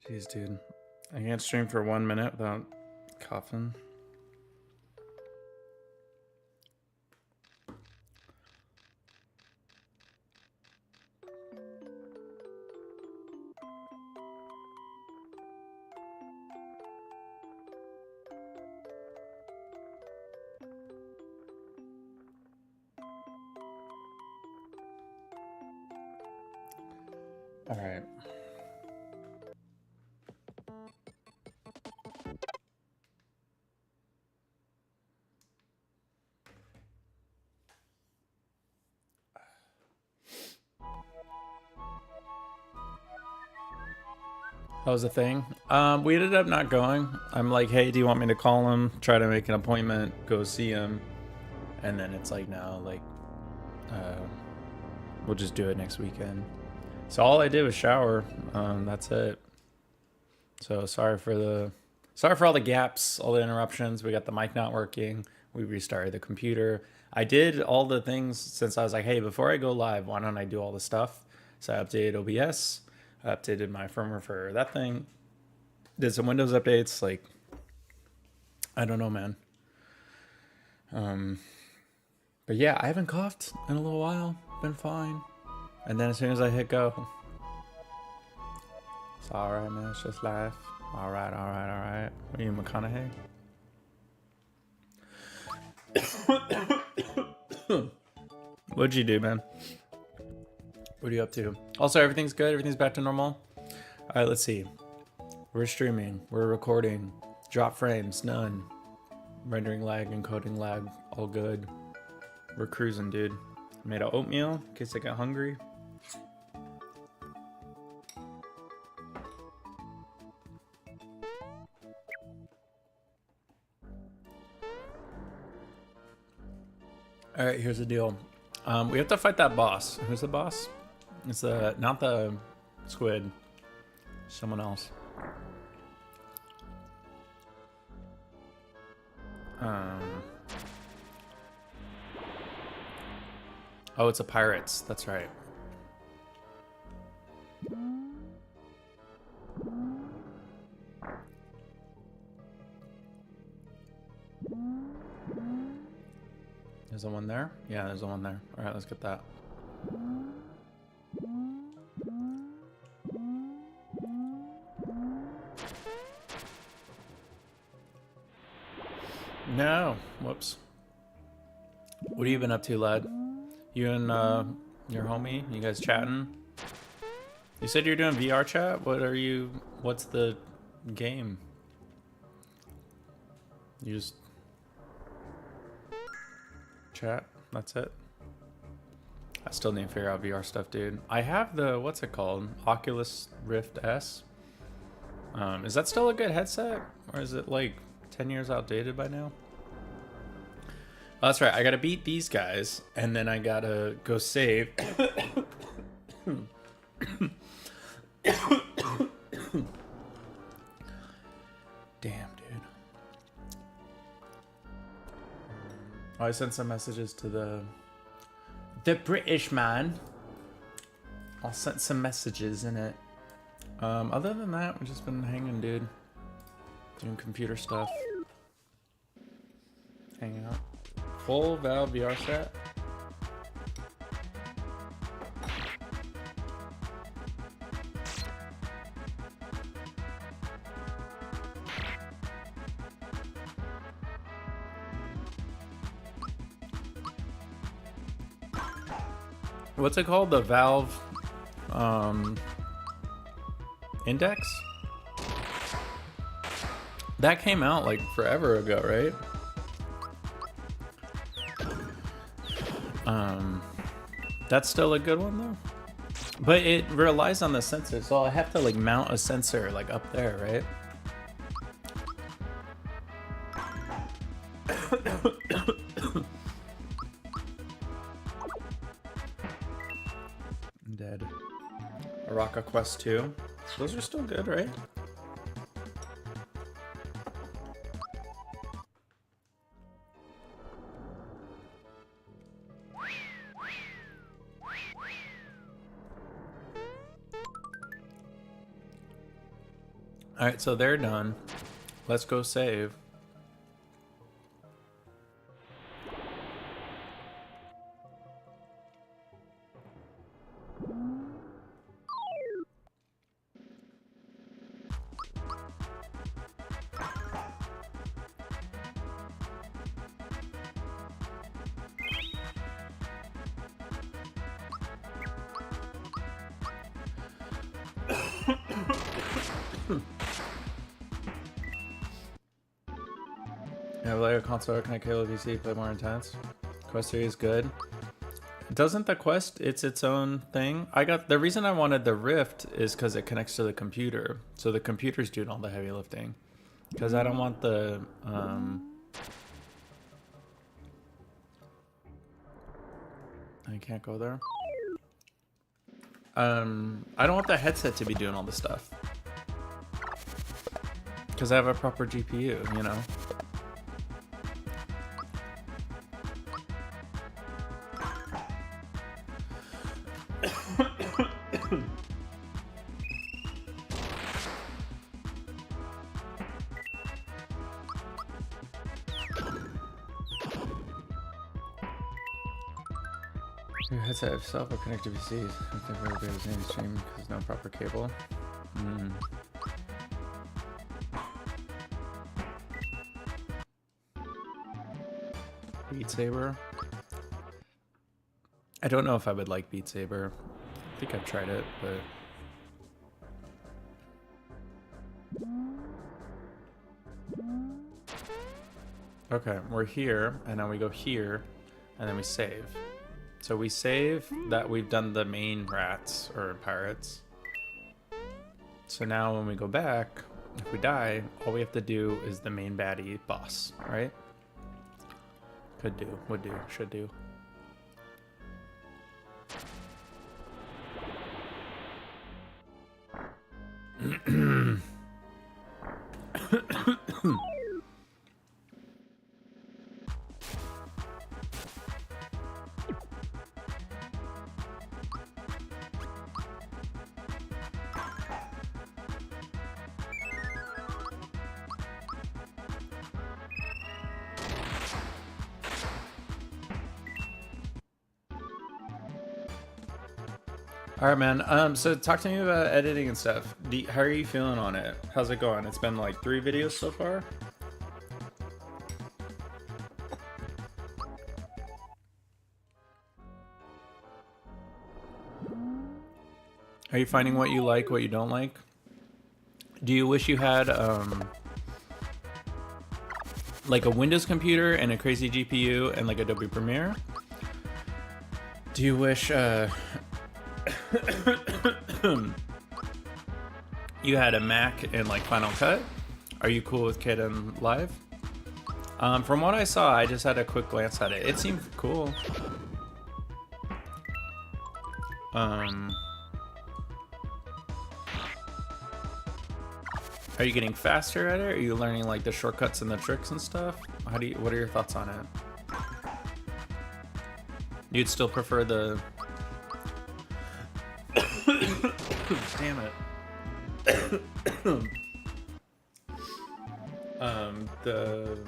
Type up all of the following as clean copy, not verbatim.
Jeez, dude. I can't stream for 1 minute without coughing. All right. That was the thing. We ended up not going. I'm like, hey, do you want me to call him? Try to make an appointment, go see him. And then it's like, no, like, we'll just do it next weekend. So all I did was shower. That's it. So sorry for all the gaps, all the interruptions. We got the mic not working. We restarted the computer. I did all the things since I was like, hey, before I go live, why don't I do all the stuff? So I updated OBS. I updated my firmware for that thing. Did some Windows updates. Like, I don't know, man. But yeah, I haven't coughed in a little while. Been fine. And then as soon as I hit go, it's all right, man. It's just life. All right, all right, all right. What are you, McConaughey? What'd you do, man? What are you up to? Also, everything's good. Everything's back to normal. All right, let's see. We're streaming. We're recording. Drop frames, none. Rendering lag, encoding lag, all good. We're cruising, dude. Made an oatmeal in case I get hungry. All right, here's the deal. We have to fight that boss. Who's the boss? It's not the squid. Someone else. Oh, it's a pirates. That's right. There's a one there? Yeah, there's a one there. All right, let's get that. No. Whoops. What have you been up to, lad? You and your homie? You guys chatting? You said you're doing VR chat? What's the game? You just chat? That's it? I still need to figure out VR stuff, dude. I have the, what's it called? Oculus Rift S. Is that still a good headset? Or is it like 10 years outdated by now? Oh, that's right. I gotta beat these guys, and then I gotta go save. Damn, dude. Oh, I sent some messages to the British man. I sent some messages in it. Other than that, we've just been hanging, dude. Doing computer stuff. Hanging out. Full Valve VR set. What's it called? The Valve Index? That came out like forever ago, right? That's still a good one though. But it relies on the sensor, so I have to like mount a sensor like up there, right? I'm dead. Araka Quest 2. Those are still good, right? All right, so they're done. Let's go save. Yeah, like a console, connect Halo PC, play more intense. Quest series is good. Doesn't the Quest, it's its own thing? The reason I wanted the Rift is because it connects to the computer. So the computer's doing all the heavy lifting. Because I don't want the, I can't go there. I don't want the headset to be doing all the stuff. Because I have a proper GPU, you know? Your headset itself or connected PCs. I think we're able to stream because no proper cable. Beat Saber. I don't know if I would like Beat Saber. I think I've tried it, but okay, we're here, and then we go here, and then we save. So we save that we've done the main rats, or pirates. So now when we go back, if we die, all we have to do is the main baddie boss, right? Could do, would do, should do. All right, man. So talk to me about editing and stuff. How are you feeling on it? How's it going? It's been like 3 videos so far. Are you finding what you like, what you don't like? Do you wish you had like a Windows computer and a crazy GPU and like Adobe Premiere? Do you wish you had a Mac and like Final Cut? Are you cool with Kden Live? From what I saw, I just had a quick glance at it. It seemed cool. Are you getting faster at it? Are you learning like the shortcuts and the tricks and stuff? What are your thoughts on it? You'd still prefer the damn it. The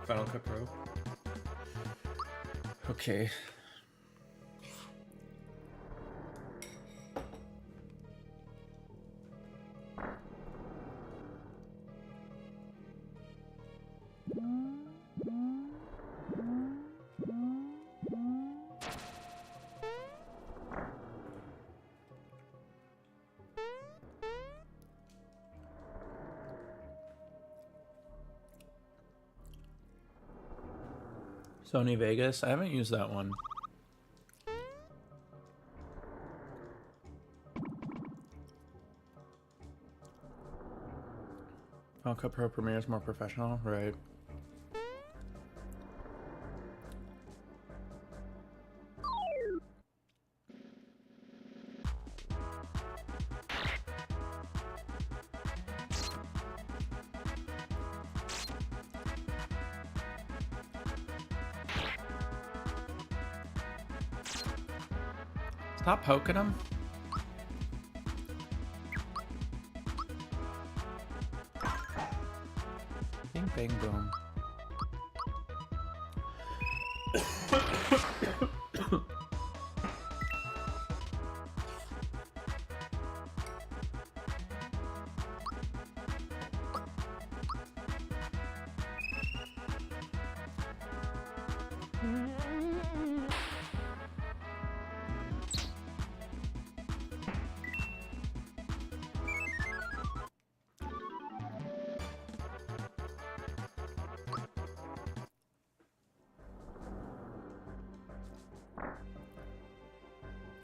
Final Cut Pro. Okay. Sony Vegas? I haven't used that one. Final Cut Pro Premiere is more professional, right? Stop poking him. Bing, bang, boom.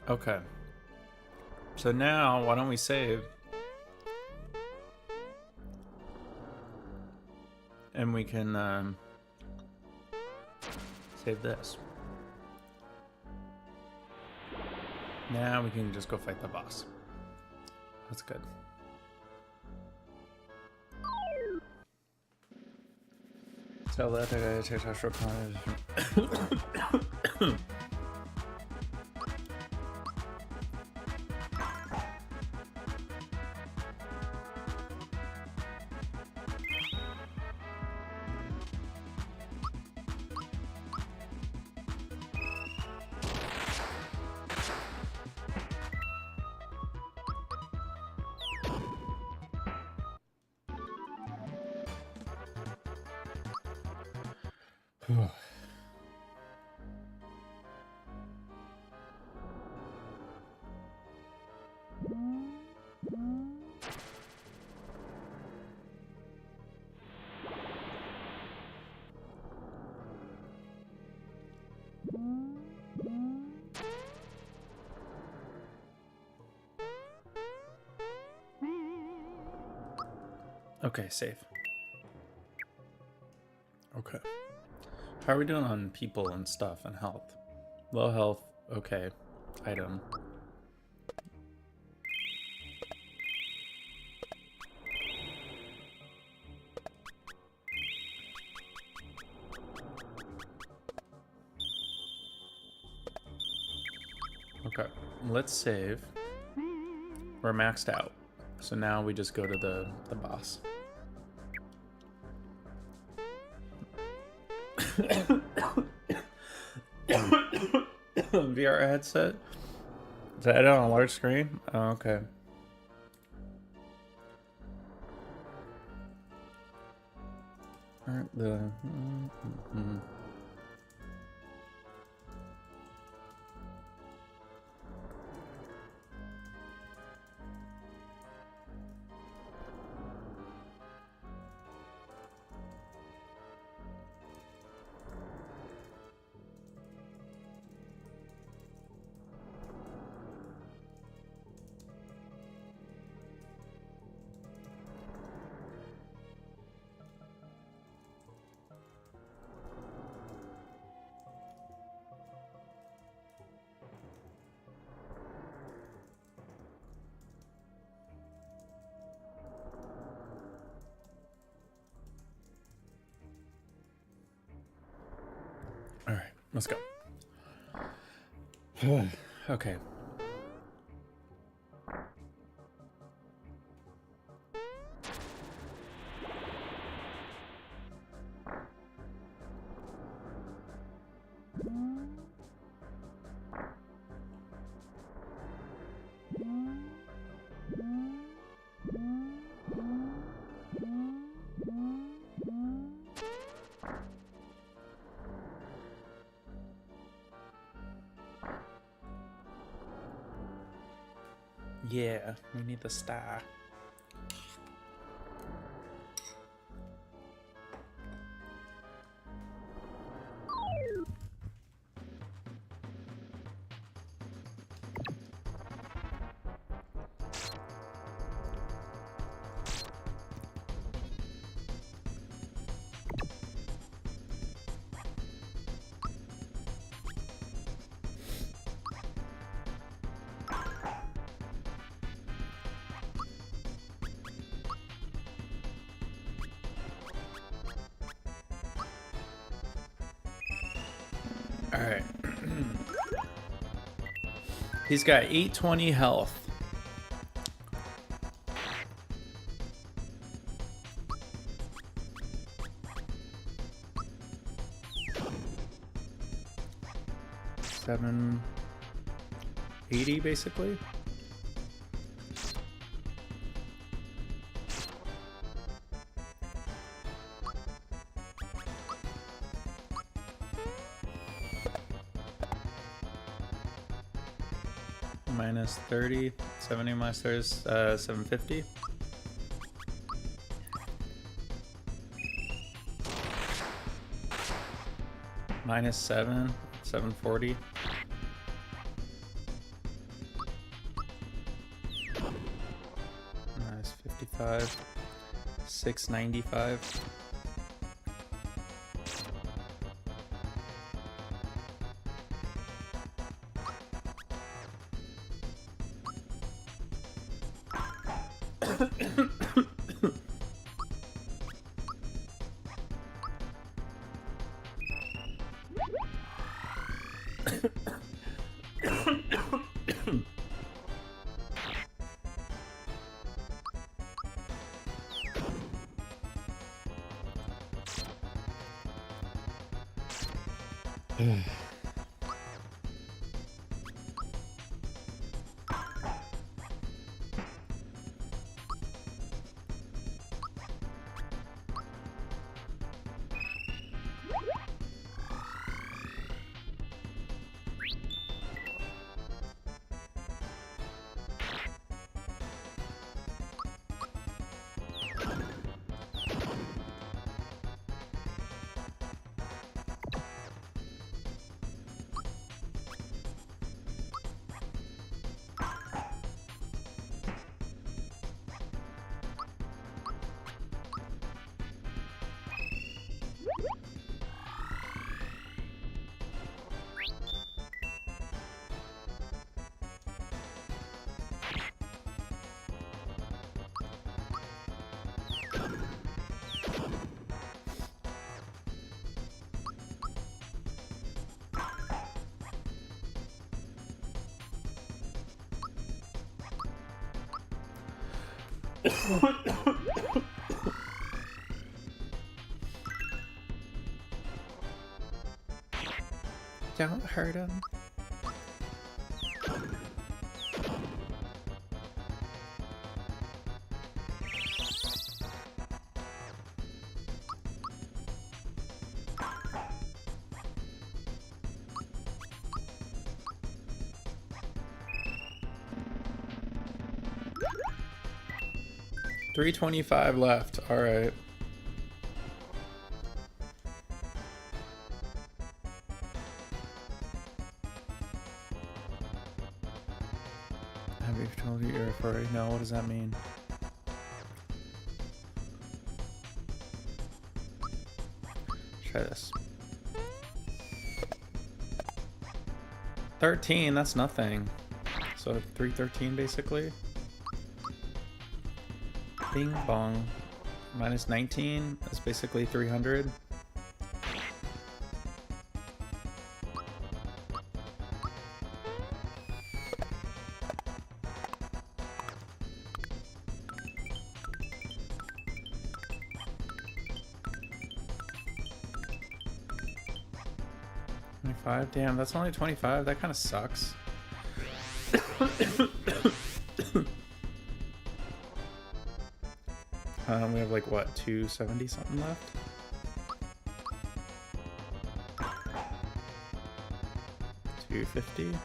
Okay. So now, why don't we save? And we can save this. Now we can just go fight the boss. That's good. Tell that guy to take extra content. Okay, save. Okay. How are we doing on people and stuff and health? Low health, okay. Item. Okay, let's save. We're maxed out. So now we just go to the boss. VR headset? Is that on a large screen? Oh, okay. Alright, all right, let's go. Okay. Yeah, we need the star. All right. He's got 820 health. 780 basically. Minus 30, 70 minus 30 is 750. Minus 7, 740. Minus 55, 695. Don't hurt him. $325 left. All right. Have you told you you're a furry? No, what does that mean? Try this. 13, that's nothing. So 313 basically. Bing bong. Minus 19, that's basically 300. Damn, that's only 25. That kind of sucks. We have like what, 270 something left? $250.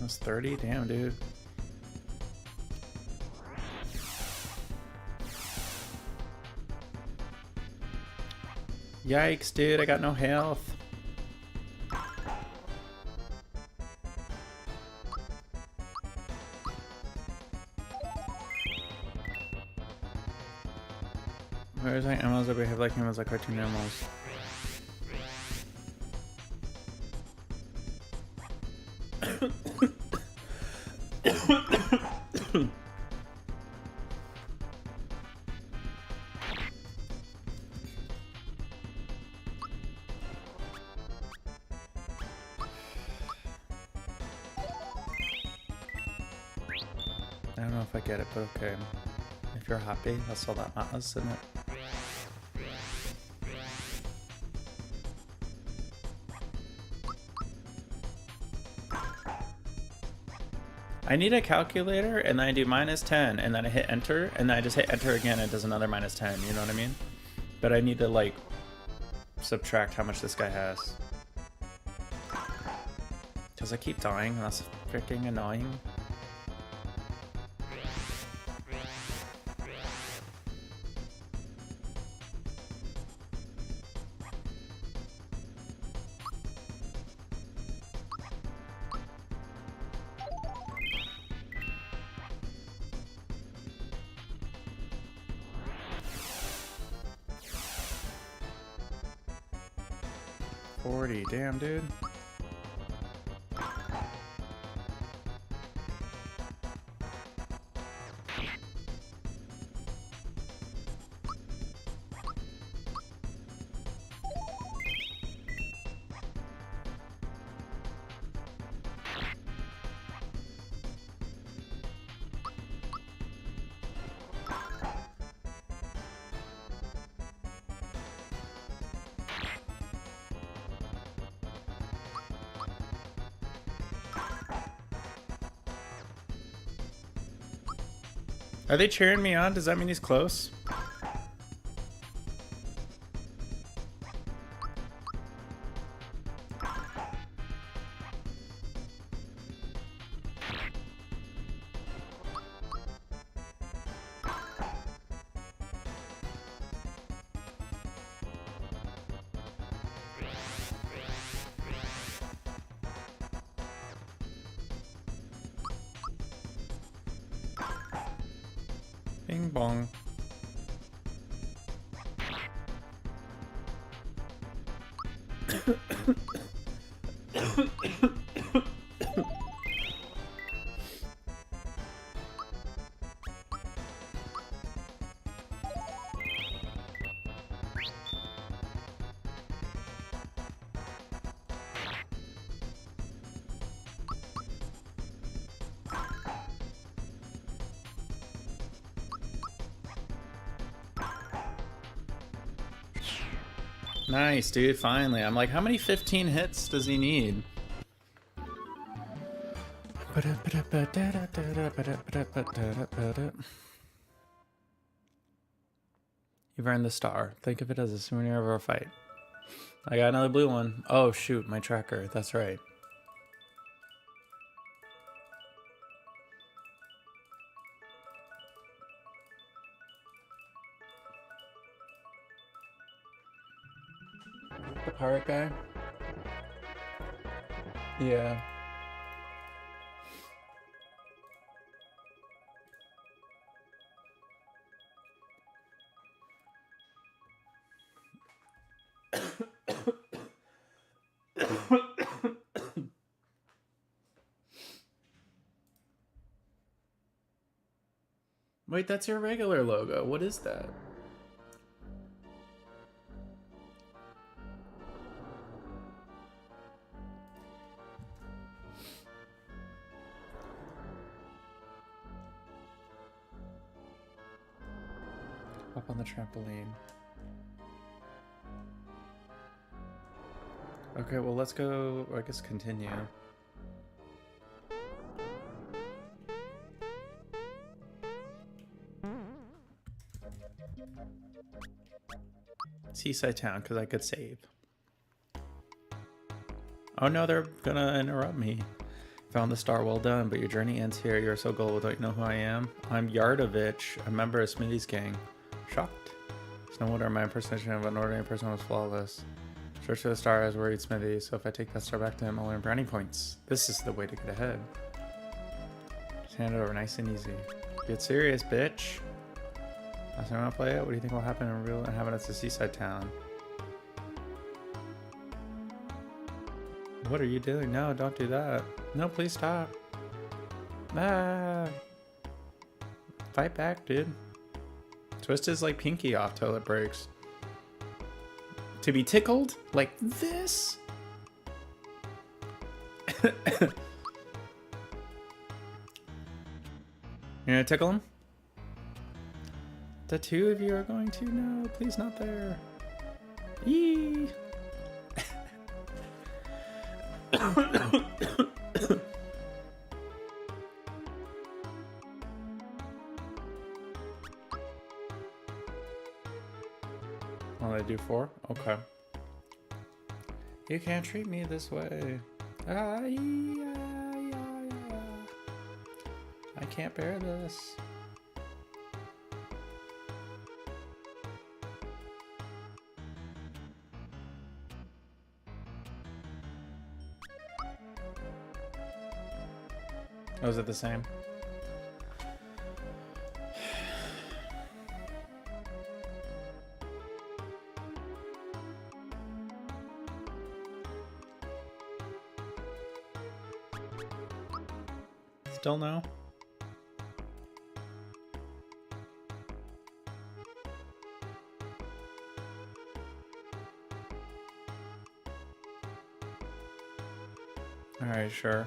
That's 30? Damn, dude. Yikes, dude, I got no health. Where's like animals that behave like humans, like cartoon animals? know if I get it, but okay. If you're happy, that's all that matters, isn't it? I need a calculator, and then I do -10, and then I hit enter, and then I just hit enter again, and it does another -10, you know what I mean? But I need to, like, subtract how much this guy has. Because I keep dying, and that's freaking annoying. Damn, dude. Are they cheering me on? Does that mean he's close? Bing bong. Nice, dude, finally. I'm like, how many 15 hits does he need? You've earned the star. Think of it as a souvenir of our fight. I got another blue one. Oh, shoot, my tracker. That's right. The pirate guy? Yeah. Wait, that's your regular logo. What is that? Up on the trampoline. Okay, well, let's go, I guess, continue. Seaside town, because I could save. Oh no, they're gonna interrupt me. Found the star, well done, but your journey ends here. You're so gullible, don't you know who I am? I'm Yardovich, a member of Smithy's gang. Shocked? It's no wonder my impersonation of an ordinary person was flawless. Search for the star has worried Smithy, so if I take that star back to him, I'll earn brownie points. This is the way to get ahead. Just hand it over nice and easy. Get serious, bitch. Last time I want to play it, what do you think will happen in real inhabitants of Seaside Town? What are you doing? No, don't do that. No, please stop. Ah. Fight back, dude. Twist his like pinky off till it breaks. To be tickled like this? You gonna tickle him? The two of you are going to? No, please not there. Yee! Oh, they do 4? Okay. You can't treat me this way. I can't bear this. Oh, is it the same? Still no? Alright, sure.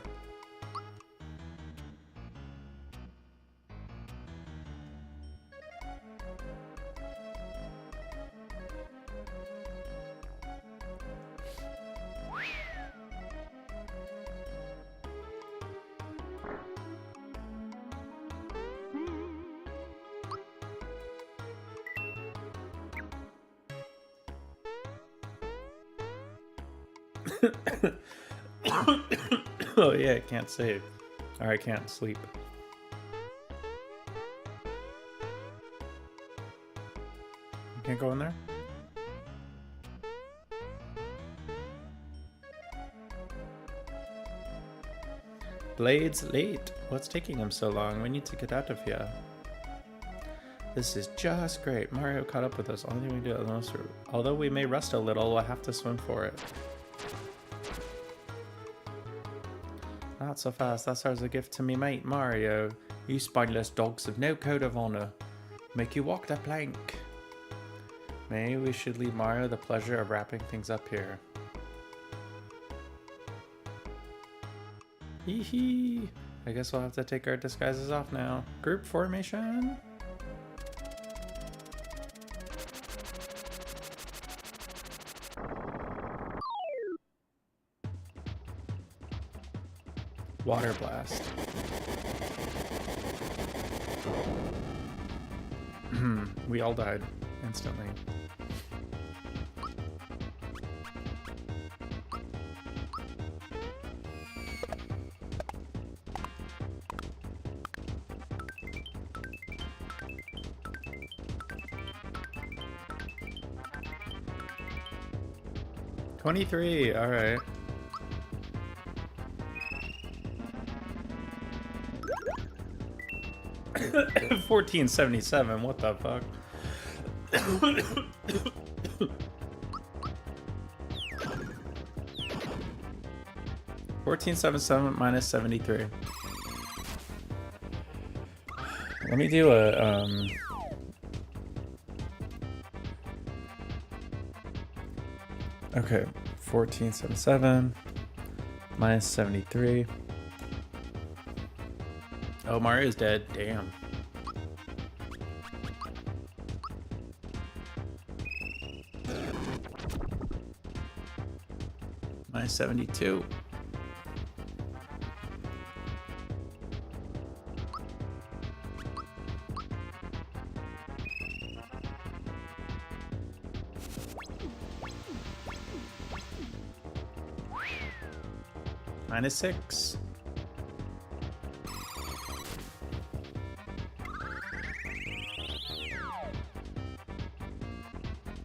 Oh yeah, I can't save. Or I can't sleep. You can't go in there? Blade's late. What's taking him so long? We need to get out of here. This is just great. Mario caught up with us. Only thing we do at the most. Although we may rest a little, we'll have to swim for it. Not so fast. That's ours a gift to me mate, Mario. You spineless dogs have no code of honor. Make you walk the plank. Maybe we should leave Mario the pleasure of wrapping things up here. Hee hee. I guess we'll have to take our disguises off now. Group formation. Water blast. We all died instantly. $23, all right. $14.77. What the fuck? $14.77 minus 73. Let me do a okay, 14.77 minus 73. Oh, Mario's dead. Damn. Minus 72. Minus 6.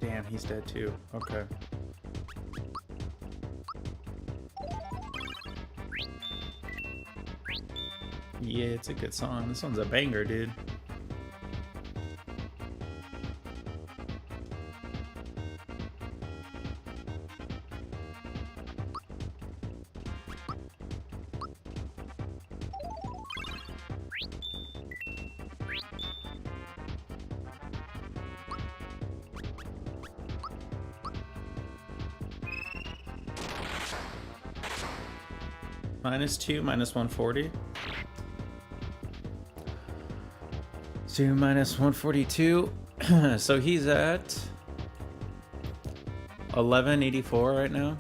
Damn, he's dead too. Okay. Yeah, it's a good song. This one's a banger, dude. Minus 2, minus 140. 2 minus 142. So he's at 1184 right now.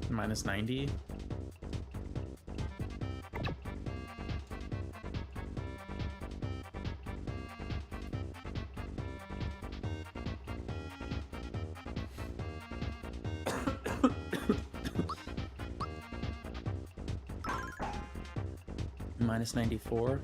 Minus 90. Minus 94.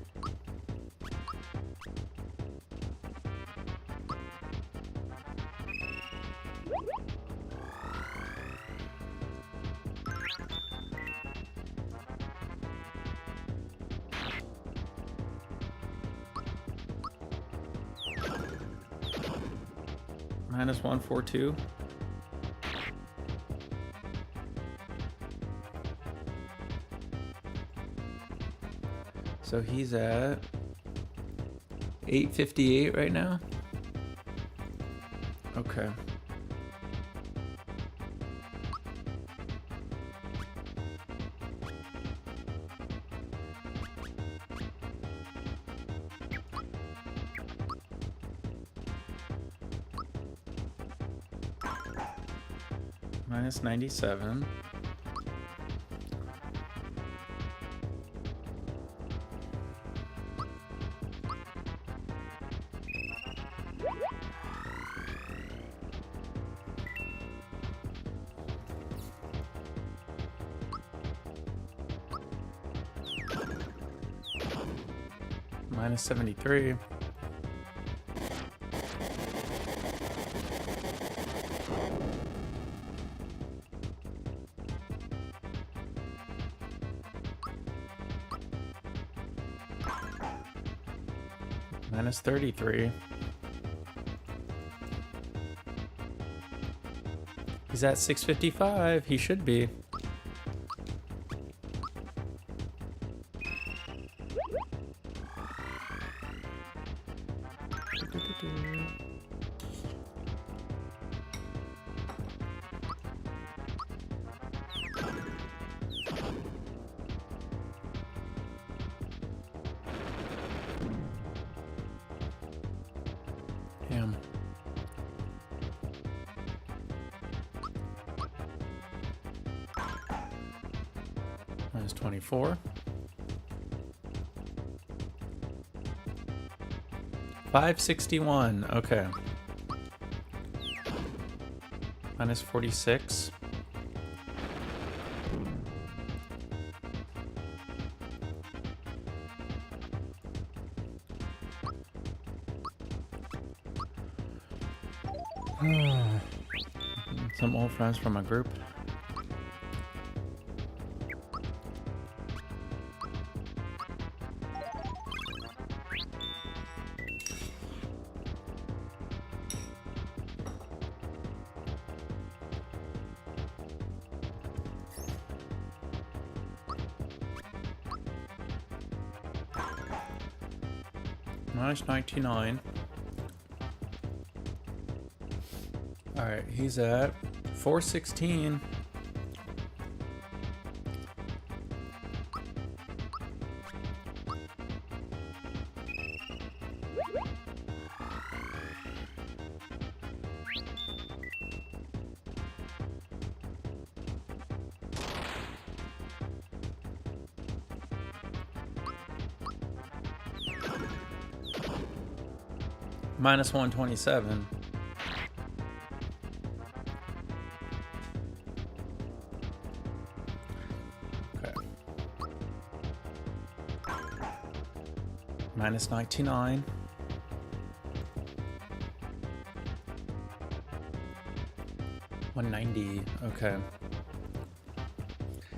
Minus 142. So he's at 858 right now. Okay. Minus 97. Minus 73. Minus 33. He's at 655. He should be. Damn. Minus 24. 561. Okay. Minus 46. Some old friends from my group. Minus 99. Alright, he's at 416. Minus 127. Okay. Minus 99. $190. Okay.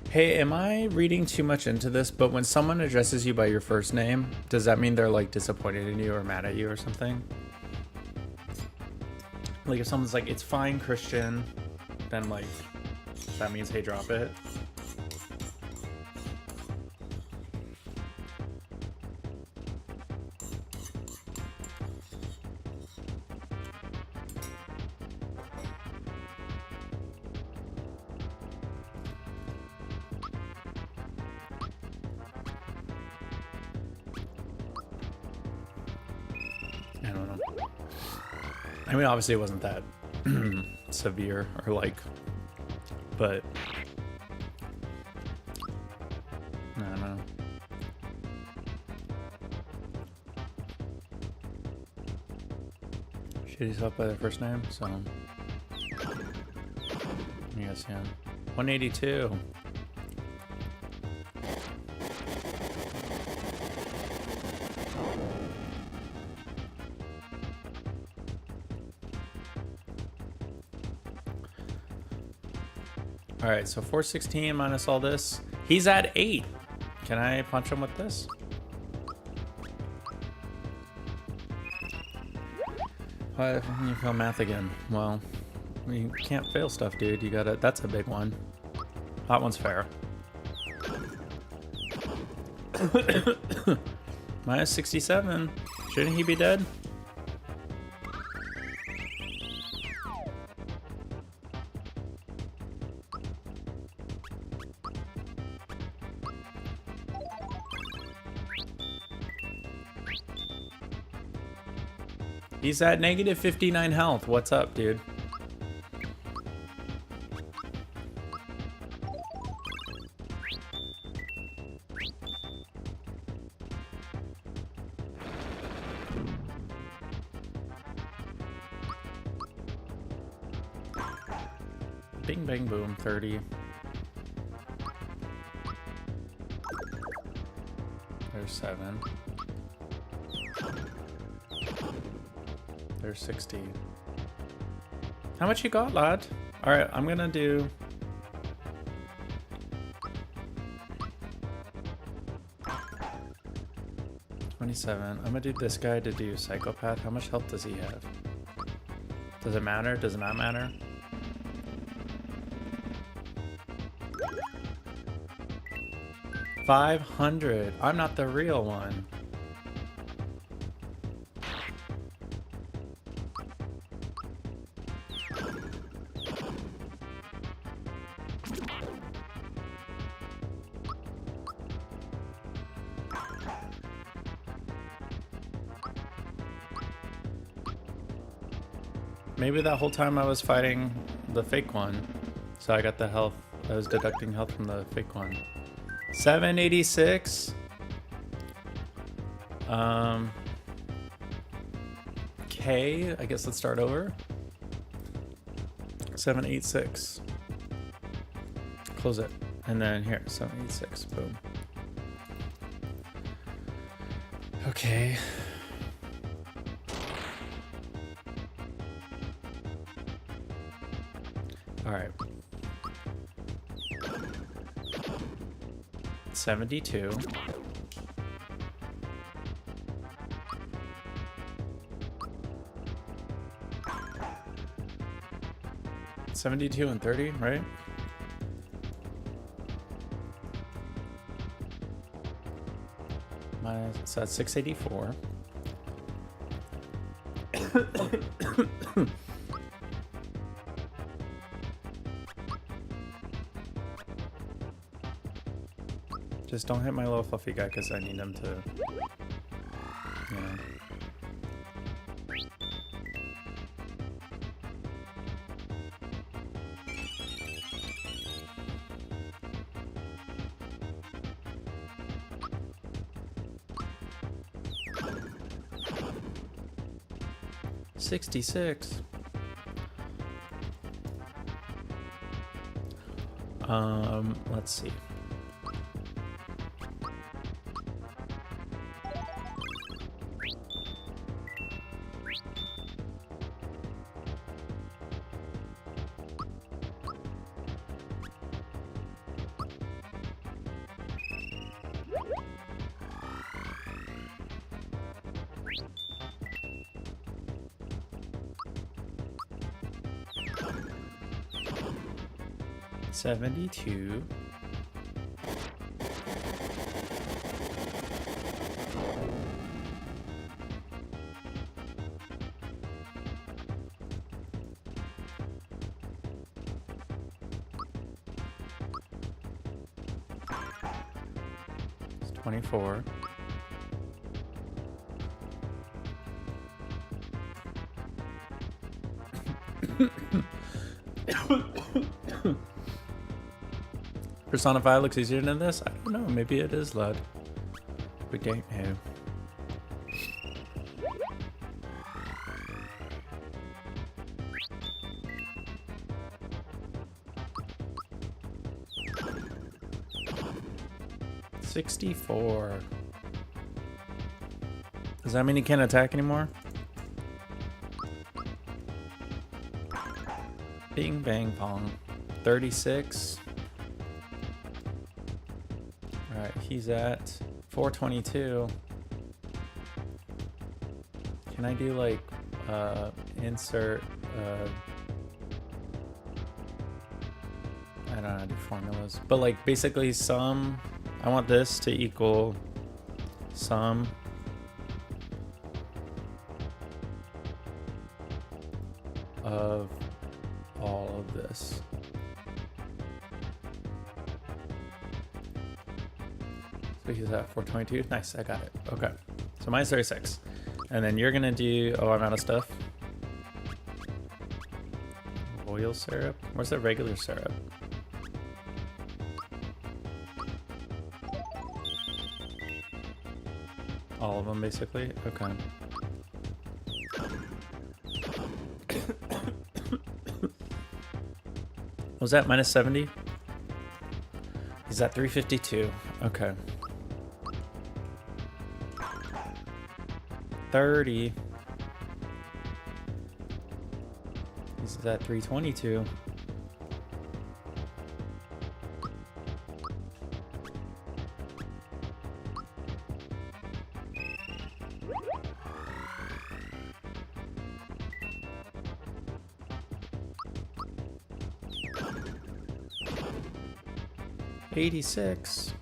Hey, am I reading too much into this? But when someone addresses you by your first name, does that mean they're like disappointed in you or mad at you or something? Like if someone's like, it's fine, Christian, then like, that means, hey, drop it. I mean, obviously it wasn't that severe or like, but I don't know. Shitty stuff by their first name, so yes, yeah. 182. All right, so 416 minus all this. He's at 8. Can I punch him with this? Why didn't you fail math again? Well, you can't fail stuff, dude. You gotta, that's a big one. That one's fair. Minus 67. Shouldn't he be dead? He's at negative 59 health. What's up, dude? Bing, bang, boom, 30. There's 7. There's 60. How much you got, lad? All right, I'm gonna do... $27. I'm gonna do this guy to do Psychopath. How much health does he have? Does it matter? Does it not matter? $500. I'm not the real one. Maybe that whole time I was fighting the fake one, so I got the health. I was deducting health from the fake one. 786. K. I guess let's start over. 786. Close it, and then here 786. Boom. Okay. All right. 72. $72 and 30, right? Minus, so that's 684. Just don't hit my little fluffy guy because I need him to, you know. $66. Let's see. $72. It's 24. Persona 5 looks easier than this? I don't know, maybe it is, lad. We don't know. $64. Does that mean he can't attack anymore? Bing bang pong. 36. Alright, he's at 422. Can I do like insert I don't know how to do formulas, but like basically sum, I want this to equal sum of all of this. So he's at 422. Nice, I got it. Okay. So mine's 36. And then you're gonna do, oh, I'm out of stuff. Oil syrup? Where's the regular syrup? All of them, basically? Okay. Was that minus 70? He's at 352. Okay. 30. He's at 322. $86.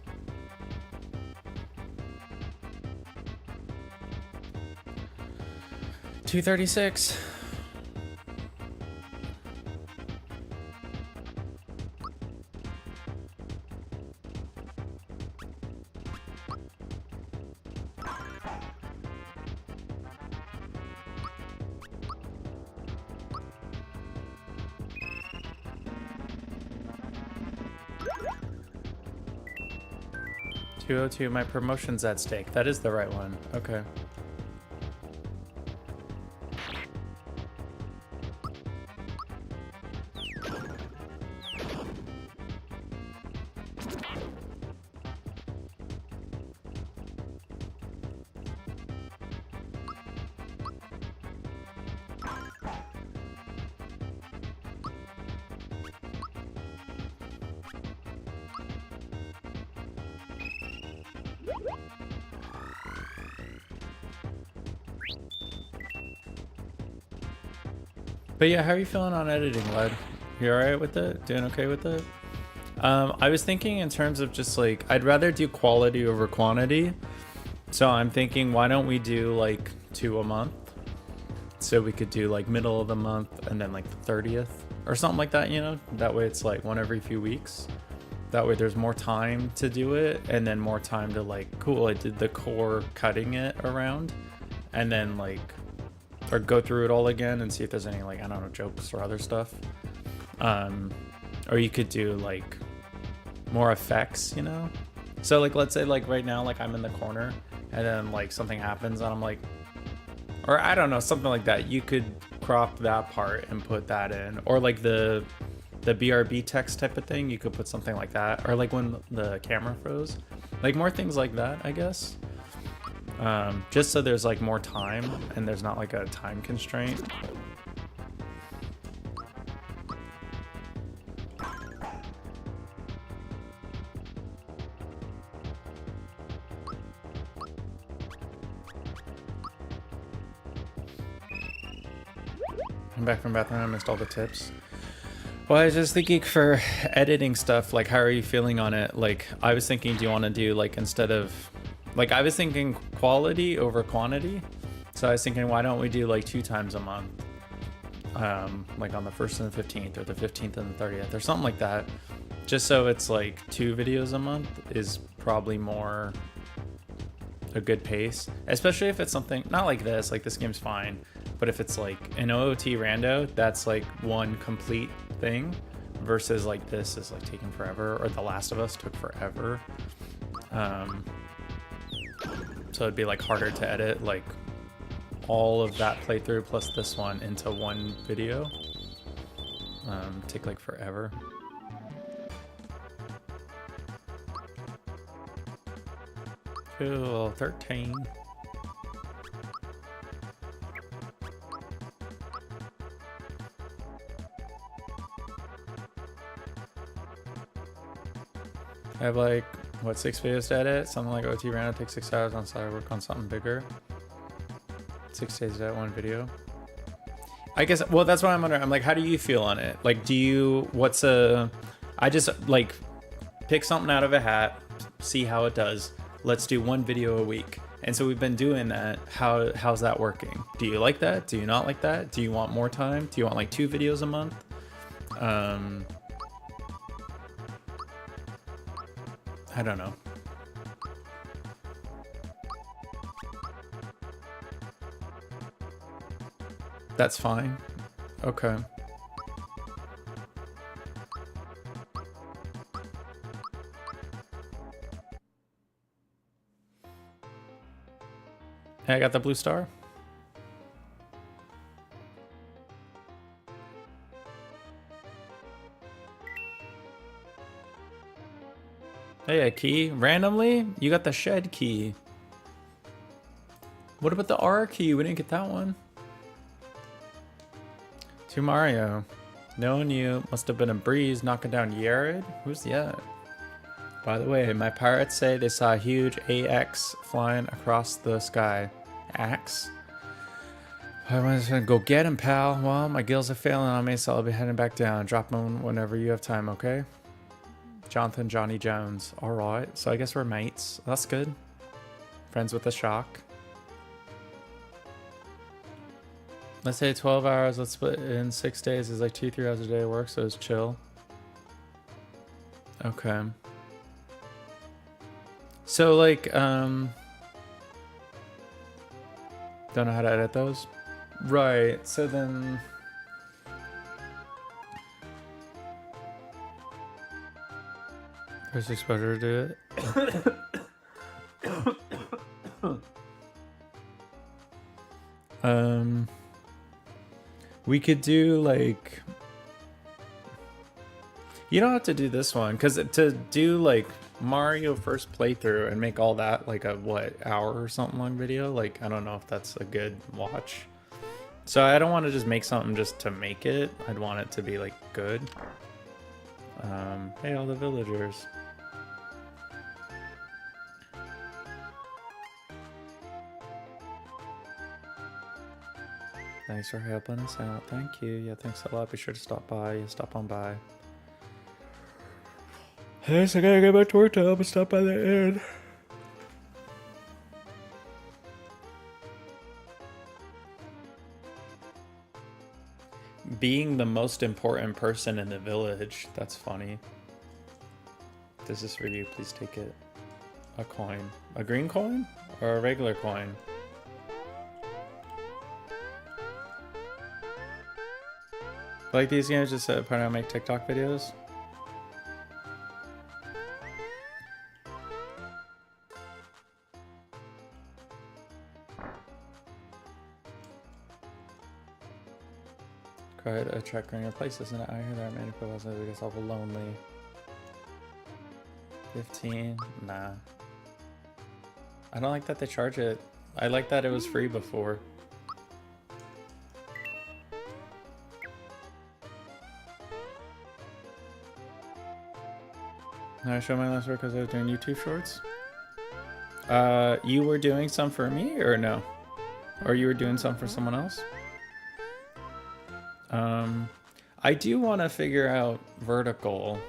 $236. $202. My promotion's at stake. That is the right one. Okay. But yeah, how are you feeling on editing, lad? You alright with it? Doing okay with it? I was thinking in terms of just like, I'd rather do quality over quantity. So I'm thinking, why don't we do like 2 a month? So we could do like middle of the month and then like the 30th or something like that, you know? That way it's like one every few weeks. That way there's more time to do it and then more time to like, cool, I did the core cutting it around and then like, or go through it all again and see if there's any like, I don't know, jokes or other stuff. Or you could do like more effects, you know? So like, let's say like right now, like I'm in the corner and then like something happens and I'm like, or I don't know, something like that. You could crop that part and put that in, or like the BRB text type of thing. You could put something like that, or like when the camera froze, like more things like that, I guess. Just so there's like more time and there's not like a time constraint. I'm back from bathroom. I missed all the tips. Well, I was just thinking for editing stuff, like how are you feeling on it? Like I was thinking, do you want to do like instead of like I was thinking quality over quantity. So I was thinking, why don't we do like 2 times a month? Like on the 1st and the 15th or the 15th and the 30th or something like that. Just so it's like 2 videos a month is probably more a good pace, especially if it's something not like this game's fine, But if it's like an OOT rando, that's like one complete thing, versus like this is like taking forever, or The Last of Us took forever. So it'd be like harder to edit like all of that playthrough plus this one into one video. Take like forever. Cool, 13. I have like, what, 6 videos to edit? Something like OT Random takes 6 hours on site. I work on something bigger. 6 days to edit one video. I guess, well, that's what I'm wondering. I'm like, how do you feel on it? Like, do you, I just like pick something out of a hat, see how it does. Let's do one video a week. And so we've been doing that. How's that working? Do you like that? Do you not like that? Do you want more time? Do you want like 2 videos a month? I don't know. That's fine. Okay. Hey, I got the blue star. Hey, a key. Randomly? You got the shed key. What about the R key? We didn't get that one. To Mario. Knowing you must have been a breeze knocking down Yared. Who's that? By the way, my pirates say they saw a huge AX flying across the sky. Axe? I was gonna go get him, pal. Well, my gills are failing on me, so I'll be heading back down. Drop him whenever you have time, okay? Jonathan Johnny Jones. Alright, so I guess we're mates. That's good. Friends with a shock. Let's say 12 hours, let's split in 6 days is like 2-3 hours a day of work, so it's chill. Okay. So like, don't know how to edit those. Right, so then... There's exposure to do it. We could do like... You don't have to do this one, because to do like Mario first playthrough and make all that like a, what, hour or something long video, like I don't know if that's a good watch. So I don't want to just make something just to make it. I'd want it to be like good. Hey, all the villagers. Thanks for helping us out. Thank you. Yeah, thanks a lot. Be sure to stop by. Yeah, stop on by. Yes, I gotta get back to work to help us stop by the end. Being the most important person in the village. That's funny. This is for you. Please take it. A coin. A green coin? Or a regular coin? Like these games just part of make TikTok videos? Quite a trek around your place, isn't it? I hear that many people say they get awful lonely. 15? Nah. I don't like that they charge it. I like that it was free before. Can I show my last work because I was doing YouTube shorts? You were doing some for me or no? Or you were doing some for someone else? I do want to figure out vertical.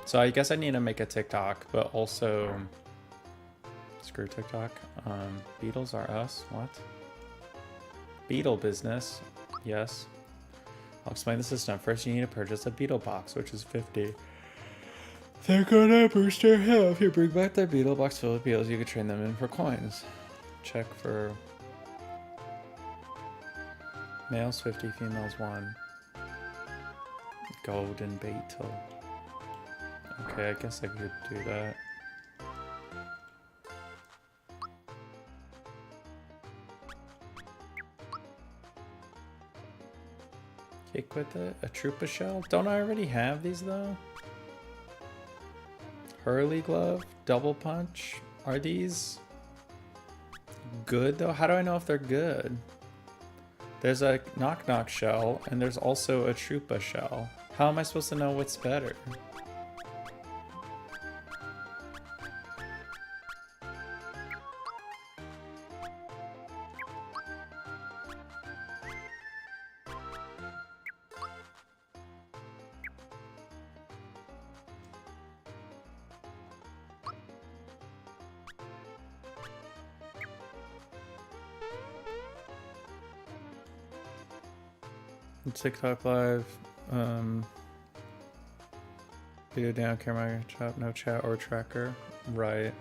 So I guess I need to make a TikTok, but also... Screw TikTok. Beetles are us. What? Beetle business. Yes. I'll explain the system. First, you need to purchase a beetle box, which is 50. They're gonna boost your health. If you bring back their beetle box full of beetles, you can trade them in for coins. Check for... Males 50, females 1. Golden beetle. Okay, I guess I could do that. Kick with it? A trooper shell? Don't I already have these though? Hurley glove? Double punch? Are these good though? How do I know if they're good? There's a knock knock shell and there's also a trooper shell. How am I supposed to know what's better? TikTok live, video down, camera, chat, no chat or tracker. Right.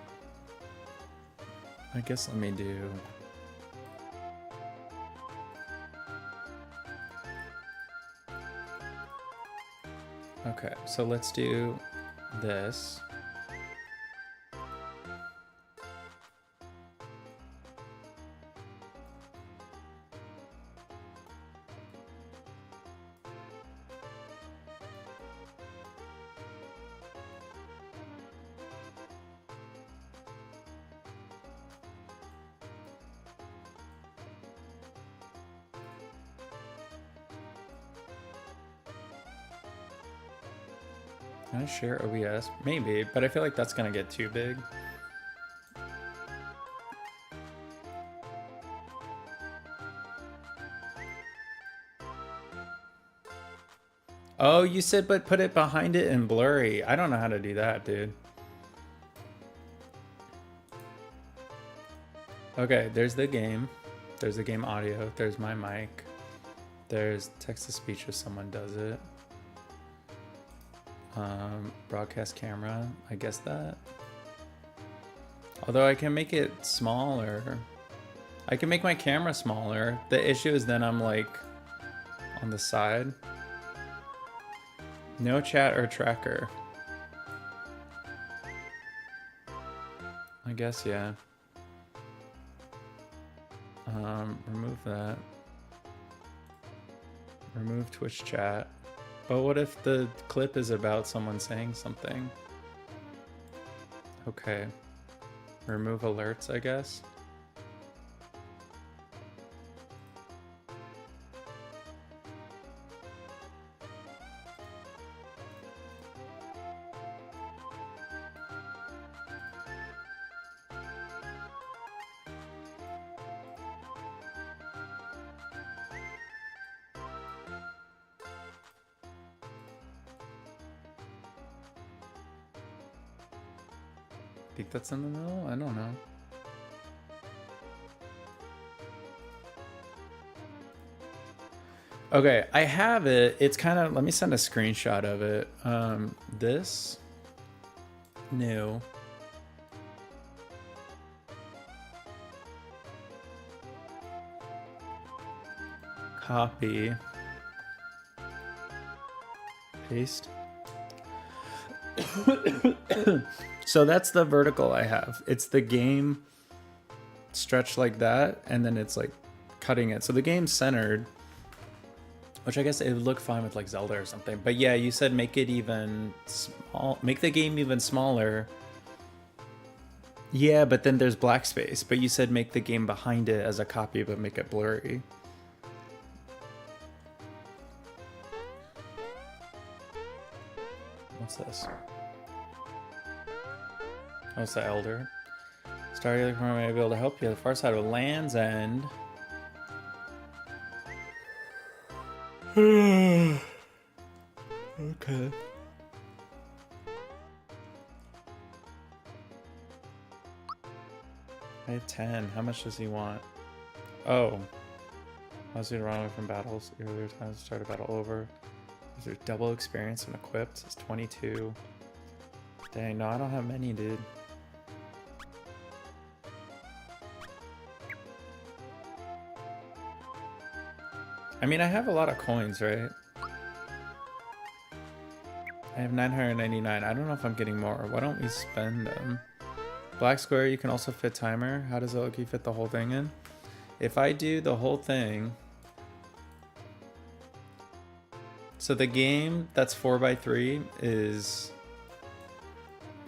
I guess let me do. Okay, so let's do this. Can I share OBS? Maybe, but I feel like that's gonna get too big. Oh, you said but put it behind it in blurry. I don't know how to do that, dude. Okay, there's the game. There's the game audio. There's my mic. There's text-to-speech if someone does it. Broadcast camera, I guess that. Although I can make it smaller. I can make my camera smaller. The issue is then I'm like on the side. No chat or tracker. I guess, yeah. Remove that. Remove Twitch chat. But what if the clip is about someone saying something? Okay. Remove alerts, I guess. Think that's in the middle? I don't know. Okay, I have it. It's kind of, let me send a screenshot of it. This new. Copy. Paste. So that's the vertical I have. It's the game stretched like that, and then it's like cutting it. So the game's centered, which I guess it would look fine with like Zelda or something. But yeah, you said make it even small, make the game even smaller. Yeah, but then there's black space. But you said make the game behind it as a copy, but make it blurry. What's this? Oh, it's the Elder. Starry looking for me to be able to help you. The far side of Land's End. Okay. I have 10. How much does he want? Oh. Allows you to run away from battles. Earlier times to start a battle over. Is there double experience and equipped? It's 22. Dang, no, I don't have many, dude. I mean, I have a lot of coins, right? I have 999. I don't know if I'm getting more. Why don't we spend them? Black square, you can also fit timer. How does it look? You fit the whole thing in? If I do the whole thing... So the game that's 4x3 is...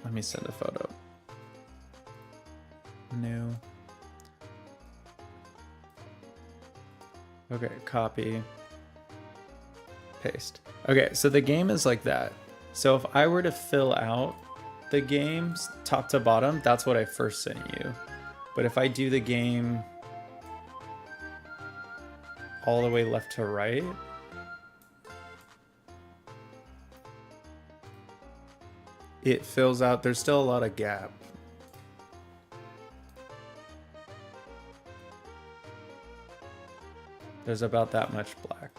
Let me send a photo. New. Okay, copy. Paste. Okay, so the game is like that. So if I were to fill out the games top to bottom, that's what I first sent you. But if I do the game all the way left to right, it fills out. There's still a lot of gap. There's about that much black.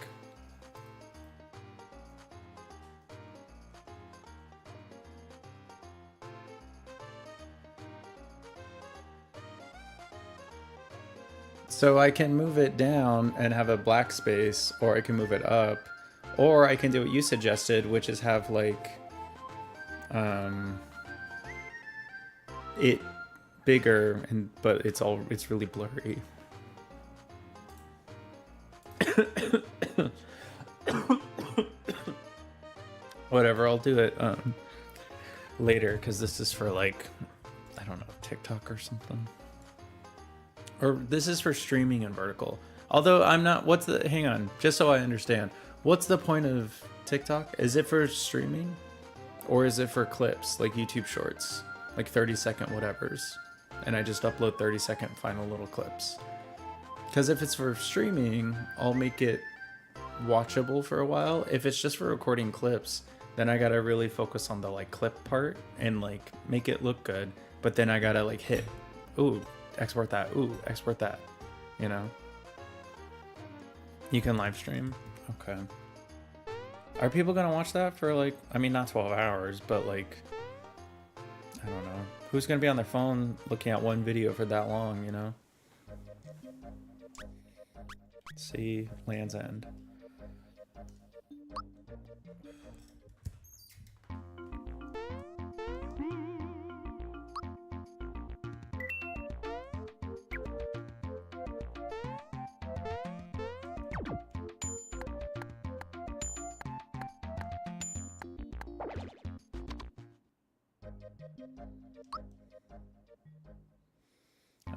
So I can move it down and have a black space, or I can move it up, or I can do what you suggested, which is have like it bigger, and but it's really blurry. Whatever, I'll do it later, because this is for like, I don't know, TikTok or something. Or this is for streaming in vertical. Although I'm not, hang on, just so I understand. What's the point of TikTok? Is it for streaming? Or is it for clips, like YouTube shorts? Like 30-second whatevers. And I just upload 30-second final little clips. Because if it's for streaming, I'll make it watchable for a while. If it's just for recording clips, then I gotta really focus on the like clip part and like make it look good. But then I gotta like hit, ooh, export that, ooh, export that, you know? You can live stream. Okay. Are people gonna watch that for like, I mean, not 12 hours, but like, I don't know. Who's gonna be on their phone looking at one video for that long, you know? Let's see, Land's End.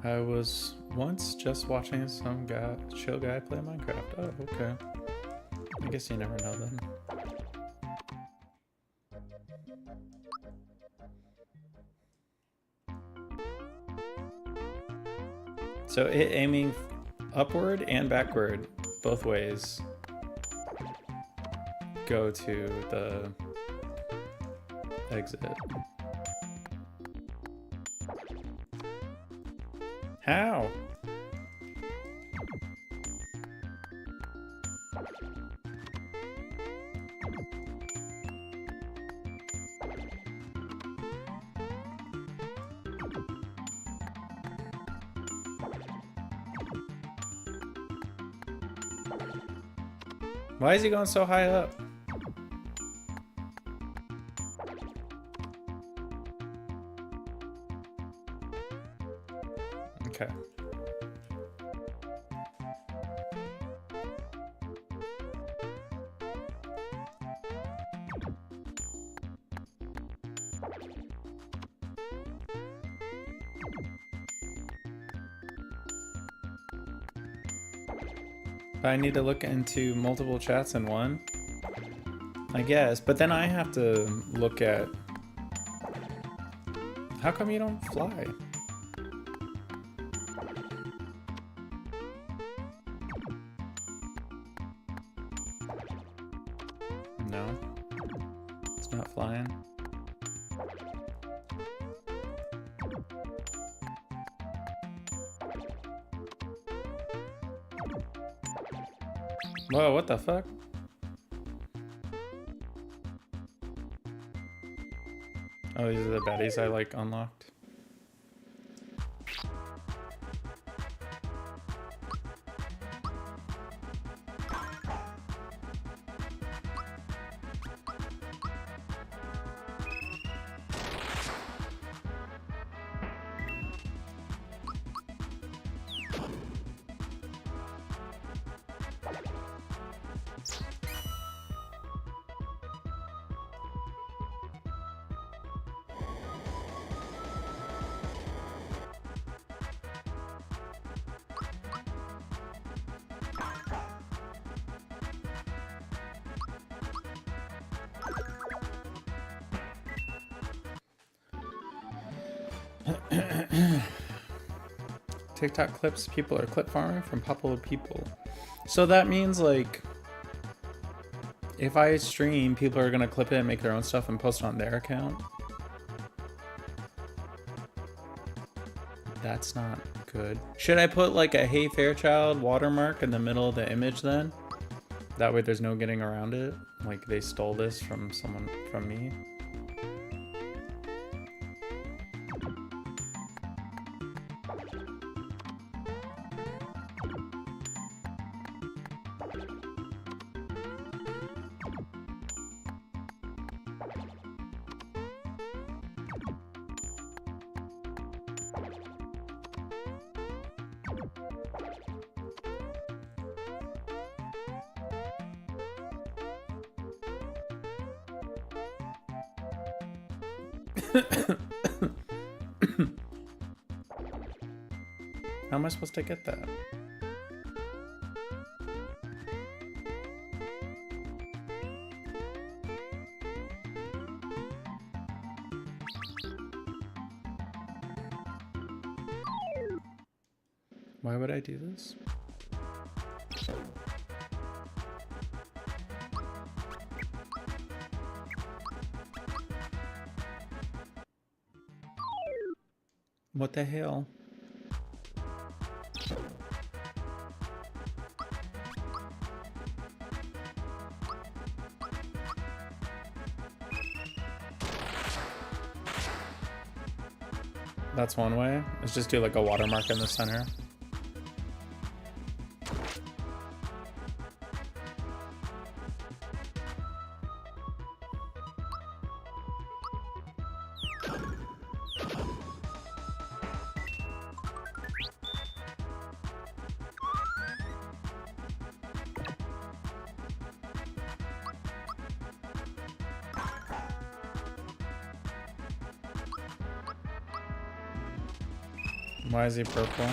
I was once just watching some chill guy play Minecraft. Oh, okay. I guess you never know then. So aiming upward and backward, both ways, go to the exit. How? Why is he going so high up? Okay. I need to look into multiple chats in one, I guess, but then I have to look at, how come you don't fly? No, it's not flying. Whoa, what the fuck? Oh, these are the baddies I like unlocked. TikTok clips, people are clip farming from popular people. So that means like if I stream, people are gonna clip it and make their own stuff and post it on their account. That's not good. Should I put like a Hey Fairchild watermark in the middle of the image then? That way there's no getting around it. Like they stole this from someone, from me. How am I supposed to get that? Why would I do this? What the hell? That's one way. Let's just do like a watermark in the center. Why is he purple?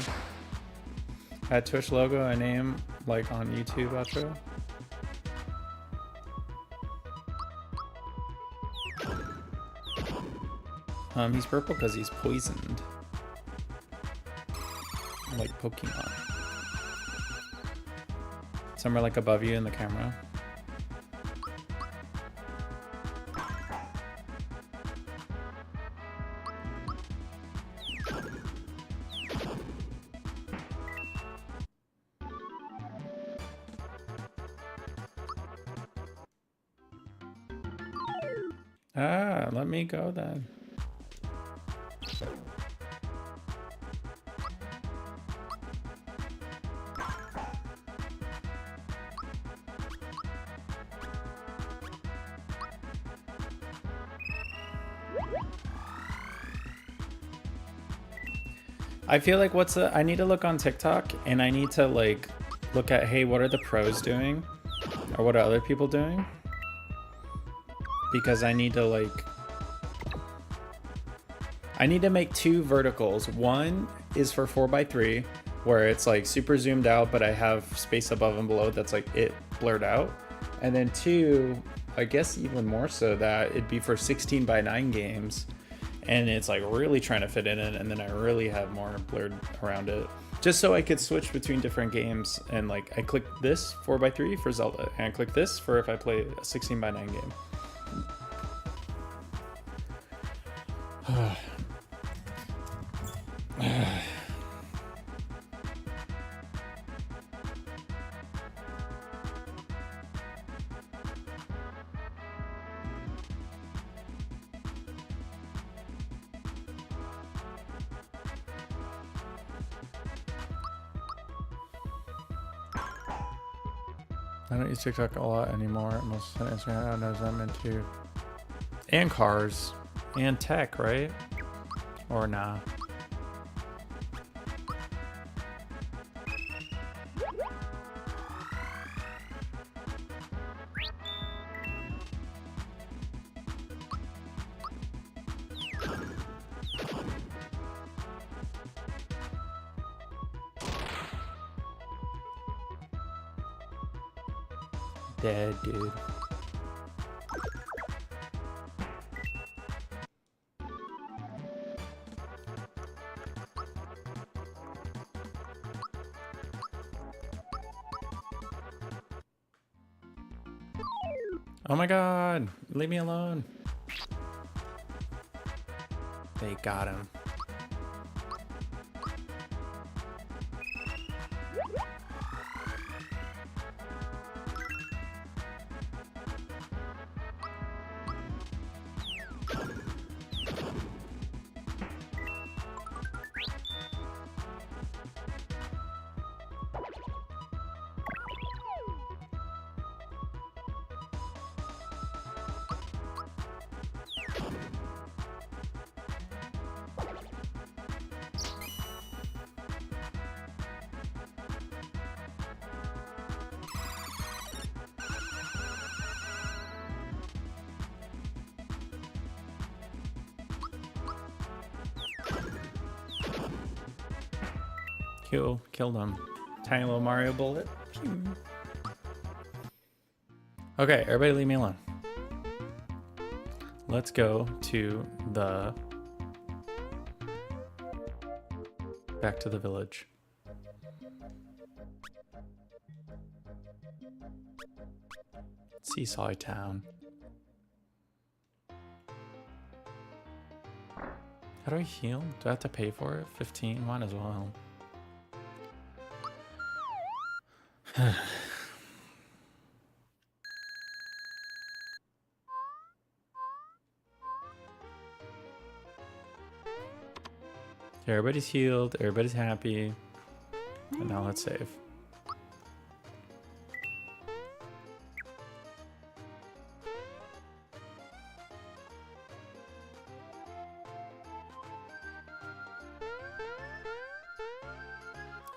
At Twitch logo, a name like on YouTube outro. He's purple because he's poisoned. Like Pokemon. Somewhere like above you in the camera. Ah, let me go then. I feel like I need to look on TikTok and I need to like look at, hey, what are the pros doing? Or what are other people doing? Because I need to make two verticals. One is for 4x3 where it's like super zoomed out, but I have space above and below that's like it blurred out. And then two, I guess even more so, that it'd be for 16:9 games. And it's like really trying to fit in it. And then I really have more blurred around it. Just so I could switch between different games. And like I click this 4x3 for Zelda and I click this for if I play a 16:9 game. I don't use TikTok a lot anymore. Most Instagram knows I'm into. And cars. And tech, right? Or nah. Dead, dude. Oh my god, leave me alone. They got him. Killed him. Tiny little Mario bullet. Pew. Okay, everybody leave me alone. Let's go to the... back to the village. Seesaw Town. How do I heal? Do I have to pay for it? 15? Might as well. Everybody's healed, everybody's happy. And now let's save.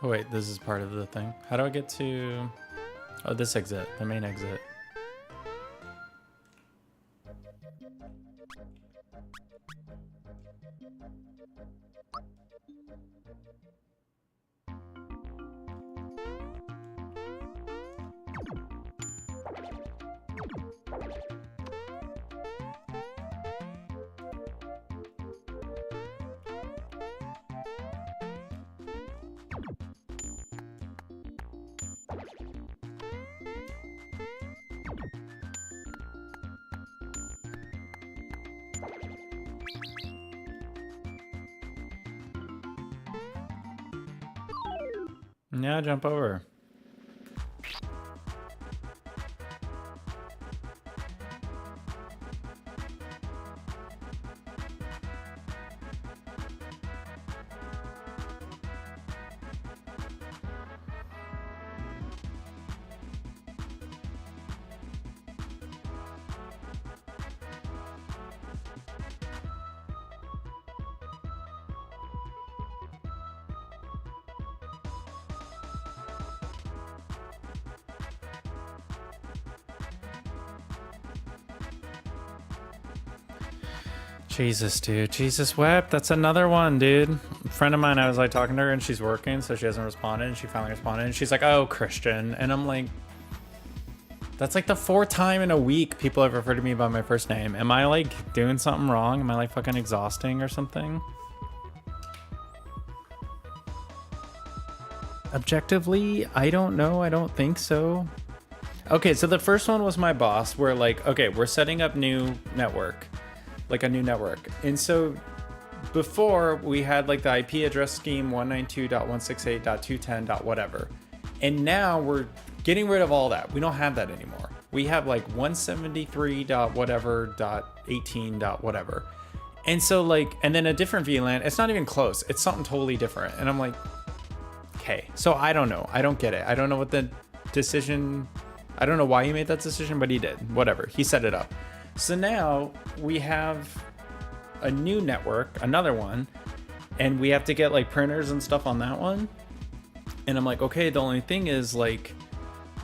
Oh wait, this is part of the thing. How do I get to... oh, this exit, the main exit. Yeah, jump over. Jesus, dude. Jesus wept. That's another one, dude. A friend of mine, I was like talking to her and she's working, so she hasn't responded, and she finally responded and she's like, oh, Christian. And I'm like, that's like the 4th time in a week people have referred to me by my first name. Am I like doing something wrong? Am I like fucking exhausting or something? Objectively, I don't know. I don't think so. Okay, so the first one was my boss. We're like, okay, we're setting up new network. Like a new network. And so before we had like the IP address scheme 192.168.210. whatever. And now we're getting rid of all that. We don't have that anymore. We have like 173.whatever.18. whatever. And so like, and then a different VLAN, it's not even close. It's something totally different. And I'm like, okay, so I don't know. I don't get it. I don't know what the decision, I don't know why he made that decision, but he did. Whatever, he set it up. So now we have a new network, another one, and we have to get like printers and stuff on that one. And I'm like, okay, the only thing is like,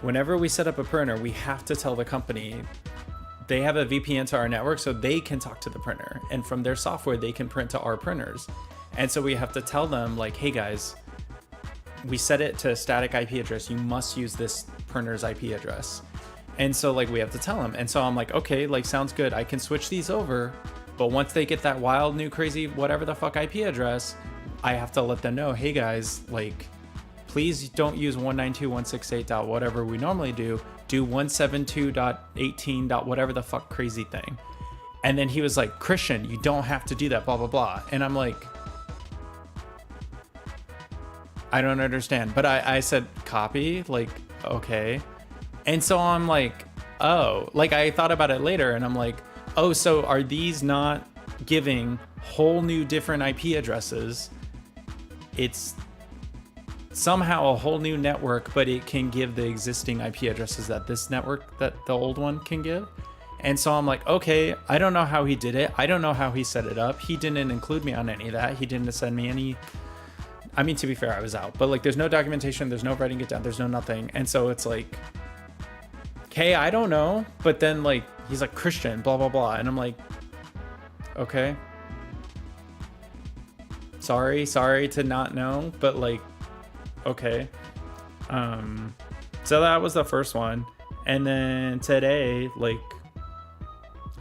whenever we set up a printer, we have to tell the company they have a VPN to our network so they can talk to the printer. And from their software, they can print to our printers. And so we have to tell them like, hey guys, we set it to a static IP address. You must use this printer's IP address. And so like we have to tell them. And so I'm like, okay, like sounds good. I can switch these over. But once they get that wild new crazy whatever the fuck IP address, I have to let them know, hey guys, like please don't use 192.168. whatever we normally do. do 172.18. Whatever the fuck crazy thing. And then he was like, Christian, you don't have to do that, blah, blah, blah. And I'm like, I don't understand. But I said, copy, like, okay. And so I'm like, oh, like I thought about it later and I'm like, oh, so are these not giving whole new different IP addresses? It's somehow a whole new network, but it can give the existing IP addresses that this network, that the old one can give. And so I'm like, okay, I don't know how he did it. I don't know how he set it up. He didn't include me on any of that. He didn't send me any. I mean, to be fair, I was out, but like, there's no documentation. There's no writing it down. There's no nothing. And so it's like, okay, I don't know. But then like, he's like, Christian, blah, blah, blah. And I'm like, okay. Sorry to not know, but like, okay. So that was the first one. And then today, like,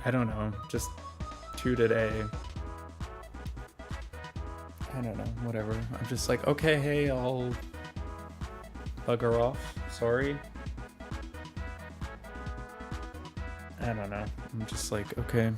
I don't know, just 2 today. I don't know, whatever. I'm just like, okay, hey, I'll bugger off. Sorry. I don't know. I'm just like, okay.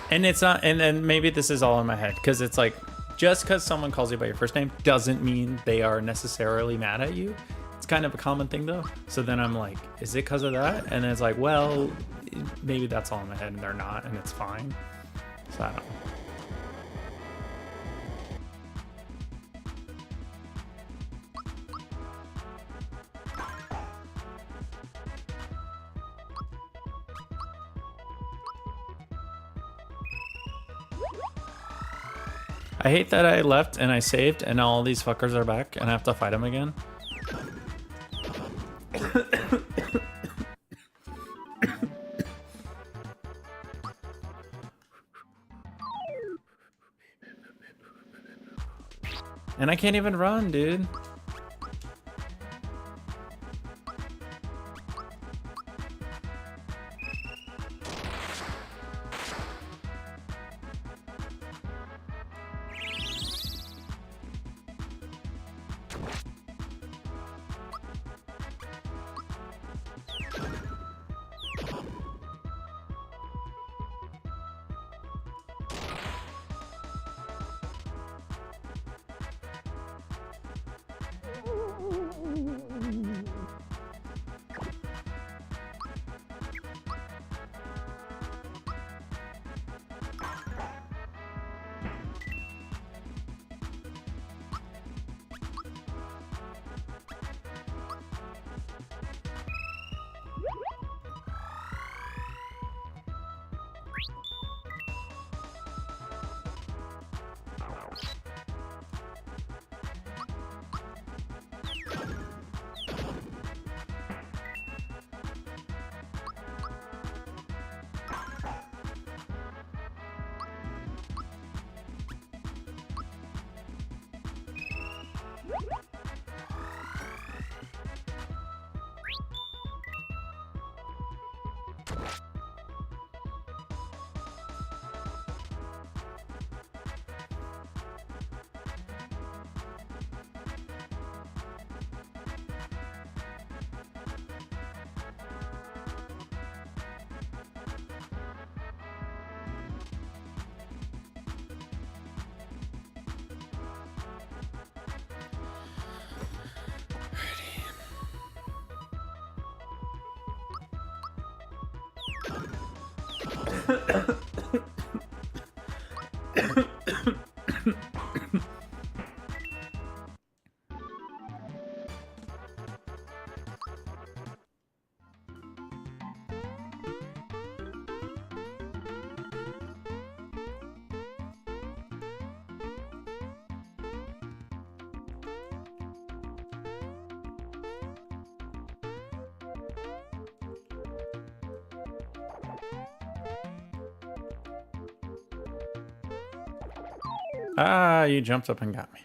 And it's not, and then maybe this is all in my head, because it's like, just because someone calls you by your first name doesn't mean they are necessarily mad at you. It's kind of a common thing though. So then I'm like, is it because of that? And then it's like, well, maybe that's all in my head and they're not, and it's fine. So I don't know. I hate that I left and I saved and now all these fuckers are back and I have to fight them again. And I can't even run, dude. Ah, you jumped up and got me.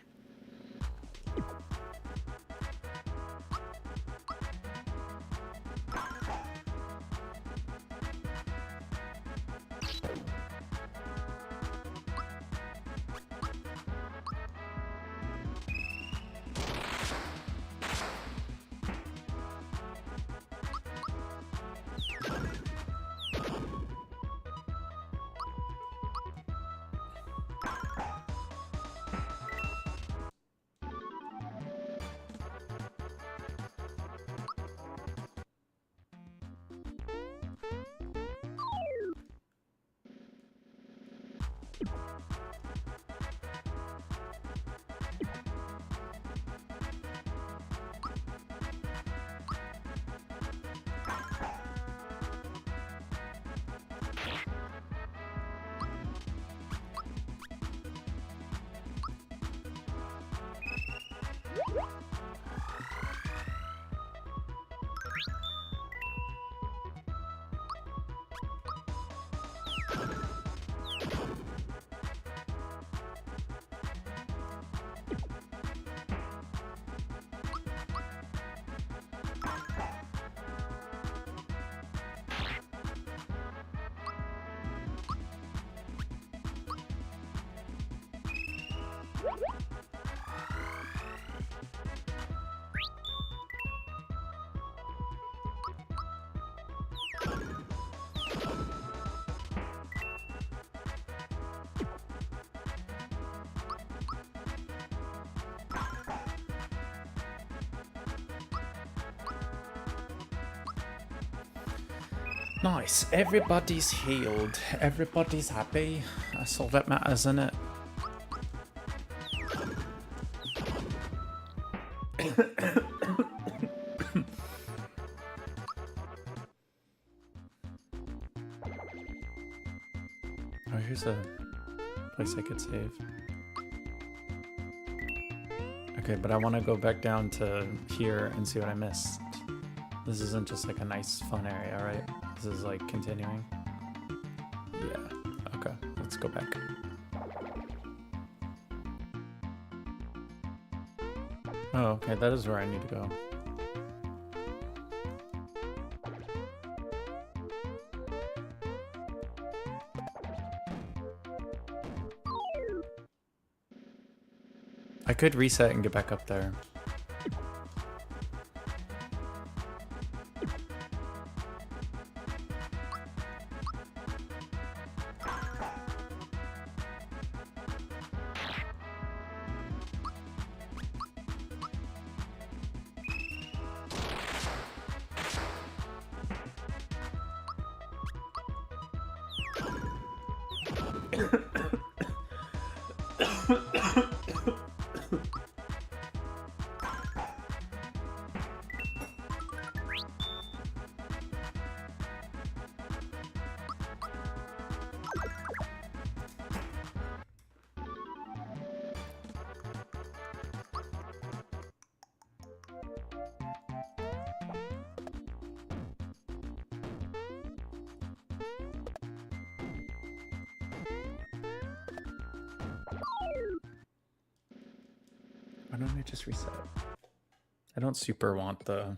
Nice. Everybody's healed. Everybody's happy. That's all that matters, isn't it? Oh, here's a place I could save. Okay, but I want to go back down to here and see what I missed. This isn't just like a nice fun area, right? This is like continuing. Yeah, okay, let's go back. Oh, okay, that is where I need to go. I could reset and get back up there. Why don't I just reset? I don't super want the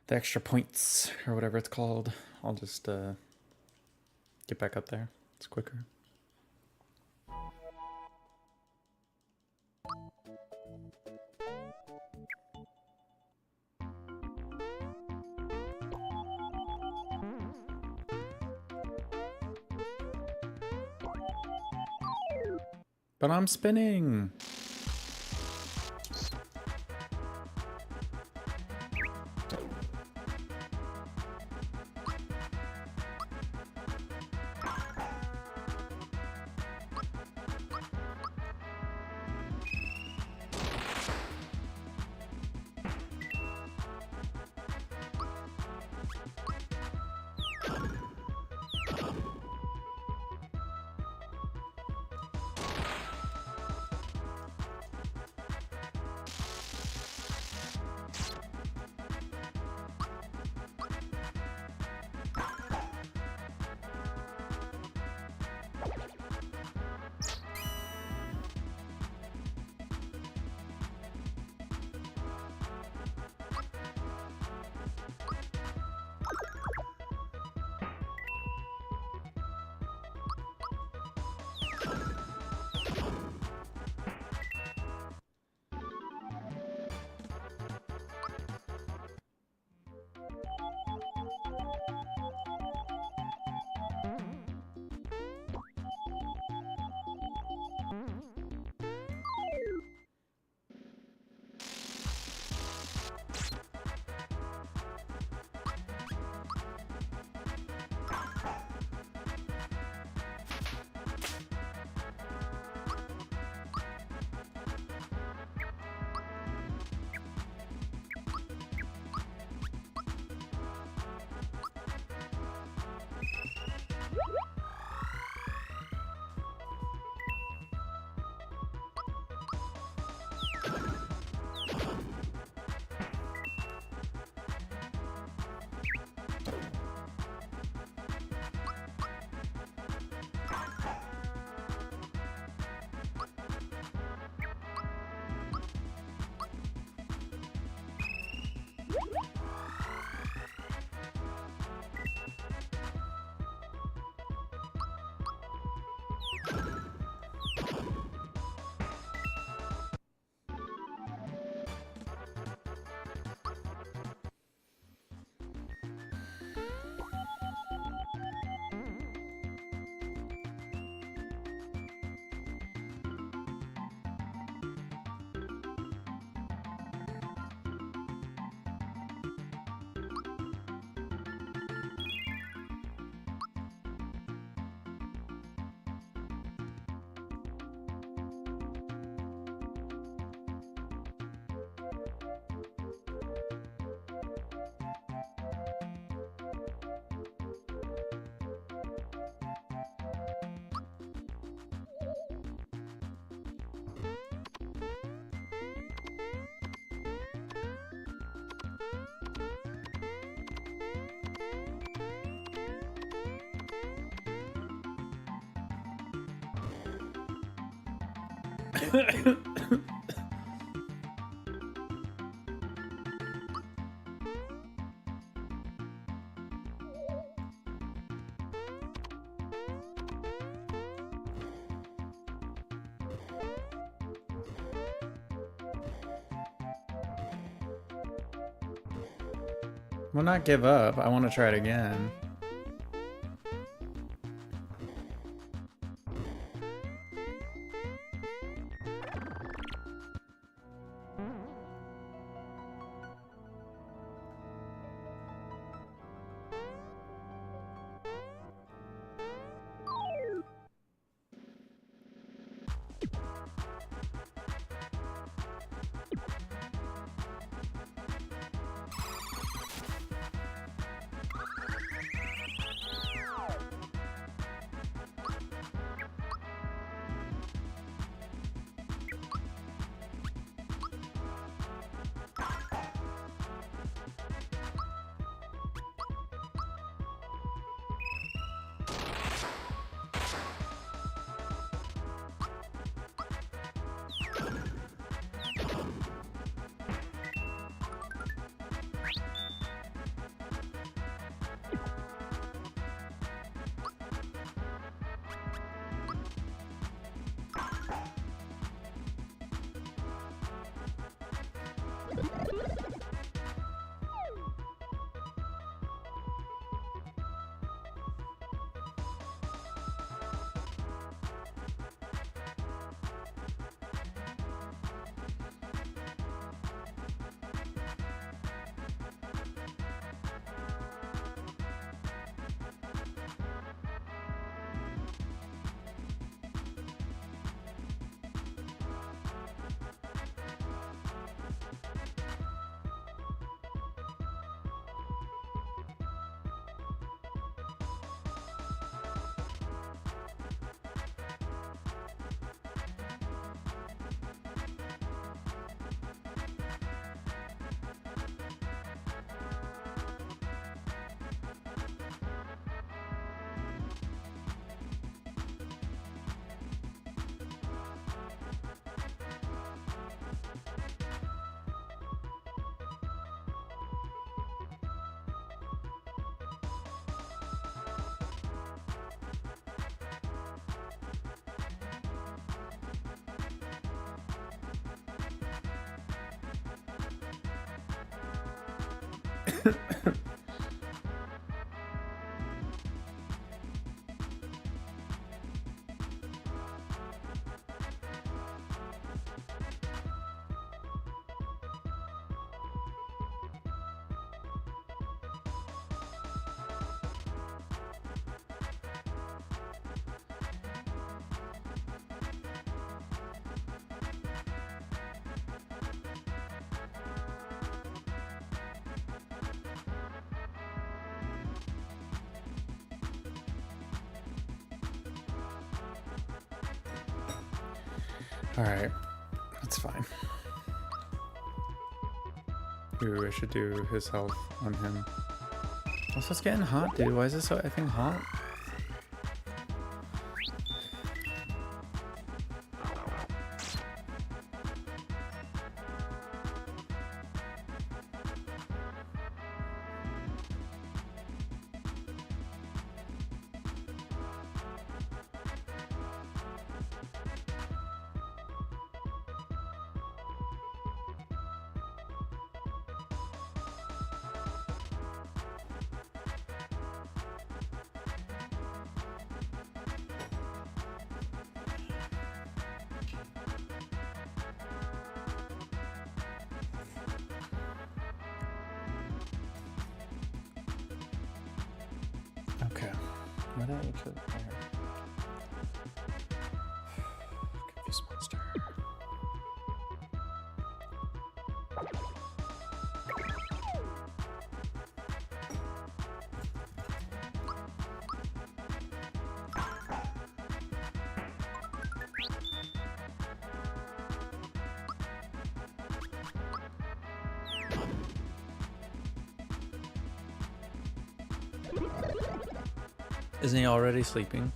extra points or whatever it's called. I'll just get back up there. It's quicker. But I'm spinning. Will not give up. I want to try it again. Alright, that's fine. Ooh, I should do his health on him. Also, it's getting hot, dude. Why is it so effing hot? Okay. What did I actually fire? Confused monster. Isn't he already sleeping?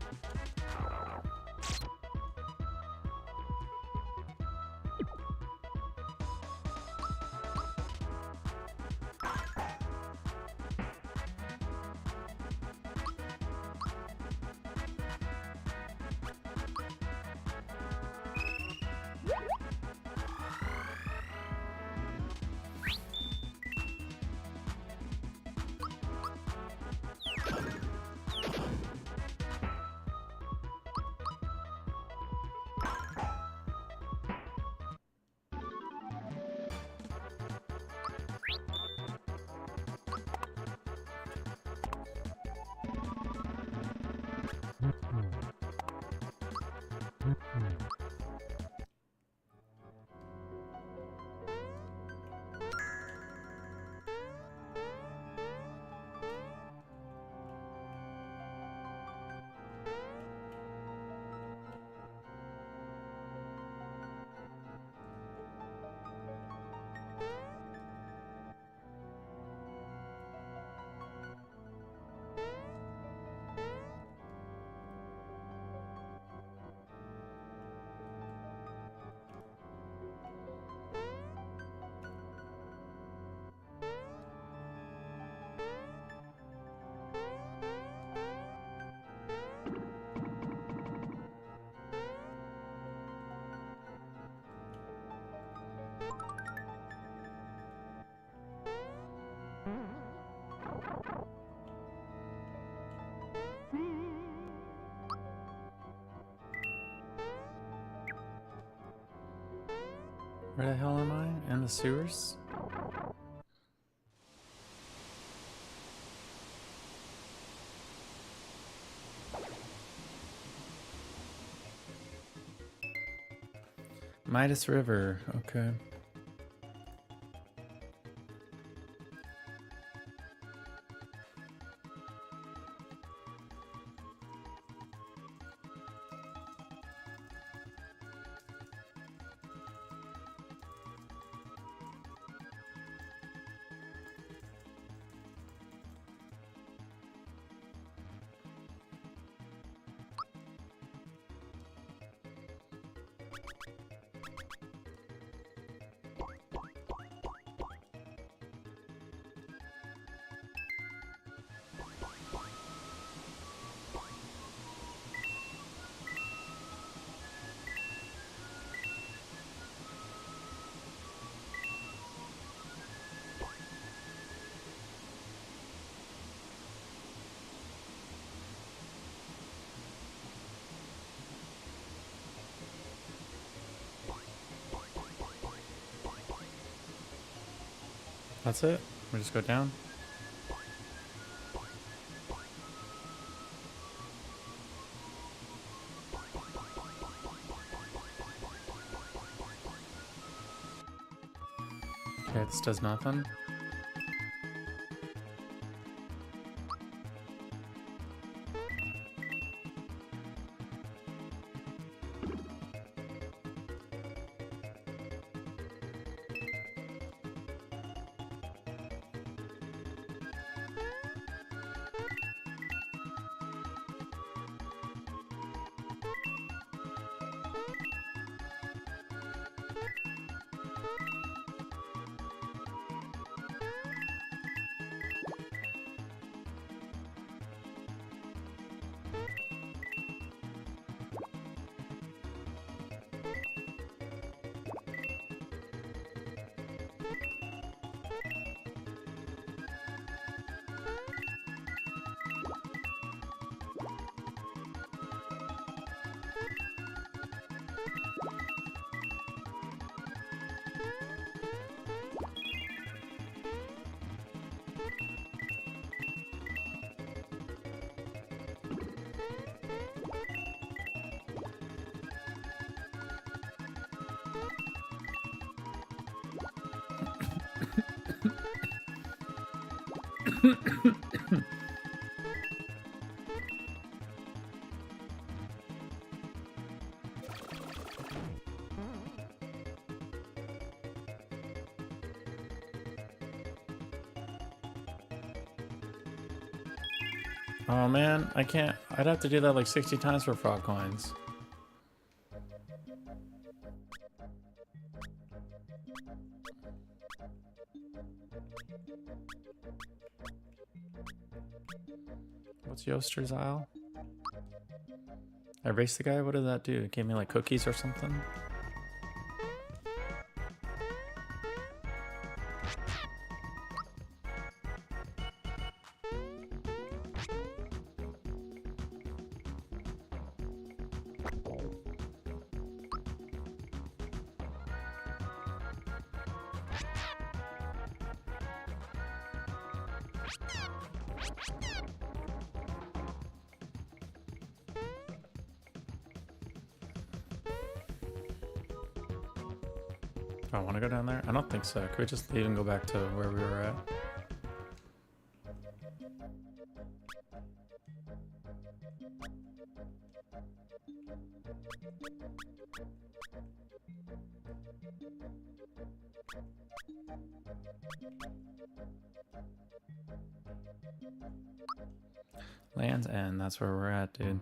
Where the hell am I? In the sewers? Midas River, okay. That's it? We just go down? Okay, this does nothing. Oh man, I can't. I'd have to do that like 60 times for frog coins. What's Yoster's Isle? I raced the guy? What did that do? It gave me like cookies or something? Do I want to go down there? I don't think so. Could we just leave and go back to where we were at? Land's End, that's where we're at, dude.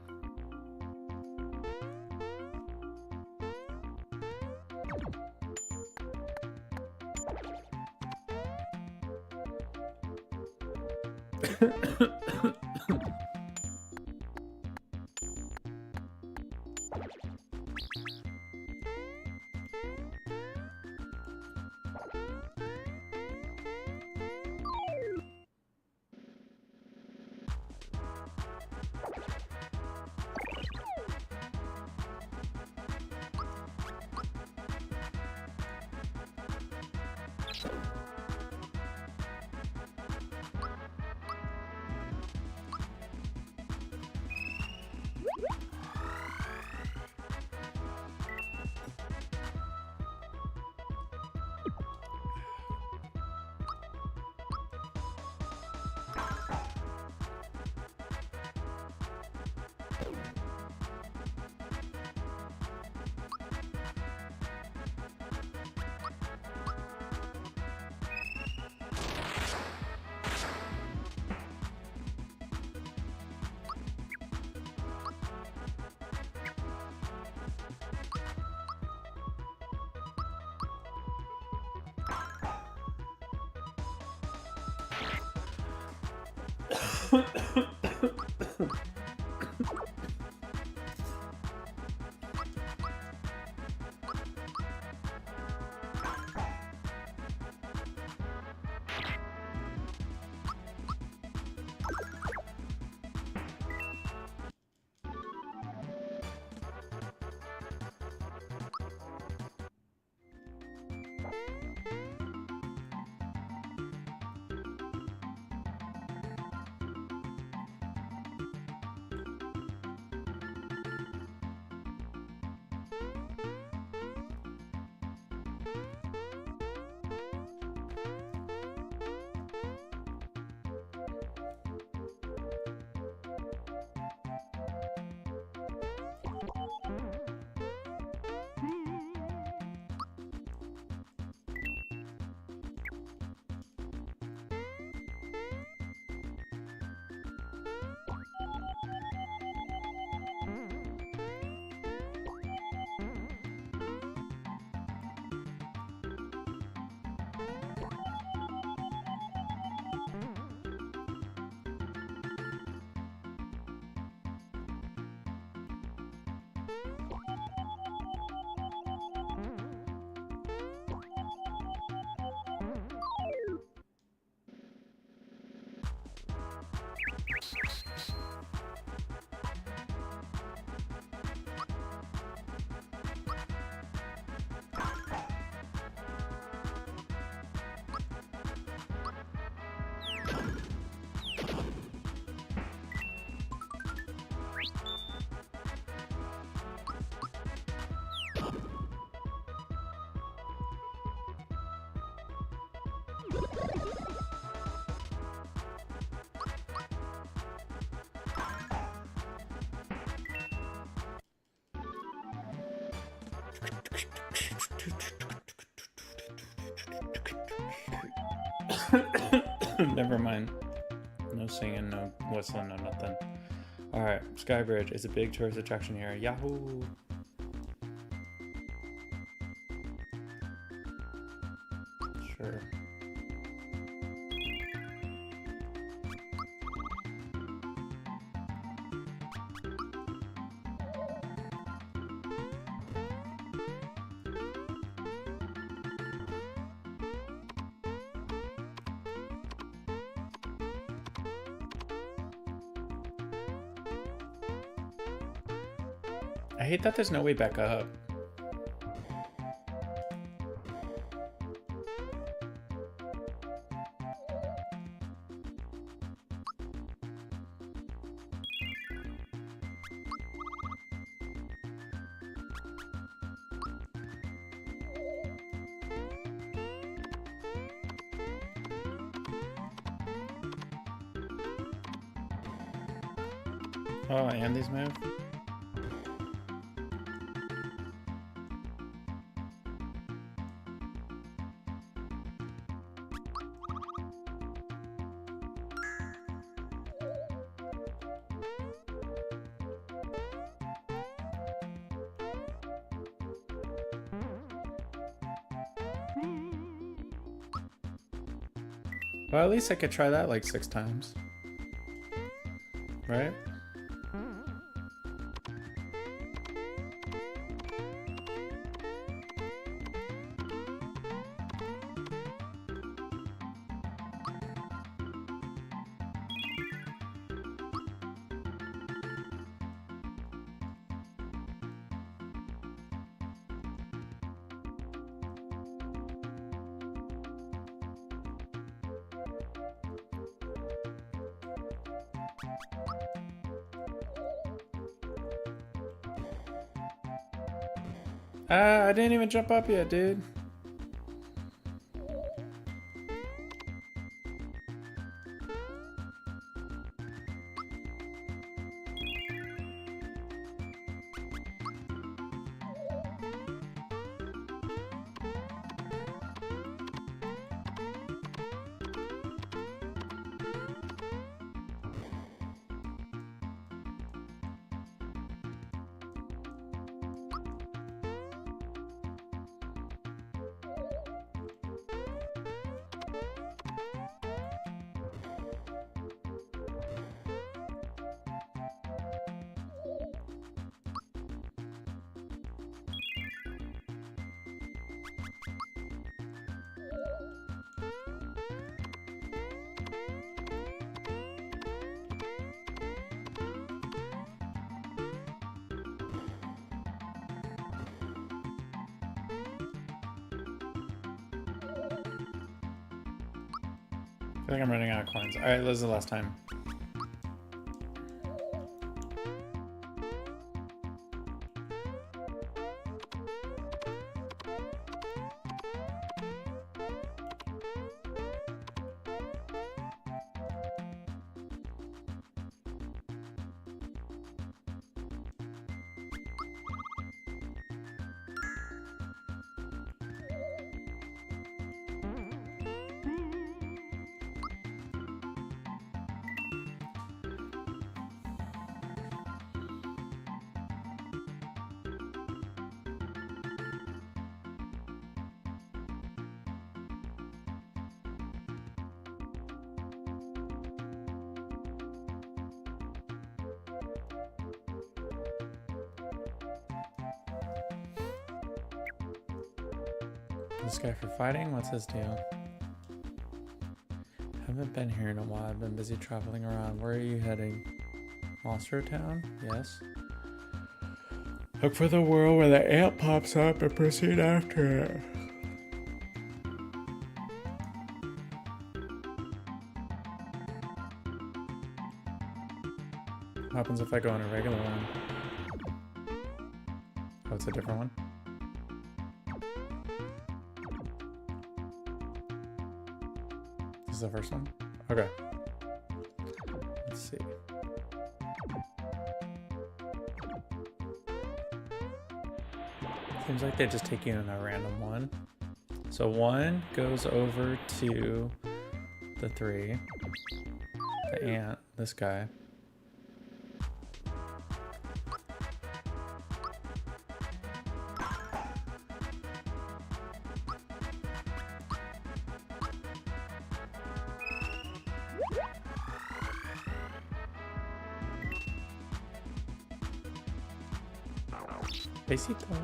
Never mind. No singing, no whistling, no nothing. Alright, Sky Bridge is a big tourist attraction here. Yahoo! Sure. I hate that there's no way back up. Oh, and these move? Well, at least I could try that like 6 times. Right? Ah, I didn't even jump up yet, dude. feel like I'm running out of coins. All right, this is the last time. This guy for fighting? What's his deal? Haven't been here in a while. I've been busy traveling around. Where are you heading? Monster Town? Yes. Look for the world where the ant pops up and proceed after it. What happens if I go on a regular one? Oh, it's a different one? This is the first one? Okay. Let's see. Seems like they just take you in a random one. So one goes over to the 3. The ant, this guy. Besito.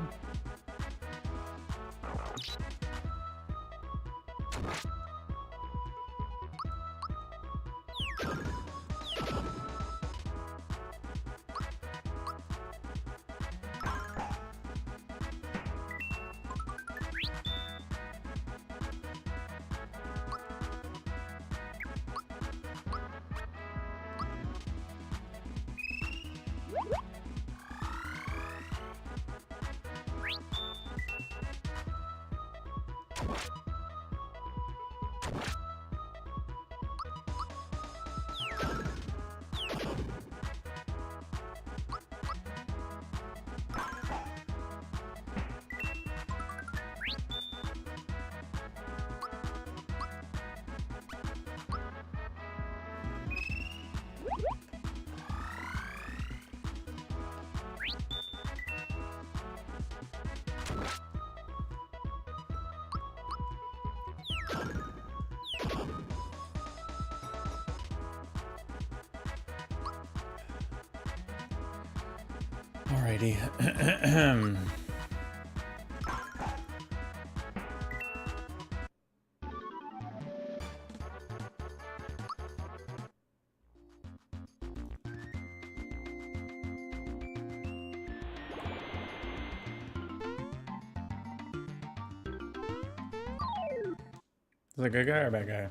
Alrighty. Is it a good guy or a bad guy?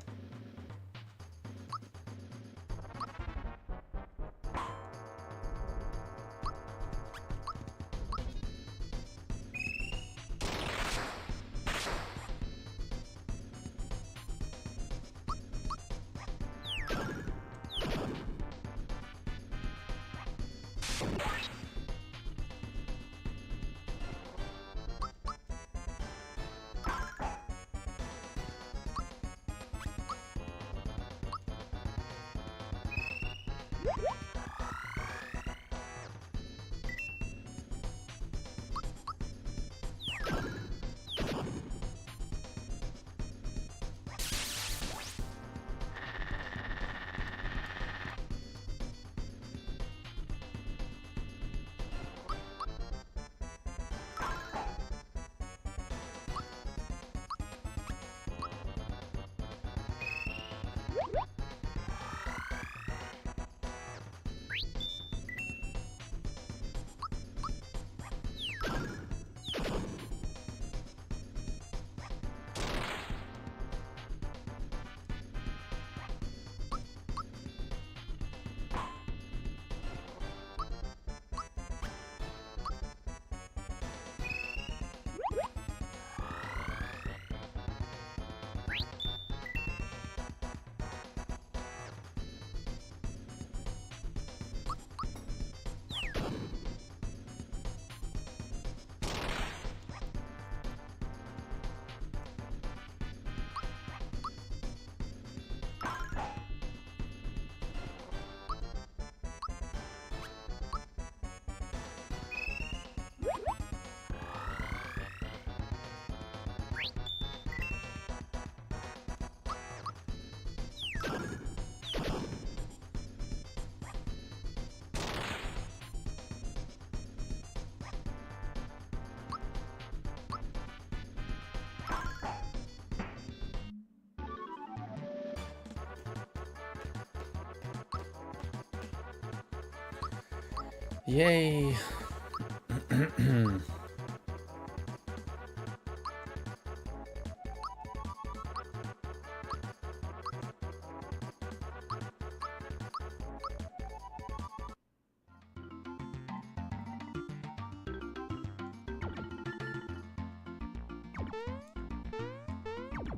Yay.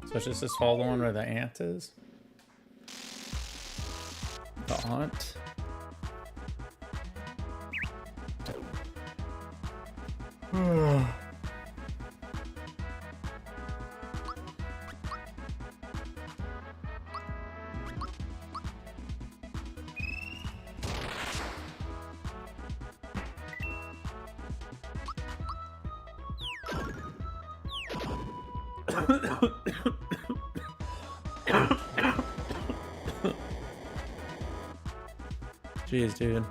So it's just this fall one where the ant is? The aunt? Jeez, dude.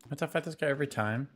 I have to fight this guy every time.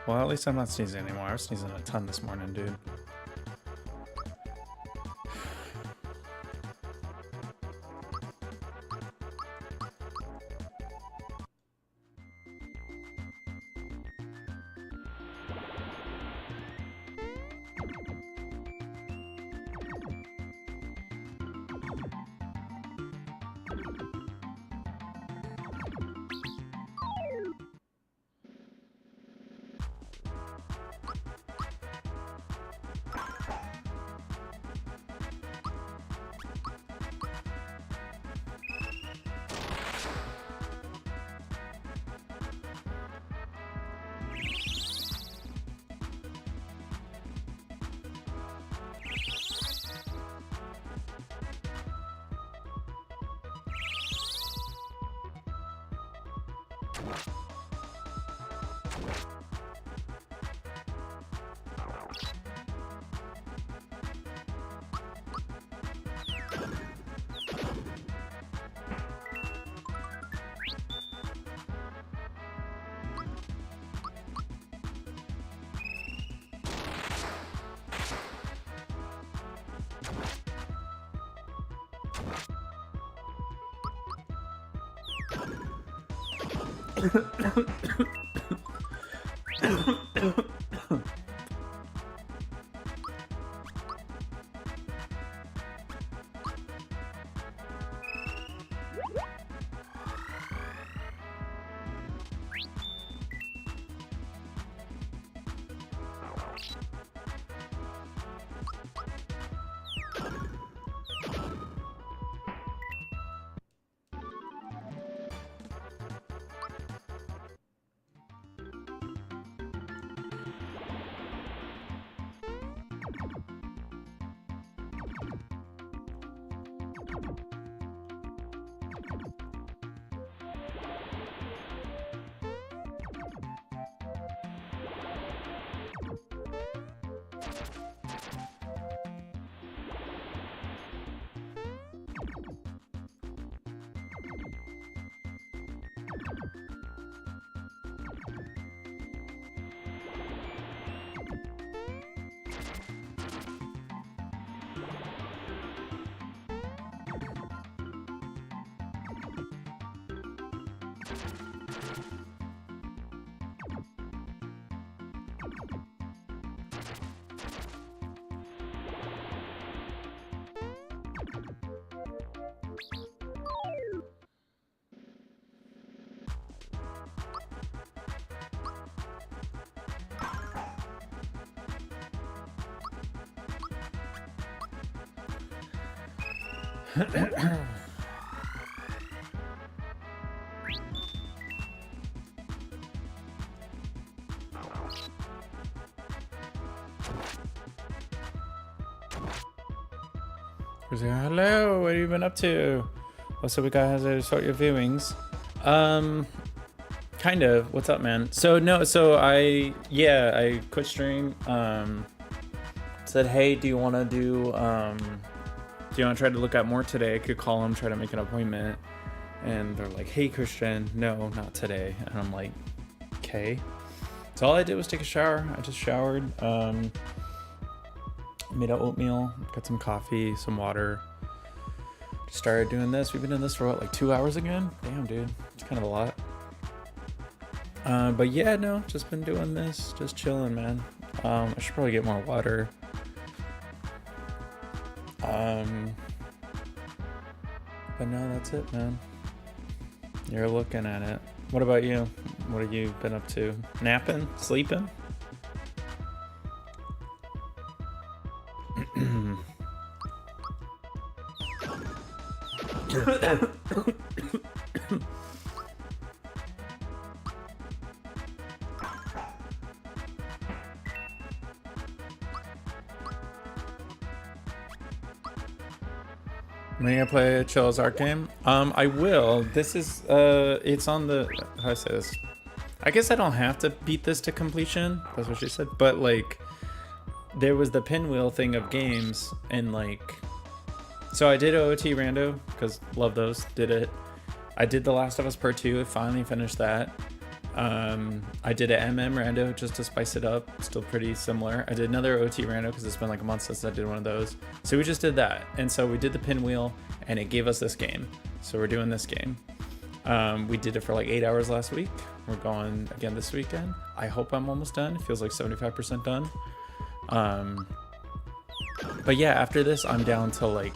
Well, at least I'm not sneezing anymore. I was sneezing a ton this morning, dude. Hello, what have you been up to? Also, we guys to sort your viewings. Kind of. What's up, man? So I quit stream. Said, hey, do you want to try to look at more today? I could call them, try to make an appointment. And they're like, hey, Christian, no, not today. And I'm like, okay. So all I did was take a shower. I just showered. Made an oatmeal, got some coffee, some water. Just started doing this. We've been doing this for what, like 2 hours again? Damn, dude, it's kind of a lot. But yeah, no, just been doing this, just chilling, man. I should probably get more water. But no, that's it, man. You're looking at it. What about you? What have you been up to? Napping? Sleeping? Am I gonna play a Chill's Art game? I will. This is it's on the, how do I say this? I guess I don't have to beat this to completion. That's what she said. But like, there was the pinwheel thing of games, and like, so I did OOT Rando because love those. Did it. I did The Last of Us Part 2. Finally finished that. I did a MM Rando just to spice it up. Still pretty similar. I did another OT Rando because it's been like a month since I did one of those. So we just did that, and so we did the pinwheel, and it gave us this game. So we're doing this game. We did it for like 8 hours last week. We're going again this weekend. I hope I'm almost done. It feels like 75% done. But yeah, after this, I'm down to like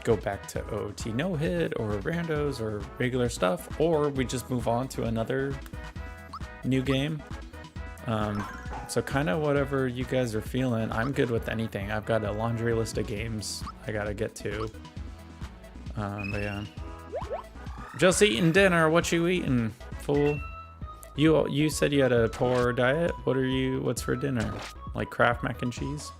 go back to OOT no hit or randos or regular stuff, or we just move on to another new game. So kind of whatever you guys are feeling. I'm good with anything. I've got a laundry list of games I gotta get to. But yeah. Just eating dinner. What you eating, fool? You said you had a poor diet. What's for dinner? Like Kraft mac and cheese?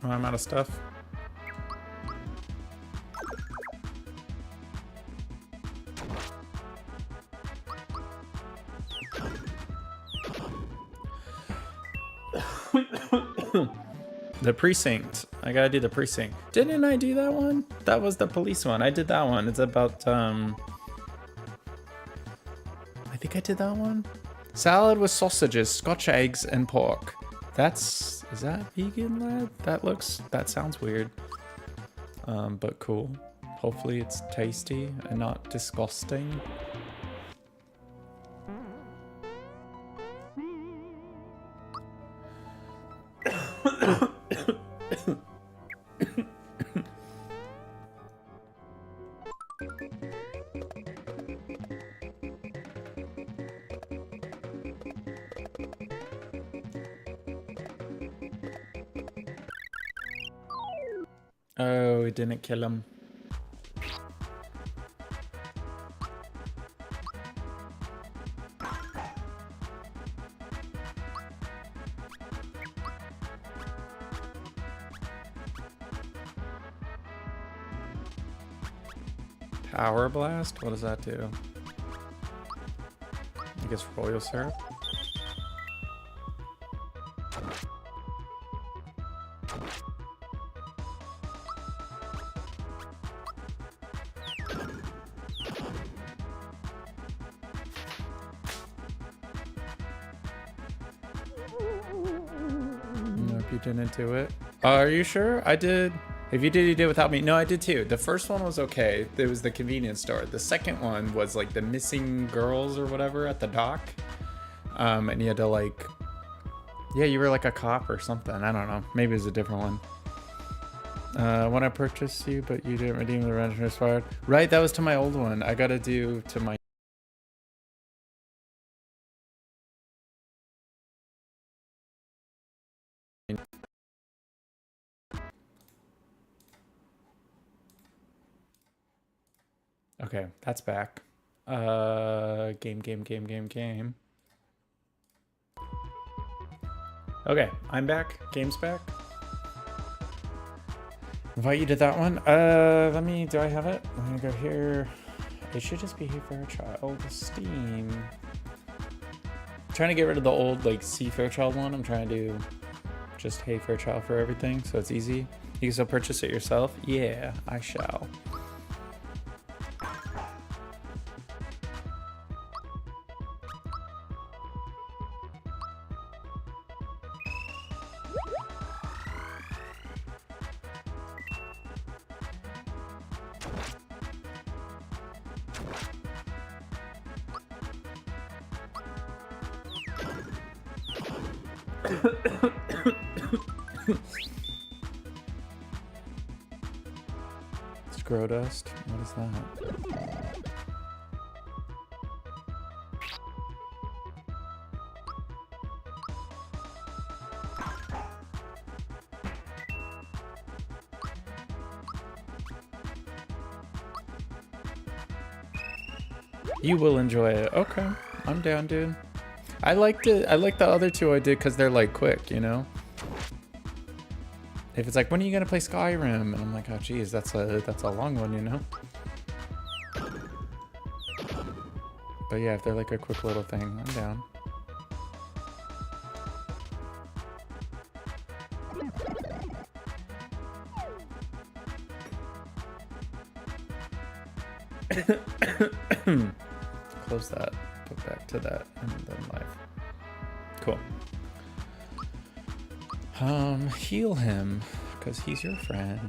Oh, I'm out of stuff. The precinct. I gotta do the precinct. Didn't I do that one? That was the police one. I did that one. It's about, I think I did that one. Salad with sausages, Scotch eggs, and pork. Is that vegan, lad? That sounds weird. But cool. Hopefully it's tasty and not disgusting. Oh, we didn't kill him. Power Blast? What does that do? I guess royal syrup? Nope, you didn't do it. Are you sure? I did. If you did, you did without me. No, I did too. The first one was okay. It was the convenience store. The second one was like the missing girls or whatever at the dock. And you had to like, yeah, you were like a cop or something. I don't know. Maybe it was a different one. When I purchased you, but you didn't redeem the rent expired. Right, that was to my old one. I gotta do to my. Okay, that's back. Game. Okay, I'm back. Game's back. Invite you to that one. Do I have it? I'm gonna go here. It should just be Hey Fairchild. Steam. I'm trying to get rid of the old like See Fairchild one. I'm trying to do just Hey Fairchild for everything, so it's easy. You can still purchase it yourself. Yeah, I shall. Scrow dust? What is that? You will enjoy it. Okay, I'm down, dude. I liked it. I like the other two I did because they're like quick, you know. If it's like, when are you gonna play Skyrim? And I'm like, oh geez, that's a long one, you know. But yeah, if they're like a quick little thing, I'm down. Close that, put back to that, and then live. Cool. Heal him, because he's your friend.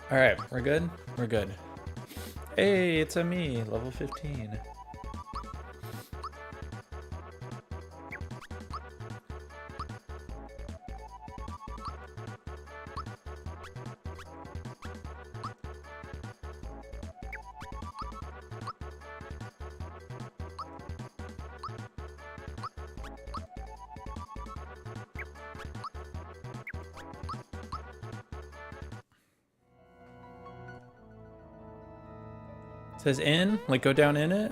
All right, we're good? We're good. Hey, it's a me, level 15. Says in, like go down in it.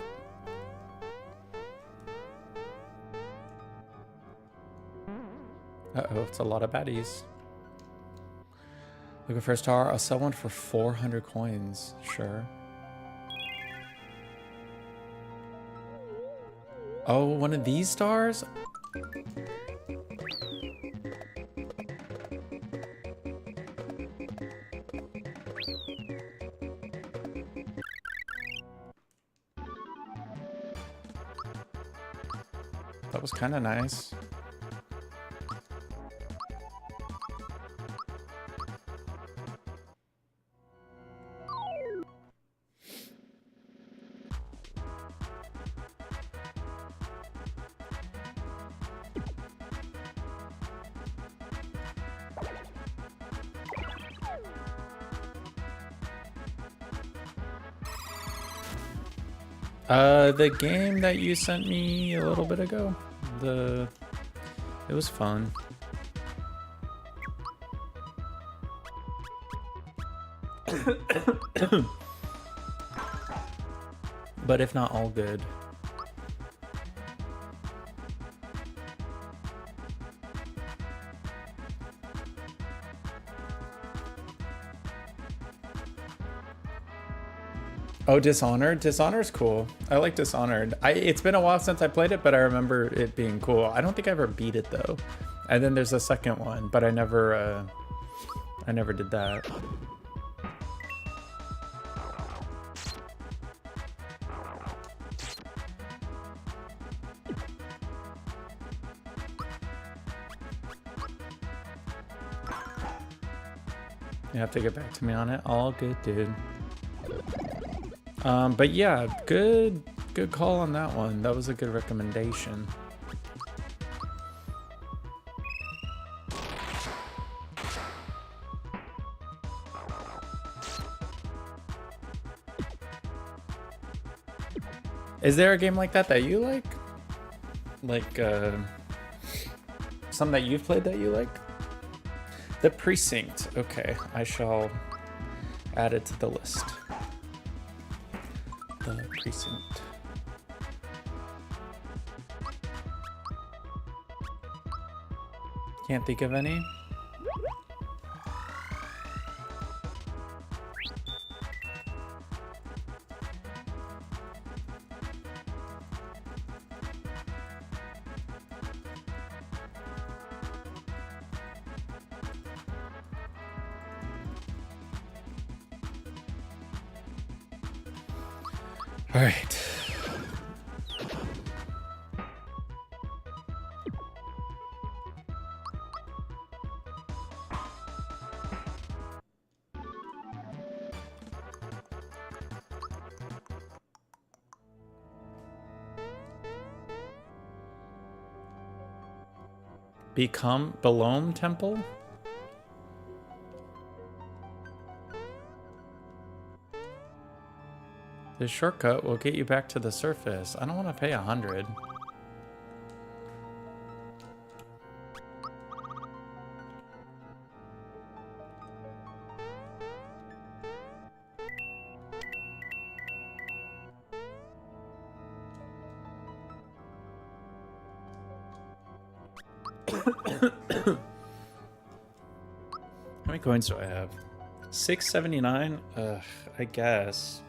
Uh-oh, it's a lot of baddies. Looking for a star, I'll sell one for 400 coins, sure. Oh, one of these stars? That was kind of nice. The game that you sent me a little bit ago, it was fun. But if not all good. Oh, Dishonored? Dishonored's cool. I like Dishonored. It's been a while since I played it, but I remember it being cool. I don't think I ever beat it though. And then there's a second one, but I never did that. You have to get back to me on it. All good, dude. But yeah, good call on that one. That was a good recommendation. Is there a game like that you like? Like, some that you've played that you like? The Precinct. Okay, I shall add it to the list. The Precinct. Can't think of any. All right. Become Belome Temple? This shortcut will get you back to the surface. I don't want to pay 100. How many coins do I have? 679? I guess.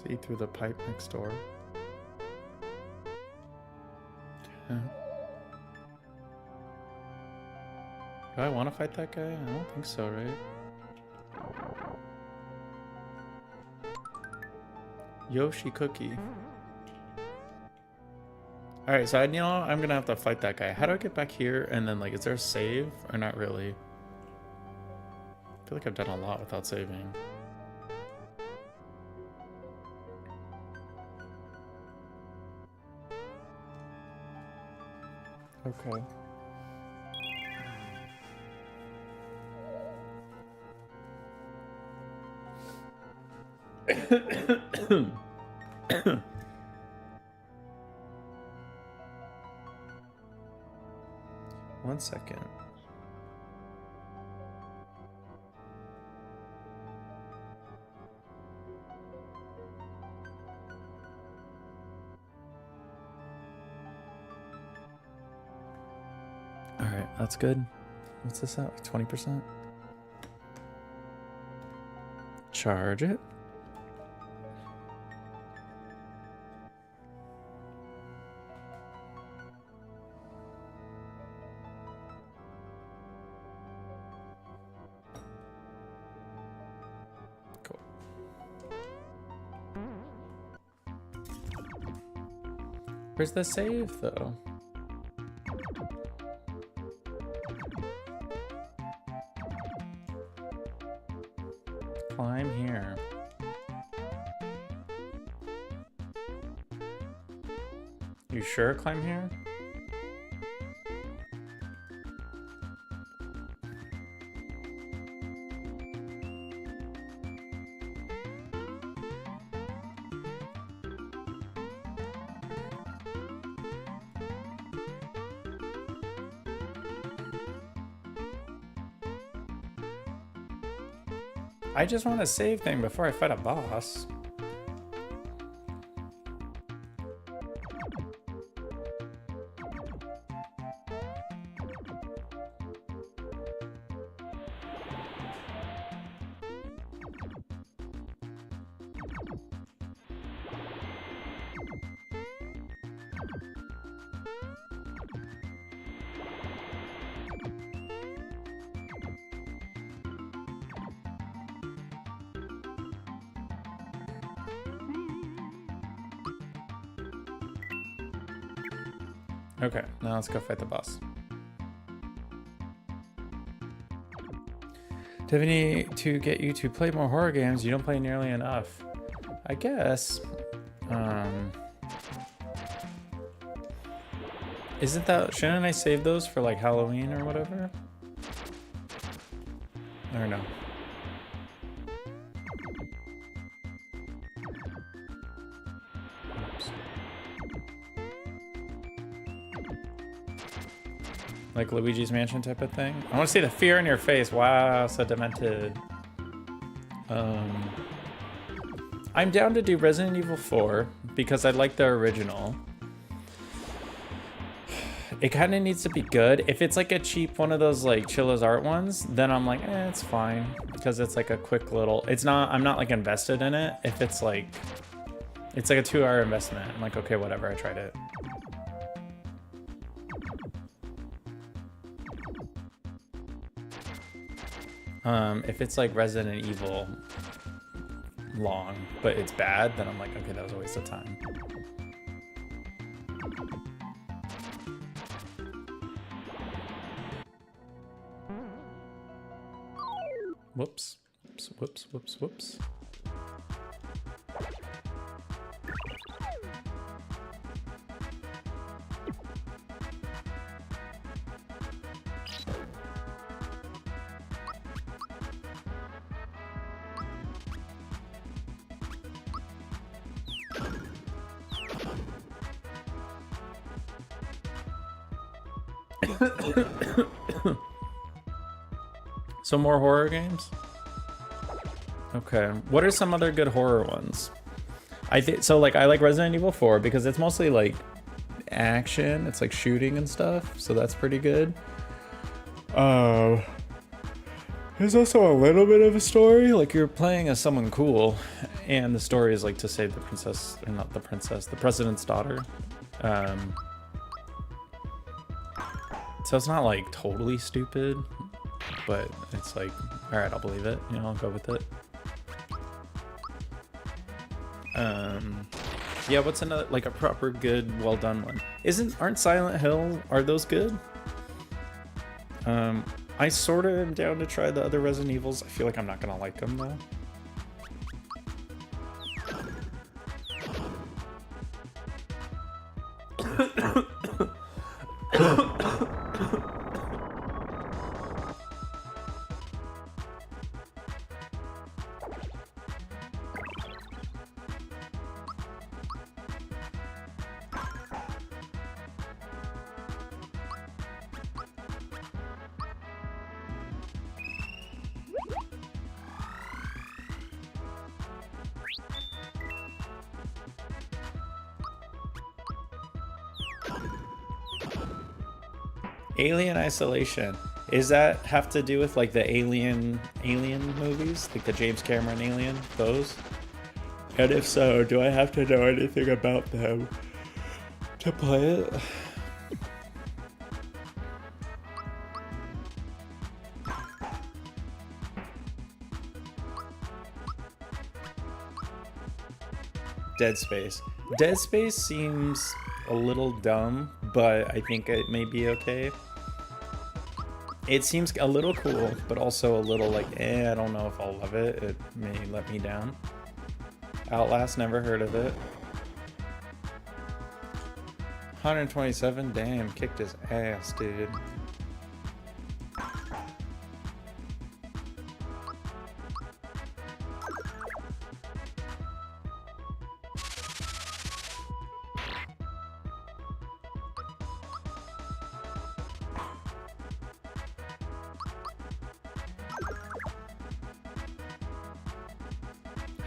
See through the pipe next door. Okay. Do I want to fight that guy? I don't think so, right? Yoshi Cookie. Alright, so I'm gonna have to fight that guy. How do I get back here? And then, like, is there a save? Or not really? I feel like I've done a lot without saving. Okay. One second. All right, that's good. What's this at? 20%? Charge it. Cool. Where's the save, though? Climb here. You sure climb here? I just want a save thing before I fight a boss. Okay, now let's go fight the boss. Tiffany, to get you to play more horror games, you don't play nearly enough. I guess. Isn't that... Shouldn't I save those for like Halloween or whatever? Or no? Like Luigi's Mansion type of thing. I want to see the fear in your face. Wow, so demented. I'm down to do Resident Evil 4 because I like the original. It kind of needs to be good. If it's like a cheap one of those like Chilla's Art ones, then I'm like, it's fine. Because it's like a quick little, I'm not like invested in it. If it's like a 2-hour investment. I'm like, okay, whatever, I tried it. If it's like Resident Evil long, but it's bad, then I'm like, okay, that was a waste of time. Whoops, whoops, whoops, whoops, whoops. So more horror games? Okay. What are some other good horror ones? I think so. Like I like Resident Evil 4 because it's mostly like action. It's like shooting and stuff, so that's pretty good. There's also a little bit of a story. Like you're playing as someone cool, and the story is like to save the princess, or not the princess, the president's daughter. So it's not like totally stupid, but it's like, all right, I'll believe it. You know, I'll go with it. Yeah, what's another, like a proper good, well done one? Aren't Silent Hill, are those good? I sort of am down to try the other Resident Evils. I feel like I'm not gonna like them though. Alien Isolation. Is that have to do with like the Alien movies? Like the James Cameron Alien? Those? And if so, do I have to know anything about them to play it? Dead Space. Dead Space seems a little dumb, but I think it may be okay. It seems a little cool, but also a little like, I don't know if I'll love it. It may let me down. Outlast, never heard of it. 127, damn, kicked his ass, dude.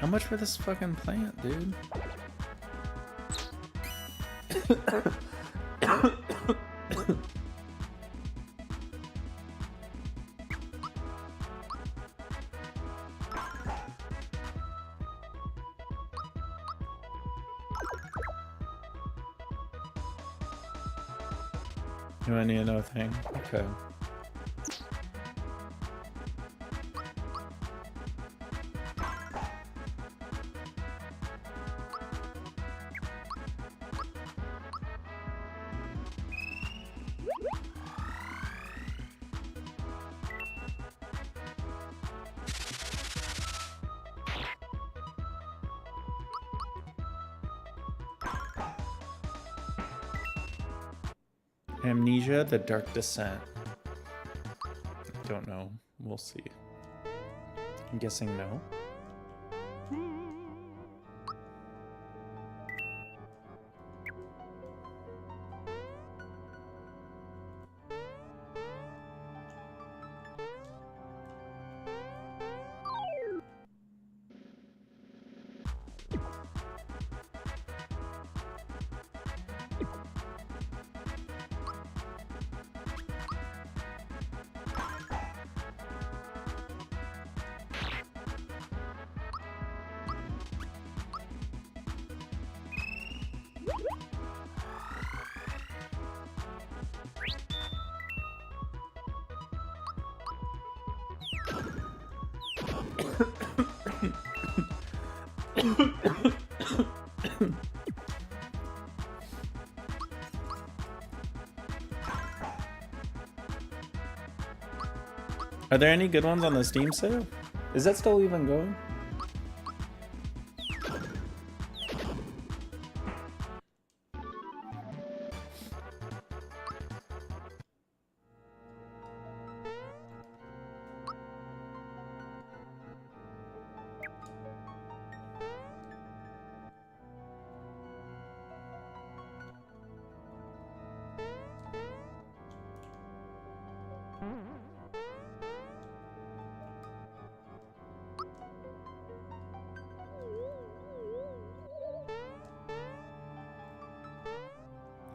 How much for this fucking plant, dude? Do I need another thing? Okay. Amnesia, The Dark Descent. Don't know. We'll see. I'm guessing no. Are there any good ones on the Steam sale? Is that still even going?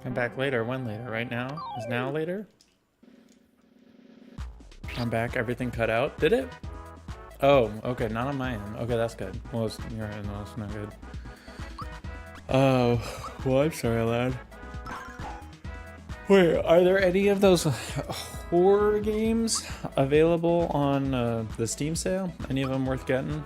Come back later. When later? Right now? Is now later? I'm back. Everything cut out. Did it? Oh, okay. Not on my end. Okay, that's good. Well, it's your end. No, it's not good. Oh, well, I'm sorry, lad. Wait, are there any of those horror games available on the Steam sale? Any of them worth getting?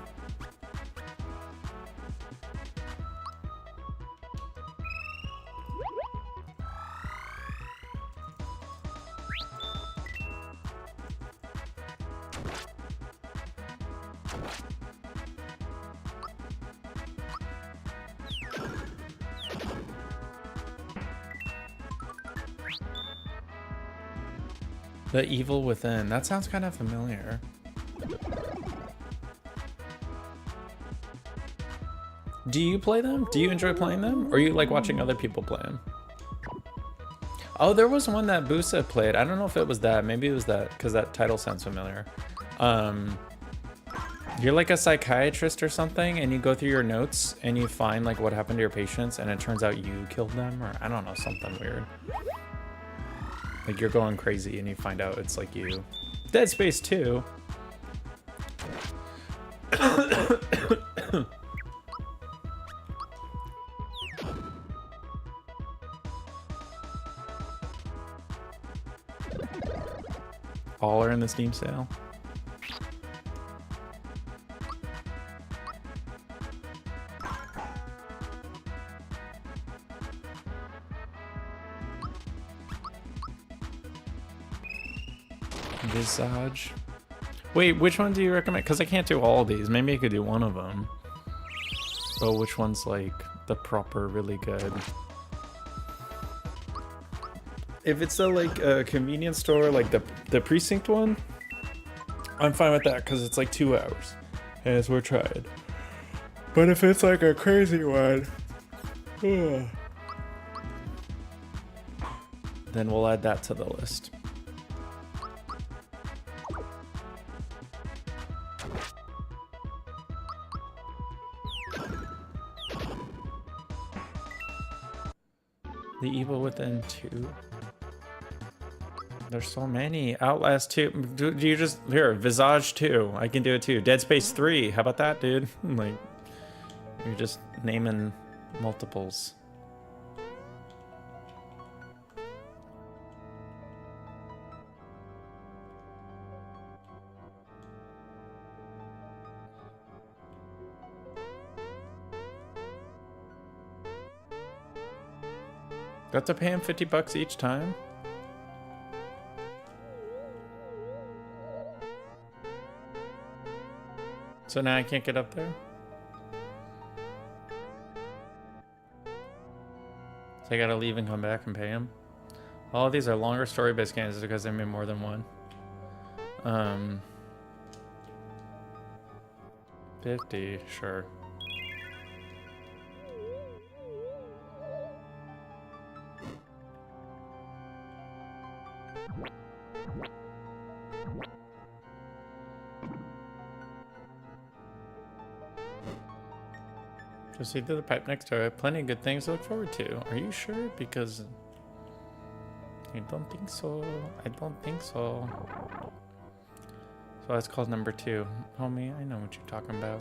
The Evil Within. That sounds kind of familiar. Do you play them? Do you enjoy playing them? Or you like watching other people play them? Oh, there was one that Busa played. I don't know if it was that. Maybe it was that, because that title sounds familiar. You're like a psychiatrist or something, and you go through your notes, and you find like what happened to your patients, and it turns out you killed them, or I don't know, something weird. Like you're going crazy and you find out it's like you. Dead Space 2. All are in the Steam sale. Visage. Wait, which one do you recommend? Because I can't do all these. Maybe I could do one of them. But which one's like the proper, really good? If it's a like a convenience store, like the precinct one, I'm fine with that because it's like 2 hours, and it's worth trying. But if it's like a crazy one, then we'll add that to the list. The Evil Within 2. There's so many. Outlast 2. Do you just... Here, Visage 2. I can do it too. Dead Space 3. How about that, dude? Like, you're just naming multiples. Got to pay him $50 each time? So now I can't get up there? So I gotta leave and come back and pay him? All of these are longer story-based games because they made more than one. 50, sure. Proceed to the pipe next door. Plenty of good things to look forward to. Are you sure? Because I don't think so. I don't think so. So that's called number 2. Homie, I know what you're talking about.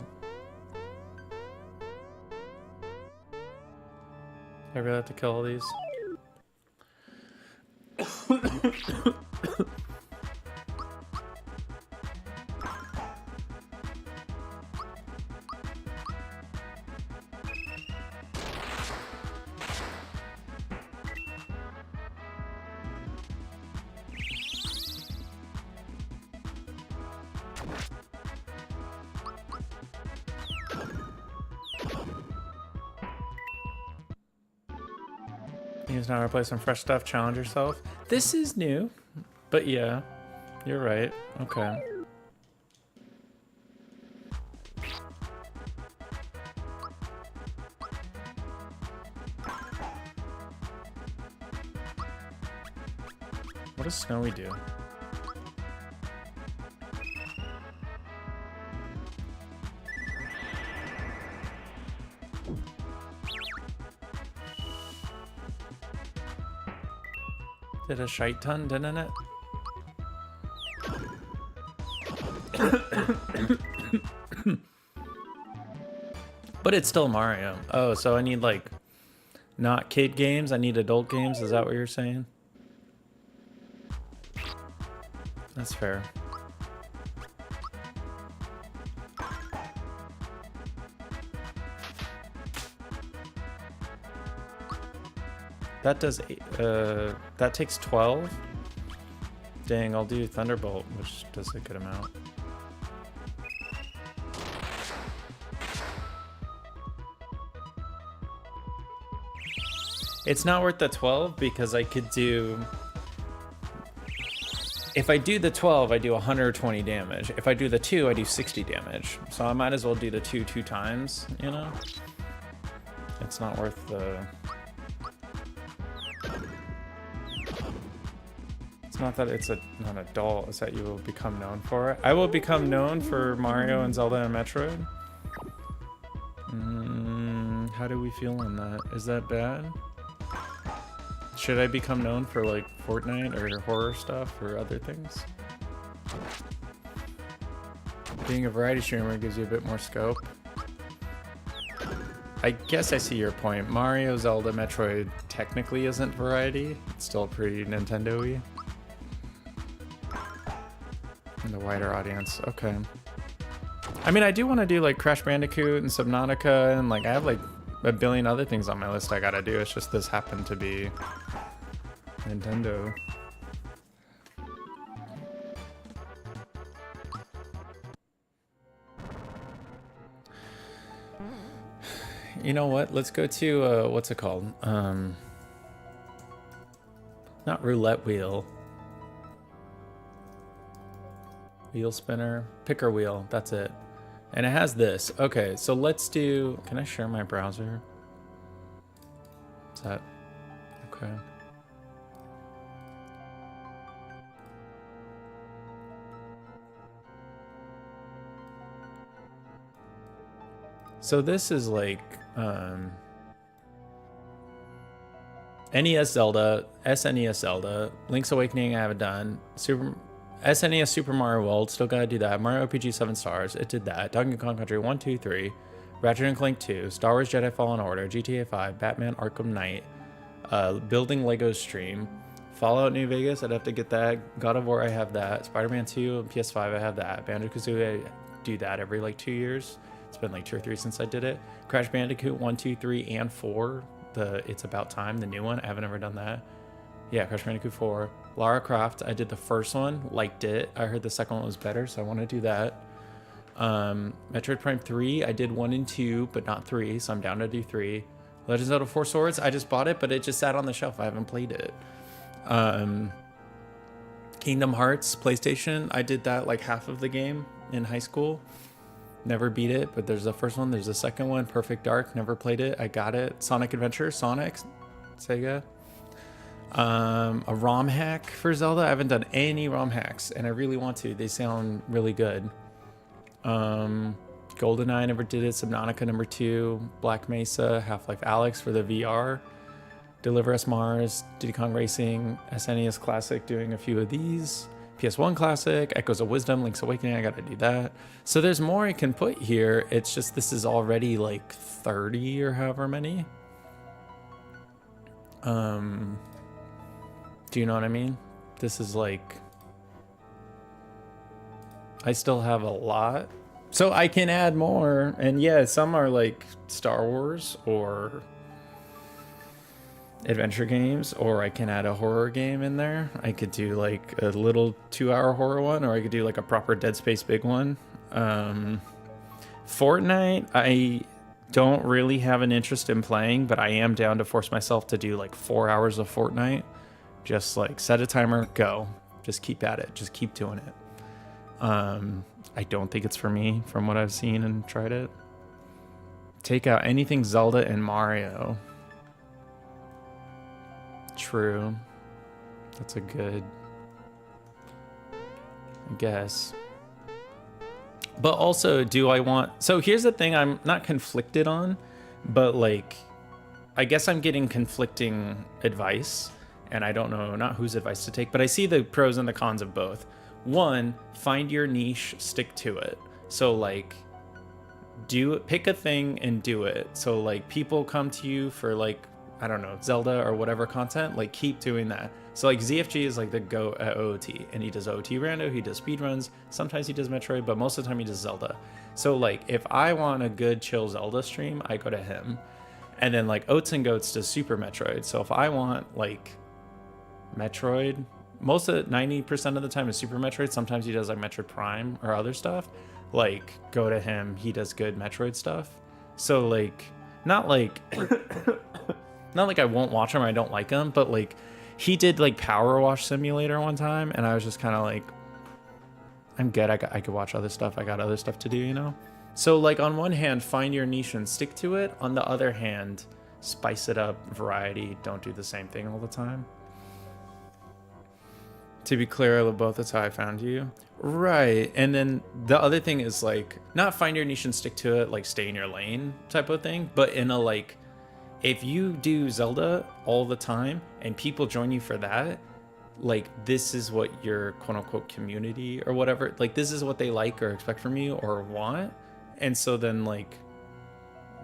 I really have to kill all these. Use now replace some fresh stuff, challenge yourself. This is new, but yeah, you're right. Okay. What does Snowy do? Did a shite ton, didn't it? But it's still Mario. Oh, so I need like not kid games, I need adult games, is that what you're saying? That's fair. That does, that takes 12. Dang, I'll do Thunderbolt, which does a good amount. It's not worth the 12 because I could do... If I do the 12, I do 120 damage. If I do the 2, I do 60 damage. So I might as well do the 2 times, you know? It's not worth the... It's not that it's not adult, it's that you will become known for it. I will become known for Mario and Zelda and Metroid. How do we feel on that? Is that bad? Should I become known for like Fortnite or horror stuff or other things? Being a variety streamer gives you a bit more scope. I guess I see your point. Mario, Zelda, Metroid technically isn't variety. It's still pretty Nintendo-y. And the wider audience. Okay. I mean, I do want to do like Crash Bandicoot and Subnautica, and like I have like a billion other things on my list I gotta do. It's just this happened to be Nintendo. You know what? Let's go to what's it called? Not roulette wheel. Wheel spinner, picker wheel. That's it. And it has this. Okay, so let's do... Can I share my browser? Is that... Okay. So this is like... NES Zelda, SNES Zelda, Link's Awakening I haven't done, SNES Super Mario World, still gotta do that. Mario RPG 7 stars, it did that. Donkey Kong Country 1, 2, 3. Ratchet and Clank 2. Star Wars Jedi Fallen Order. GTA 5. Batman Arkham Knight. Building Lego Stream. Fallout New Vegas, I'd have to get that. God of War, I have that. Spider-Man 2, PS5, I have that. Banjo-Kazooie, I do that every like 2 years. It's been like 2 or 3 since I did it. Crash Bandicoot 1, 2, 3, and 4. The It's About Time, the new one. I haven't ever done that. Yeah, Crash Bandicoot 4. Lara Croft, I did the first one, liked it. I heard the second one was better, so I want to do that. Metroid Prime 3, I did 1 and 2, but not 3, so I'm down to do 3. Legends of the Four Swords, I just bought it, but it just sat on the shelf. I haven't played it. Kingdom Hearts, PlayStation, I did that like half of the game in high school. Never beat it, but there's the first one, there's the second one. Perfect Dark, never played it. I got it. Sonic Adventure, Sonic, Sega. A ROM hack for Zelda. I haven't done any ROM hacks, and I really want to. They sound really good. GoldenEye, never did it. Subnautica number 2. Black Mesa, Half-Life Alyx for the VR. Deliver Us Mars, Diddy Kong Racing, SNES Classic, doing a few of these. PS1 Classic, Echoes of Wisdom, Link's Awakening, I gotta do that. So there's more I can put here. It's just this is already like 30 or however many. Do you know what I mean? This is like, I still have a lot, so I can add more. And yeah, some are like Star Wars or adventure games, or I can add a horror game in there. I could do like a little 2-hour horror one, or I could do like a proper Dead Space big one. Fortnite, I don't really have an interest in playing, but I am down to force myself to do like 4 hours of Fortnite. Just like set a timer, go. Just keep at it. Just keep doing it. I don't think it's for me from what I've seen and tried it. Take out anything Zelda and Mario. True. That's a good, I guess. But also, do I want... So here's the thing I'm not conflicted on, but like, I guess I'm getting conflicting advice, and I don't know not whose advice to take, but I see the pros and the cons of both. One, find your niche, stick to it. So like, pick a thing and do it. So like, people come to you for like, I don't know, Zelda or whatever content, like keep doing that. So like ZFG is like the go at OOT, and he does OOT rando, he does speedruns, sometimes he does Metroid, but most of the time he does Zelda. So like, if I want a good chill Zelda stream, I go to him. And then like Oats and Goats does Super Metroid. So if I want like Metroid, most of 90% of the time is Super Metroid. Sometimes he does like Metroid Prime or other stuff. Like, go to him. He does good Metroid stuff. So like, not like not like I won't watch him or I don't like him, but like, he did like Power Wash Simulator one time, and I was just kind of like, I'm good. I could watch other stuff. I got other stuff to do, you know? So like, on one hand, find your niche and stick to it. On the other hand, spice it up, variety. Don't do the same thing all the time. To be clear, I love both. That's how I found you. Right. And then the other thing is like, not find your niche and stick to it, like stay in your lane type of thing, but in a like, if you do Zelda all the time and people join you for that, like, this is what your quote unquote community or whatever, like, this is what they like or expect from you or want. And so then like,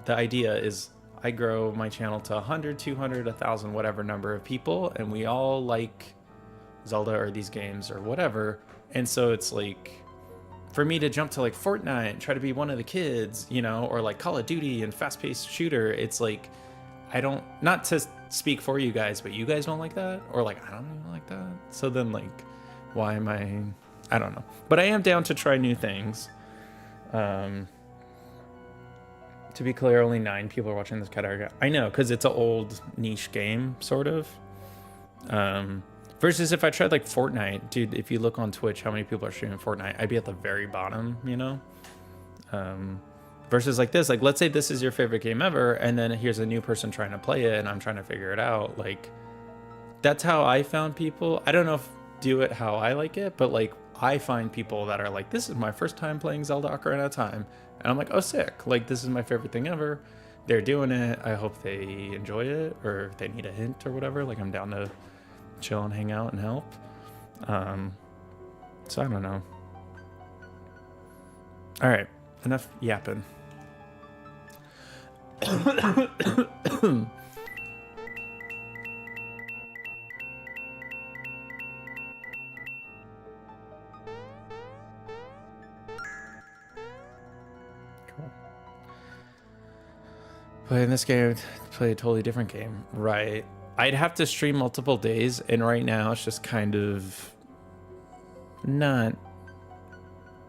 the idea is I grow my channel to 100, 200, 1,000, whatever number of people, and we all like Zelda or these games or whatever. And so it's like, for me to jump to like Fortnite and try to be one of the kids, you know, or like Call of Duty and fast-paced shooter, it's like, I don't, not to speak for you guys, but you guys don't like that, or like, I don't even like that. So then like, why am I don't know. But I am down to try new things. To be clear, only 9 people are watching this category. I know, because it's an old niche game, sort of. Versus if I tried like Fortnite, dude, if you look on Twitch, how many people are streaming Fortnite, I'd be at the very bottom, you know? Versus like this, like, let's say this is your favorite game ever, and then here's a new person trying to play it, and I'm trying to figure it out. Like, that's how I found people. I don't know if do it how I like it, but like, I find people that are like, this is my first time playing Zelda Ocarina of Time. And I'm like, oh, sick. Like, this is my favorite thing ever. They're doing it. I hope they enjoy it, or if they need a hint or whatever. Like, I'm down to chill and hang out and help. So I don't know. All right, enough yapping. Cool. Playing this game, play a totally different game, right? I'd have to stream multiple days, and right now it's just kind of not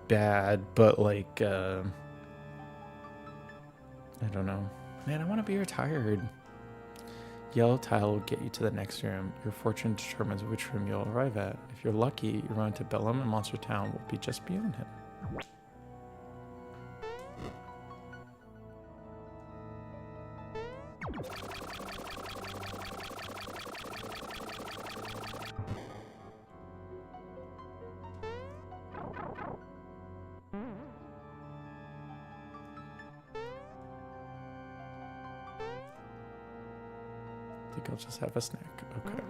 bad, but like, I don't know. Man, I want to be retired. Yellow tile will get you to the next room. Your fortune determines which room you'll arrive at. If you're lucky, you run into Bellum, and Monster Town will be just beyond him. I think I'll just have a snack. Okay.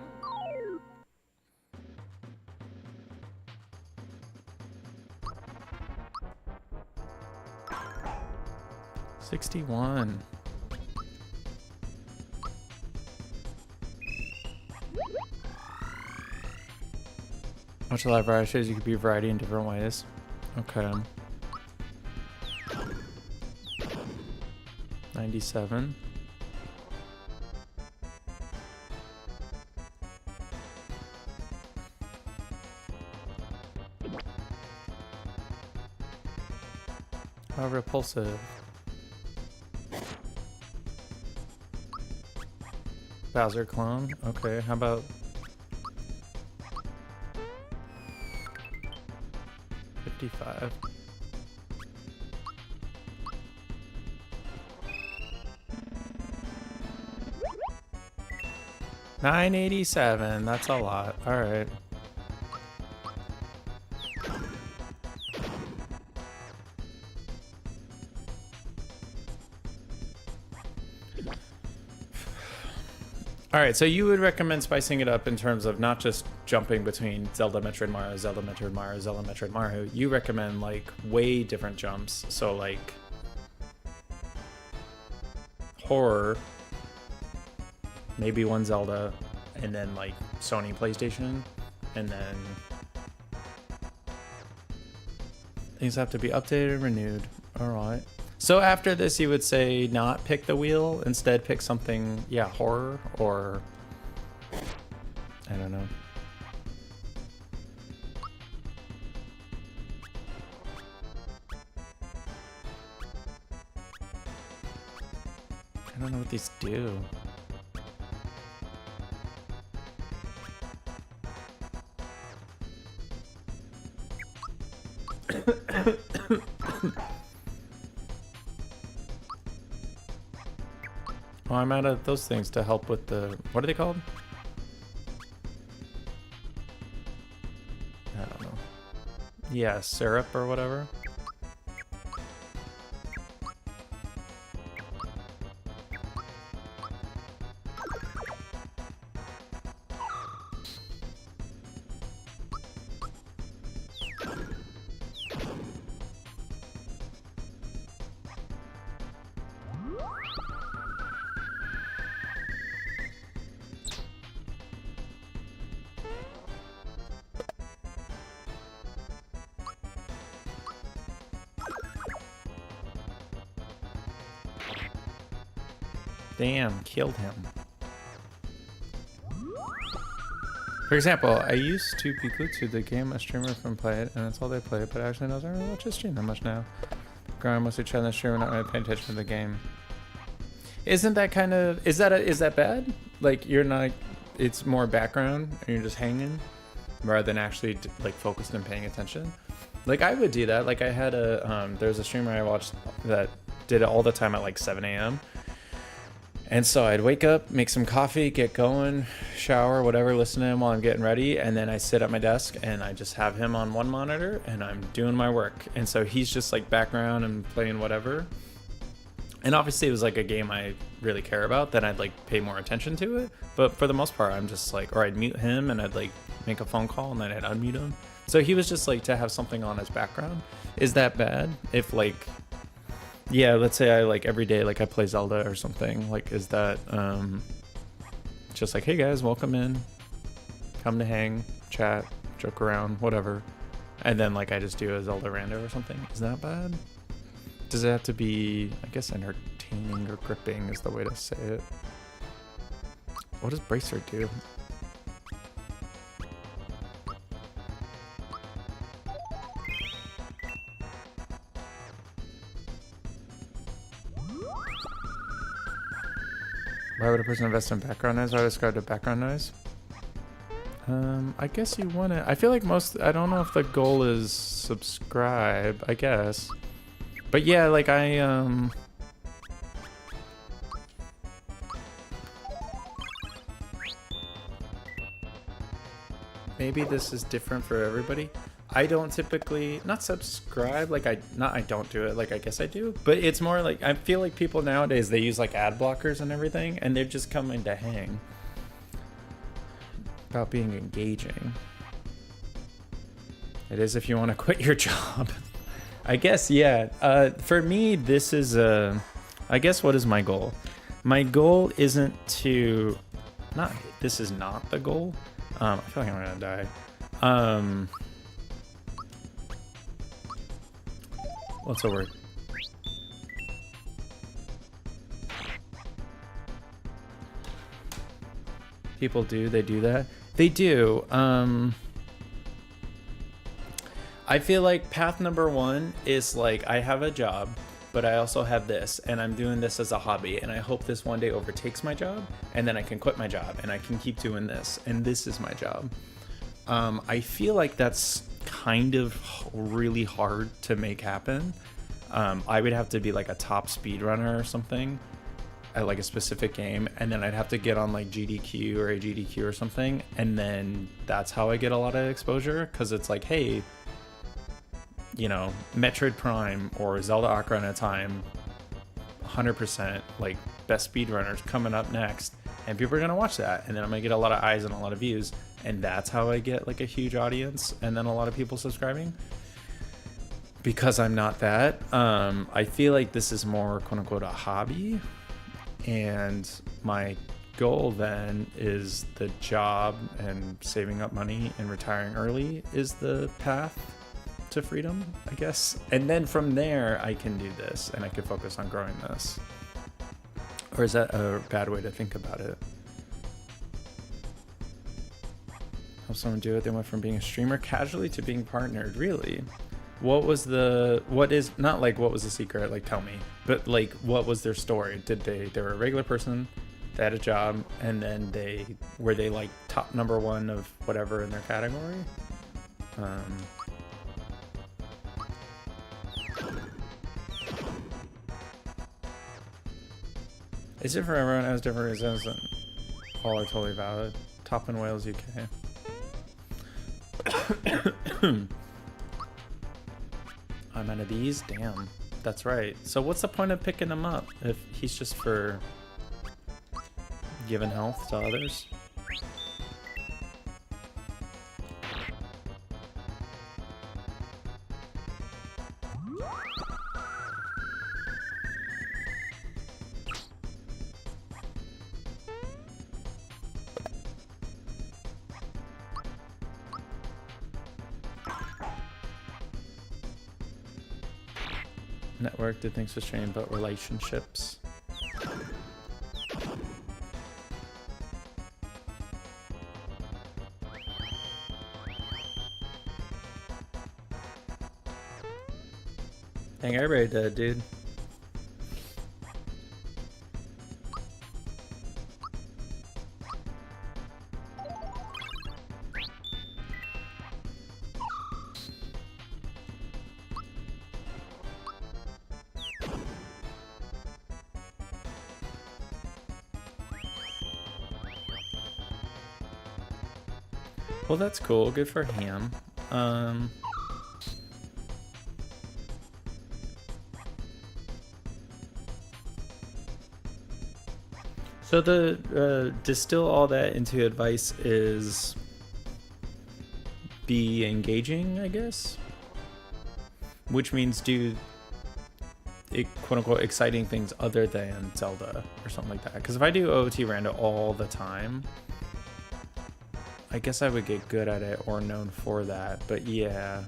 $61. Much alive variety shows you could be variety in different ways. Okay. 97. How repulsive. Bowser clone. Okay, how about 55? $987. That's a lot. All right. All right, so you would recommend spicing it up in terms of not just jumping between Zelda, Metroid, Mario, Zelda, Metroid, Mario, Zelda, Metroid, Mario. You recommend like way different jumps. So like horror, maybe one Zelda, and then like Sony PlayStation, and then things have to be updated and renewed. All right. So after this, you would say not pick the wheel, instead pick something, yeah, horror or I don't know. I don't know what these do. Oh, I'm out of those things to help with the... What are they called? I don't know. Yeah, syrup or whatever. Damn, killed him. For example, I used to be glued to the game a streamer from play it, and that's all they play, but actually doesn't really watch the stream that much now. Growing mostly trying to stream and not really paying attention to the game. Isn't that kind of... Is that bad? Like, you're not... It's more background, and you're just hanging, rather than actually, like, focused and paying attention? Like, I would do that. Like, I had a... There's a streamer I watched that did it all the time at, like, 7 a.m., and so I'd wake up, make some coffee, get going, shower, whatever, listen to him while I'm getting ready. And then I sit at my desk and I just have him on one monitor and I'm doing my work. And so he's just like background and playing whatever. And obviously it was like a game I really care about, then I'd like pay more attention to it. But for the most part, I'm just like, or I'd mute him and I'd like make a phone call and then I'd unmute him. So he was just like to have something on his background. Is that bad? If like... Yeah, let's say I like every day, like I play Zelda or something. Like, is that just like, hey guys, welcome in, come to hang, chat, joke around, whatever, and then like I just do a Zelda rando or something? Is that bad? Does it have to be, I guess, entertaining or gripping is the way to say it? What does Bracer do? Why would a person invest in background noise? I described a background noise. I guess you want to... I feel like most... I don't know if the goal is subscribe, I guess. But yeah, like maybe this is different for everybody. I don't typically, not subscribe, like I don't do it, like I guess I do, but it's more like, I feel like people nowadays, they use like ad blockers and everything, and they're just coming to hang. About being engaging. It is if you want to quit your job. I guess, yeah. For me, this is, I guess what is my goal? My goal isn't to, this is not the goal. I feel like I'm gonna die. What's the word? People they do that. They do. I feel like path number one is like, I have a job, but I also have this, and I'm doing this as a hobby, and I hope this one day overtakes my job, and then I can quit my job, and I can keep doing this, and this is my job. I feel like that's kind of really hard to make happen. I would have to be like a top speedrunner or something at like a specific game, and then I'd have to get on like GDQ or AGDQ or something, and then that's how I get a lot of exposure, because it's like, hey, you know, Metroid Prime or Zelda Ocarina of Time, 100% like best speedrunners coming up next, and people are gonna watch that, and then I'm gonna get a lot of eyes and a lot of views, and that's how I get like a huge audience and then a lot of people subscribing. Because I'm not that, I feel like this is more quote unquote a hobby, and my goal then is the job, and saving up money and retiring early is the path to freedom, I guess. And then from there I can do this, and I can focus on growing this. Or is that a bad way to think about it? Help someone do it. They went from being a streamer casually to being partnered. Really? What was the secret, like tell me, but like what was their story? They were a regular person, they had a job, and then were they like top number one of whatever in their category? Is it for everyone? As different reasons, all are totally valid. Top in Wales, UK. I'm out of these? Damn. That's right. So what's the point of picking him up if he's just for giving health to others? Network did things for stream, but relationships. Dang, everybody did, dude. Well, that's cool. Good for him. So the distill all that into advice is be engaging, I guess, which means do quote unquote exciting things other than Zelda or something like that. Because if I do OOT Rando all the time, I guess I would get good at it or known for that, but yeah.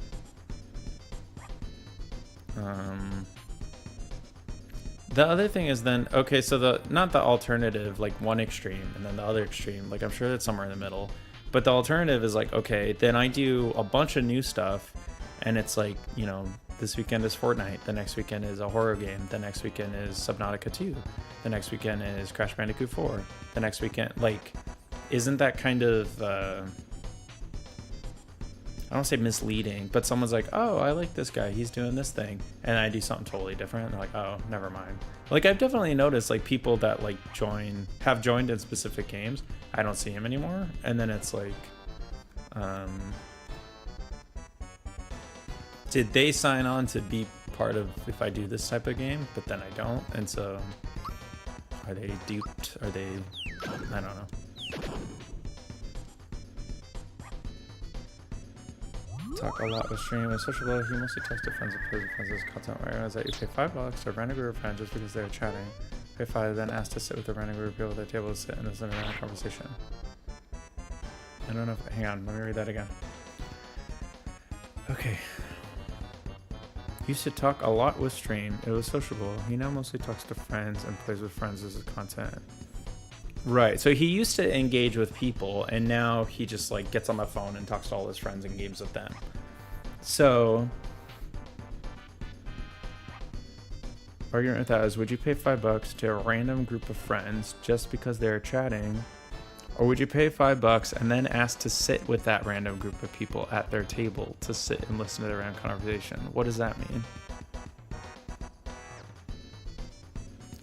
The other thing is then, okay, so not the alternative, like one extreme and then the other extreme, like I'm sure that's somewhere in the middle, but the alternative is like, okay, then I do a bunch of new stuff, and it's like, you know, this weekend is Fortnite, the next weekend is a horror game, the next weekend is Subnautica 2, the next weekend is Crash Bandicoot 4, the next weekend, like, isn't that kind of, I don't say misleading, but someone's like, oh, I like this guy, he's doing this thing, and I do something totally different, and they're like, oh, never mind. Like, I've definitely noticed, like, people that, like, have joined in specific games, I don't see him anymore, and then it's like, did they sign on to be part of if I do this type of game, but then I don't, and so, are they duped, are they, I don't know. Talk a lot with stream and social media. He mostly talks to friends and plays with friends as content writers that you pay $5 to a random group of friends just because they're chatting. Pay $5, then ask to sit with a random group of people at their table to sit and listen to a random conversation. I don't know if, hang on, let me read that again. Okay. Used to talk a lot with stream. It was sociable. He now mostly talks to friends and plays with friends as his content. Right. So he used to engage with people, and now he just like gets on the phone and talks to all his friends and games with them. So argument with that is, would you pay $5 to a random group of friends just because they're chatting? Or would you pay $5 and then ask to sit with that random group of people at their table to sit and listen to their random conversation? What does that mean?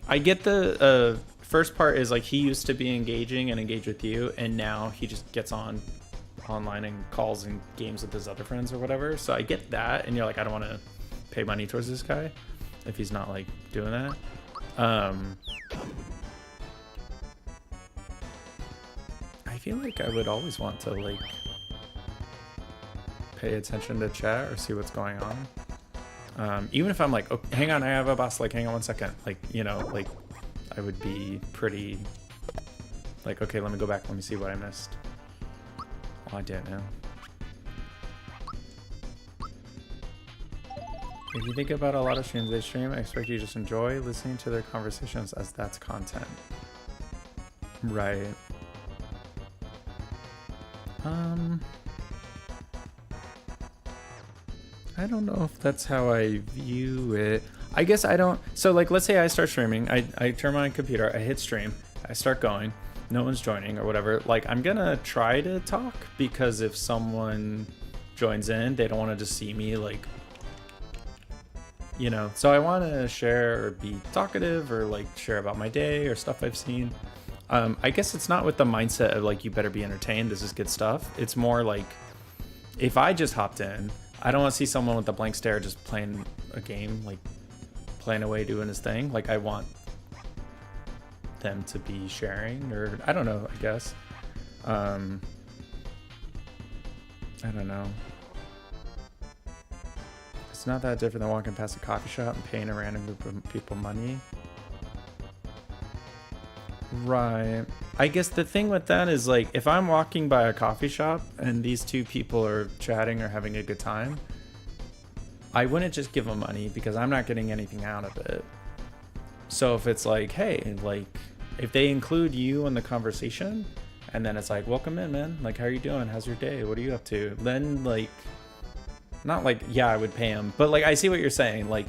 I get the first part is like he used to be engaging and engage with you, and now he just gets online and calls and games with his other friends or whatever. So I get that, and you're like, I don't want to pay money towards this guy if he's not like doing that. I feel like I would always want to like pay attention to chat or see what's going on. Even if I'm like, oh, hang on, I have a boss, like hang on 1 second. Like, you know, like I would be pretty like, okay, let me go back. Let me see what I missed. Oh, I did now. If you think about a lot of streams they stream, I expect you to just enjoy listening to their conversations as that's content. Right. I don't know if that's how I view it. I guess I don't. So like, let's say I start streaming. I turn my computer, I hit stream, I start going, no one's joining or whatever. Like, I'm gonna try to talk, because if someone joins in, they don't want to just see me like, you know. So I want to share or be talkative or like share about my day or stuff I've seen. I guess it's not with the mindset of like, you better be entertained, this is good stuff. It's more like, if I just hopped in, I don't want to see someone with a blank stare just playing a game, like playing away, doing his thing. Like, I want them to be sharing, or I don't know, I guess. I don't know. It's not that different than walking past a coffee shop and paying a random group of people money. Right. I guess the thing with that is like, if I'm walking by a coffee shop and these two people are chatting or having a good time, I wouldn't just give them money because I'm not getting anything out of it. So if it's like, hey, like if they include you in the conversation and then it's like, welcome in, man. Like, how are you doing? How's your day? What are you up to? Then like, not like, yeah, I would pay them, but like, I see what you're saying. Like,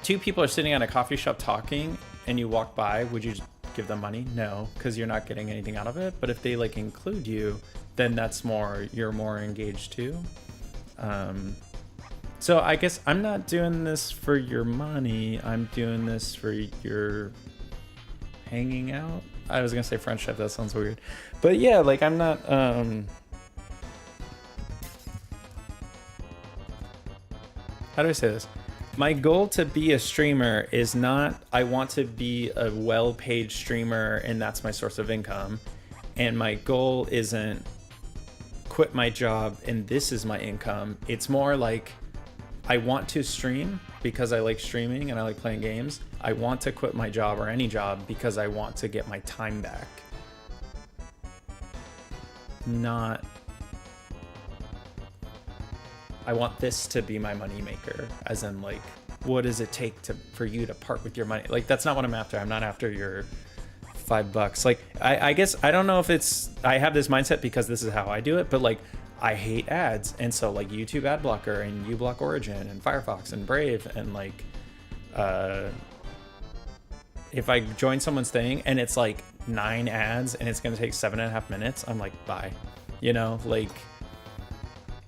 two people are sitting at a coffee shop talking and you walk by, would you just give them money? No, because you're not getting anything out of it. But if they like include you, then that's more, you're more engaged too. So I guess I'm not doing this for your money. I'm doing this for your hanging out. I was gonna say friendship, that sounds weird. But yeah, like I'm not, how do I say this? My goal to be a streamer is not, I want to be a well-paid streamer and that's my source of income. And my goal isn't quit my job and this is my income. It's more like, I want to stream because I like streaming and I like playing games. I want to quit my job or any job because I want to get my time back. Not, I want this to be my money maker, as in like, what does it take for you to part with your money? Like, that's not what I'm after. I'm not after your $5. Like, I guess, I don't know if it's, I have this mindset because this is how I do it, but like, I hate ads. And so like YouTube ad blocker and uBlock Origin and Firefox and Brave and like, if I join someone's thing and it's like 9 ads and it's going to take 7.5 minutes, I'm like, bye, you know, like,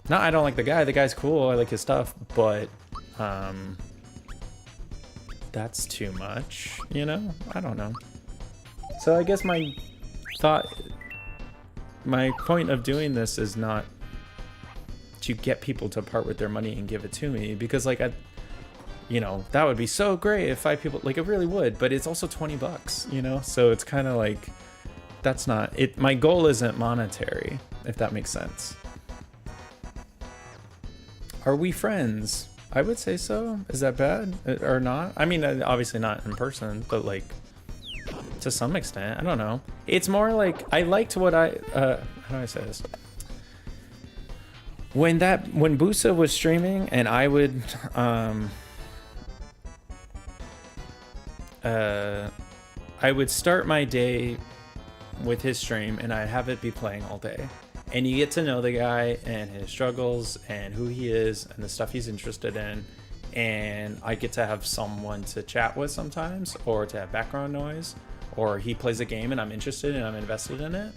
no, I don't like the guy. The guy's cool. I like his stuff, but that's too much, you know? I don't know. So I guess my point of doing this is not to get people to part with their money and give it to me, because like, you know, that would be so great if 5 people, like it really would, but it's also $20, you know? So it's kind of like, that's not it. My goal isn't monetary, if that makes sense. Are we friends? I would say so. Is that bad or not? I mean, obviously not in person, but like to some extent, I don't know. It's more like I liked what how do I say this? when Busa was streaming and I would I would start my day with his stream and I'd have it be playing all day. And you get to know the guy and his struggles and who he is and the stuff he's interested in. And I get to have someone to chat with sometimes, or to have background noise, or he plays a game and I'm interested and I'm invested in it.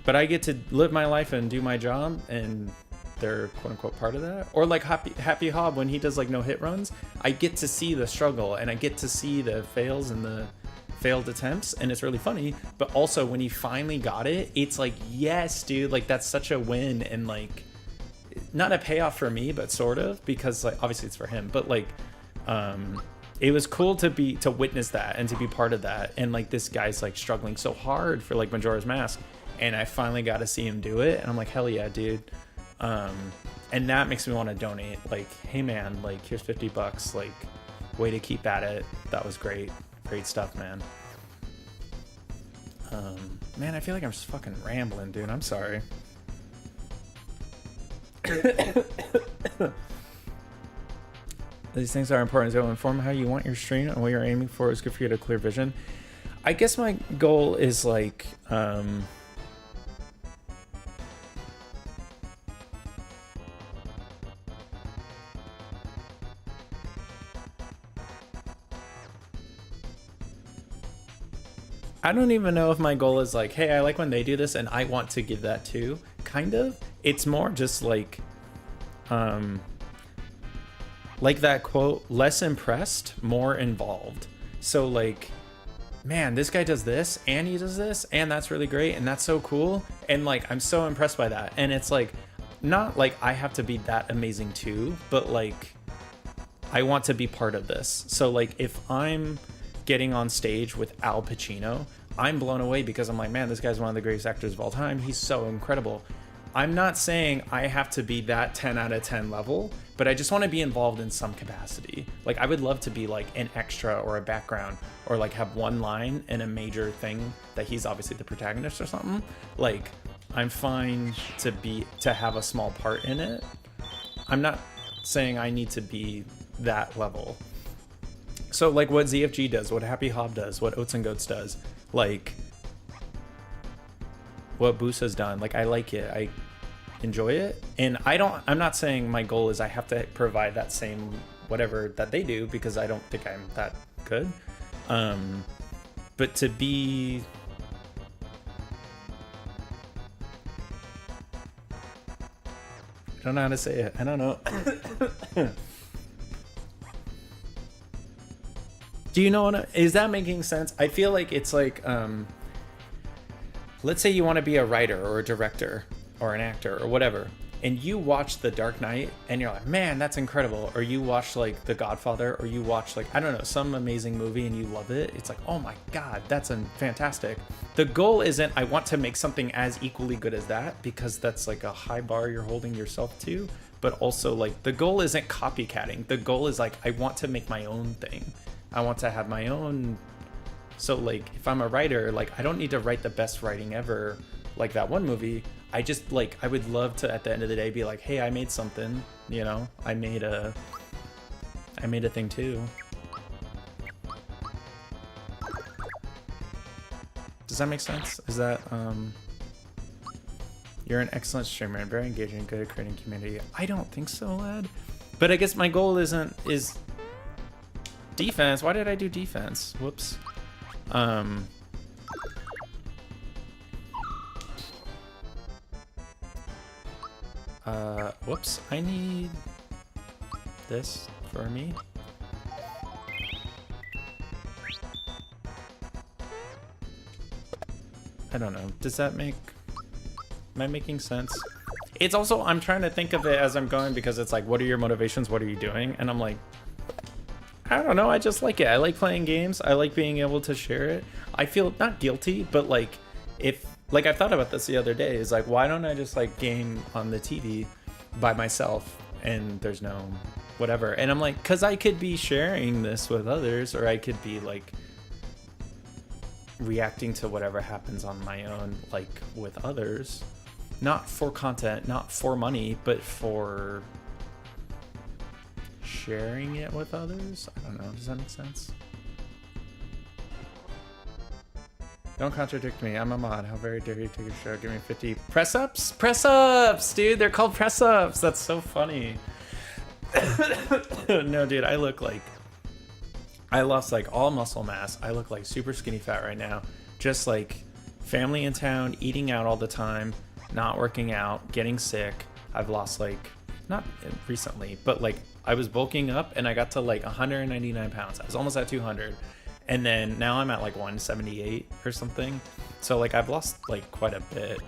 But I get to live my life and do my job, and they're quote unquote part of that. Or like Happy Hob, when he does like no hit runs, I get to see the struggle and I get to see the fails and the failed attempts, and it's really funny. But also when he finally got it, it's like, yes, dude, like that's such a win, and like not a payoff for me, but sort of, because like obviously it's for him, but like it was cool to witness that and to be part of that. And like this guy's like struggling so hard for like Majora's Mask, and I finally got to see him do it, and I'm like, hell yeah, dude. And that makes me want to donate, like, hey man, like here's $50, like way to keep at it. That was great stuff, man. Man, I feel like I'm just fucking rambling, dude. I'm sorry. These things are important. So inform how you want your stream and what you're aiming for. Is good for you to clear vision. I guess my goal is like I don't even know if my goal is like, hey, I like when they do this and I want to give that too. Kind of. It's more just like that quote, less impressed, more involved. So like, man, this guy does this and he does this and that's really great and that's so cool. And like, I'm so impressed by that. And it's like, not like I have to be that amazing too, but like, I want to be part of this. So like, if I'm getting on stage with Al Pacino, I'm blown away because I'm like, man, this guy's one of the greatest actors of all time. He's so incredible. I'm not saying I have to be that 10 out of 10 level, but I just want to be involved in some capacity. Like I would love to be like an extra or a background, or like have one line in a major thing that he's obviously the protagonist or something. Like I'm fine to have a small part in it. I'm not saying I need to be that level. So like what ZFG does, what Happy Hob does, what Oats and Goats does, like what Busa's done, like I like it, I enjoy it. And I'm not saying my goal is I have to provide that same whatever that they do, because I don't think I'm that good. But to be, I don't know how to say it. I don't know. Do you know what is that making sense? I feel like it's like, let's say you want to be a writer or a director or an actor or whatever, and you watch The Dark Knight and you're like, man, that's incredible. Or you watch like The Godfather, or you watch like, I don't know, some amazing movie and you love it. It's like, oh my God, that's fantastic. The goal isn't, I want to make something as equally good as that, because that's like a high bar you're holding yourself to. But also like the goal isn't copycatting. The goal is like, I want to make my own thing. I want to have my own. So like if I'm a writer, like I don't need to write the best writing ever like that one movie. I just like, I would love to at the end of the day be like, hey, I made something, you know, I made a thing too. Does that make sense? Is that you're an excellent streamer and very engaging and good at creating community. I don't think so, lad. But I guess my goal is defense. Why did I do defense? Whoops. Whoops. I need this for me. I don't know. Does that make... Am I making sense? It's also, I'm trying to think of it as I'm going, because it's like, what are your motivations? What are you doing? And I'm like, I don't know. I just like it. I like playing games. I like being able to share it. I feel not guilty, but like if, like I thought about this the other day, is like, why don't I just like game on the TV by myself and there's no whatever. And I'm like, cause I could be sharing this with others, or I could be like reacting to whatever happens on my own, like with others. not for content, not for money, but for sharing it with others. I don't know. Does that make sense? Don't contradict me. I'm a mod. How very dare you take a show? Give me 50 press ups. Press ups, dude. They're called press ups. That's so funny. No, dude. I lost like all muscle mass. I look like super skinny fat right now. Just like family in town, eating out all the time, not working out, getting sick. I've lost like, not recently, but like I was bulking up and I got to like 199 pounds. I was almost at 200. And then now I'm at like 178 or something. So like I've lost like quite a bit.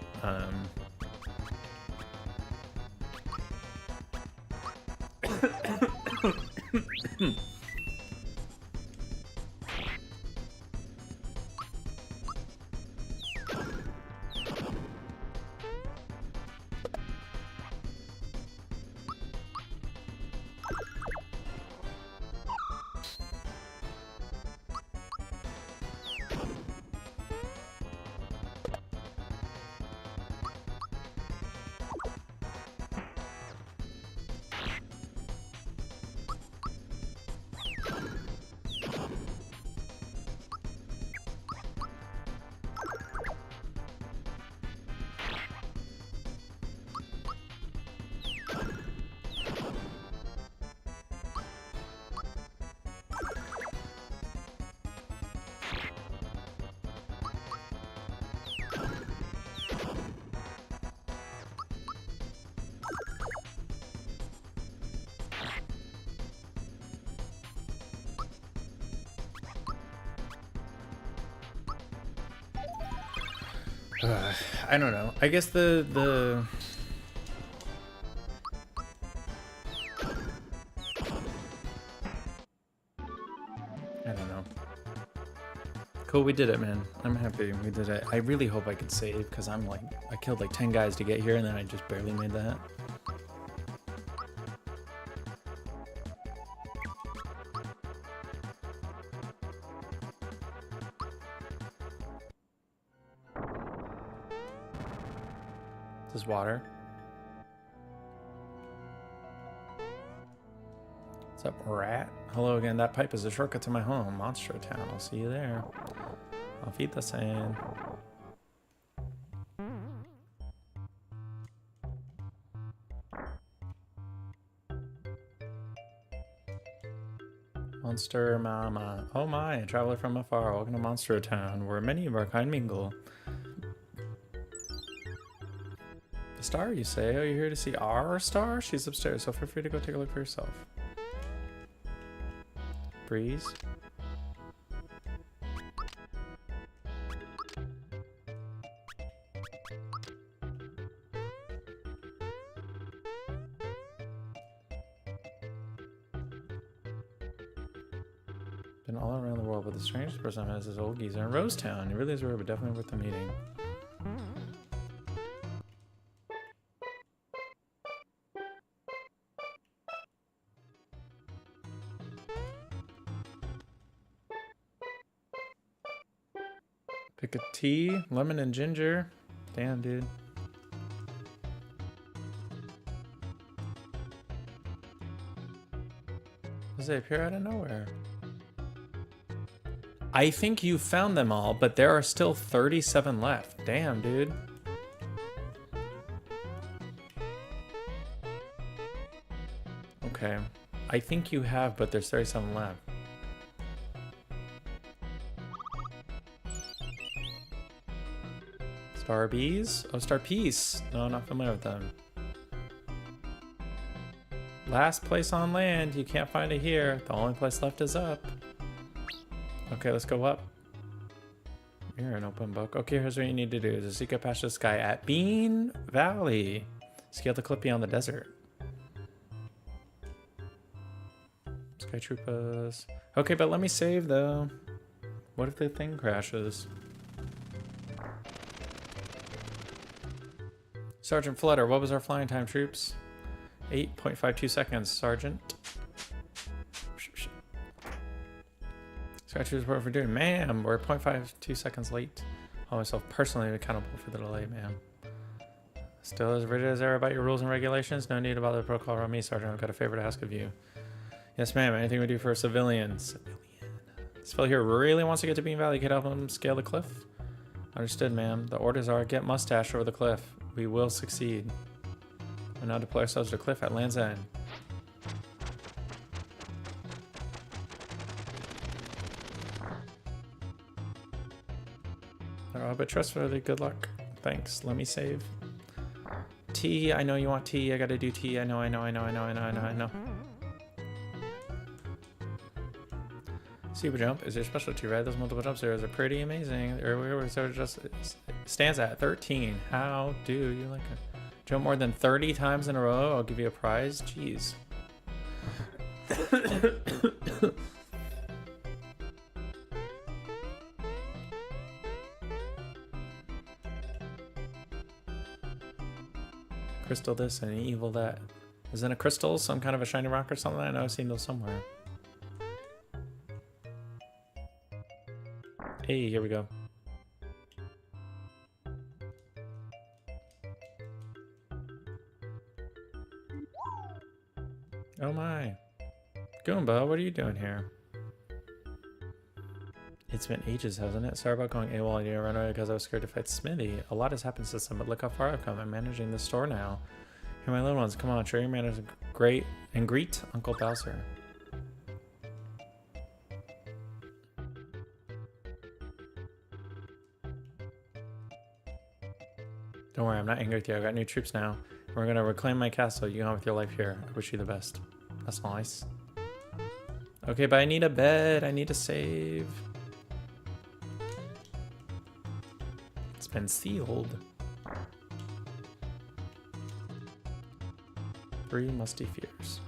I don't know. I guess the I don't know. Cool, we did it, man. I'm happy we did it. I really hope I could save because I'm like, I killed like 10 guys to get here and then I just barely made that. This is water. What's up, rat? Hello again. That pipe is a shortcut to my home, Monstro Town. I'll see you there. Auf Wiedersehen. Monster Mama. Oh my, a traveler from afar. Welcome to Monstro Town, where many of our kind mingle. The star, you say? Oh, you're here to see our star? She's upstairs, so feel free to go take a look for yourself. Breeze. Been all around the world, but the strangest person I've met is this old geezer in Rosetown. He really is rare, but definitely worth the meeting. Pick a tea, lemon and ginger. Damn, dude. Does they appear out of nowhere? I think you found them all, but there are still 37 left. Damn, dude. Okay. I think you have, but there's 37 left. Star bees? Oh, star peace. No, not familiar with them. Last place on land. You can't find it here. The only place left is up. Okay, let's go up. You're an open book. Okay, here's what you need to do. There's a secret patch to the sky at Bean Valley. Scale the clip beyond the desert. Sky Troopers. Okay, but let me save though. What if the thing crashes? Sergeant Flutter, what was our flying time, troops? 8.52 seconds, Sergeant. Sky Troopers, what we're doing? Ma'am, we're 0.52 seconds late. Hold myself personally accountable for the delay, ma'am. Still as rigid as ever about your rules and regulations? No need to bother the protocol around me, Sergeant. I've got a favor to ask of you. Yes, ma'am. Anything we do for a civilian? Civilian. This fellow here really wants to get to Bean Valley. Could help him scale the cliff? Understood, ma'am. The orders are get Mustache over the cliff. We will succeed. And now deploy ourselves to the cliff at Land's End. They're all a bit trustworthy. Good luck. Thanks. Let me save. T. I know you want T. I gotta do T. I know. Super jump is your specialty, right? Those multiple jumps there are pretty amazing. So it just stands at 13. How do you like it? Jump more than 30 times in a row? I'll give you a prize. Jeez. Crystal this and an evil that. Isn't a crystal some kind of a shiny rock or something? I know I've seen those somewhere. Hey, here we go. Oh my. Goomba, what are you doing here? It's been ages, hasn't it? Sorry about going AWOL and you ran away because I was scared to fight Smithy. A lot has happened since then, but look how far I've come. I'm managing the store now. Here, my little ones, come on, show your manners great and greet Uncle Bowser. Don't worry, I'm not angry with you. I've got new troops now. We're gonna reclaim my castle. You go on with your life here. I wish you the best. That's nice. Okay, but I need a bed. I need to save. It's been sealed. 3 musty fears.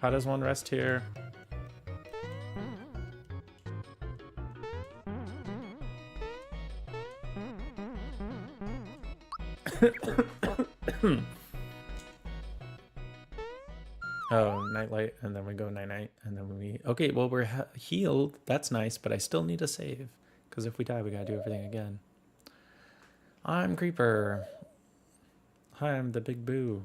How does one rest here? Oh, nightlight, and then we go night-night, and then we... Okay, well, we're healed. That's nice, but I still need to save. Because if we die, we gotta do everything again. I'm Creeper. Hi, I'm the Big Boo.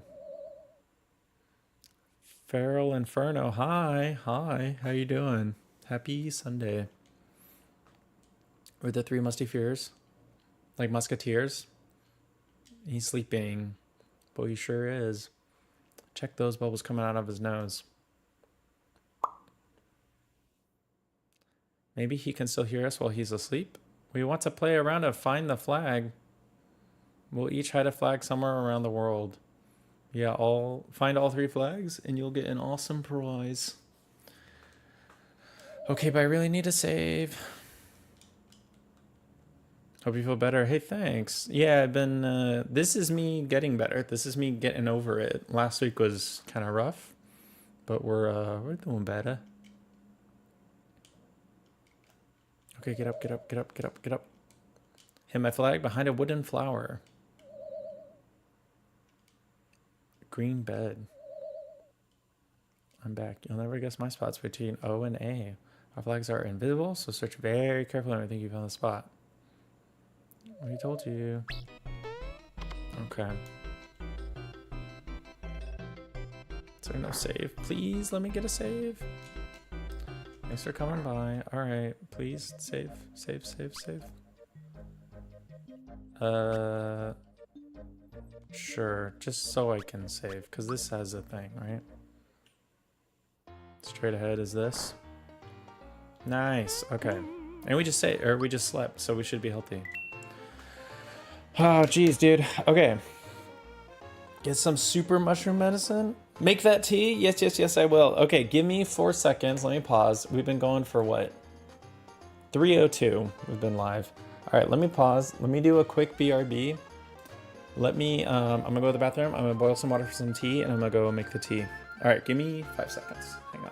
Feral Inferno. Hi. Hi. How you doing? Happy Sunday. We're the 3 musty fears. Like musketeers. He's sleeping. Boy, he sure is. Check those bubbles coming out of his nose. Maybe he can still hear us while he's asleep. We want to play a round of Find the Flag. We'll each hide a flag somewhere around the world. Yeah, find all 3 flags and you'll get an awesome prize. Okay, but I really need to save. Hope you feel better. Hey, thanks. Yeah, I've been, this is me getting better. This is me getting over it. Last week was kind of rough, but we're doing better. Okay, get up, get up, get up, get up, get up. Hit my flag behind a wooden flower. Green bed. I'm back. You'll never guess my spots between O and A. Our flags are invisible, so search very carefully when I think you found the spot. We told you. Okay. Is there no save? Please let me get a save. Thanks for coming by. Alright, please save, save, save, save. Sure, just so I can save, because this has a thing, right? Straight ahead is this. Nice, okay. And we just slept, so we should be healthy. Oh, geez, dude. Okay. Get some super mushroom medicine. Make that tea? Yes, yes, yes, I will. Okay, give me 4 seconds. Let me pause. We've been going for what? 3:02. We've been live. All right, let me pause. Let me do a quick BRB. Let me, I'm gonna go to the bathroom. I'm gonna boil some water for some tea, and I'm gonna go make the tea. All right, give me 5 seconds. Hang on.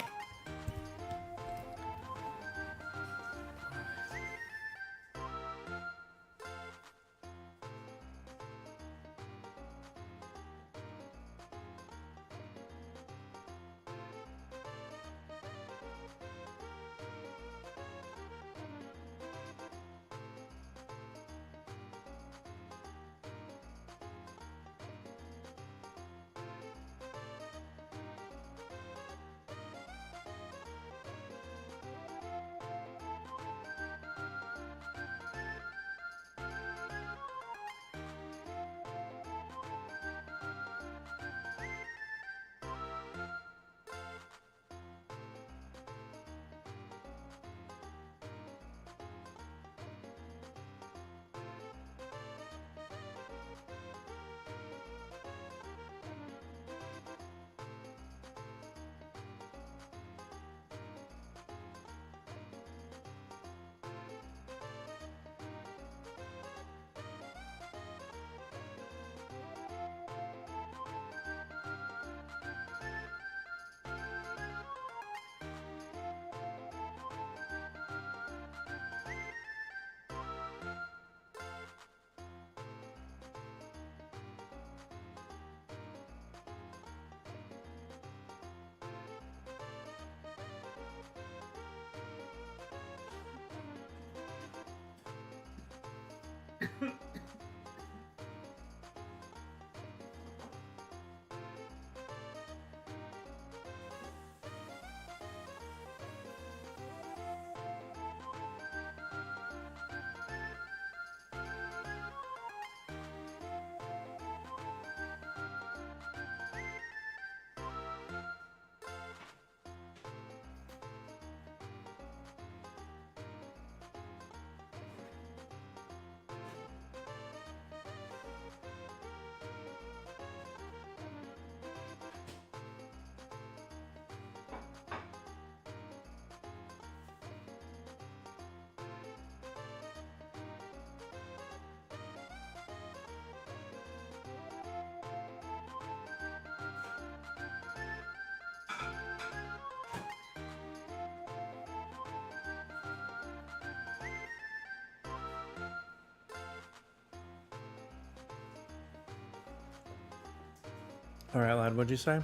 All right, lad, what'd you say?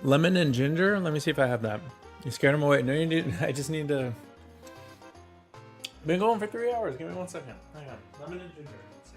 Lemon and ginger? Let me see if I have that. You scared him away. No, you didn't. I just need to... Been going for 3 hours. Give me 1 second. Hang on. Lemon and ginger. Let's see.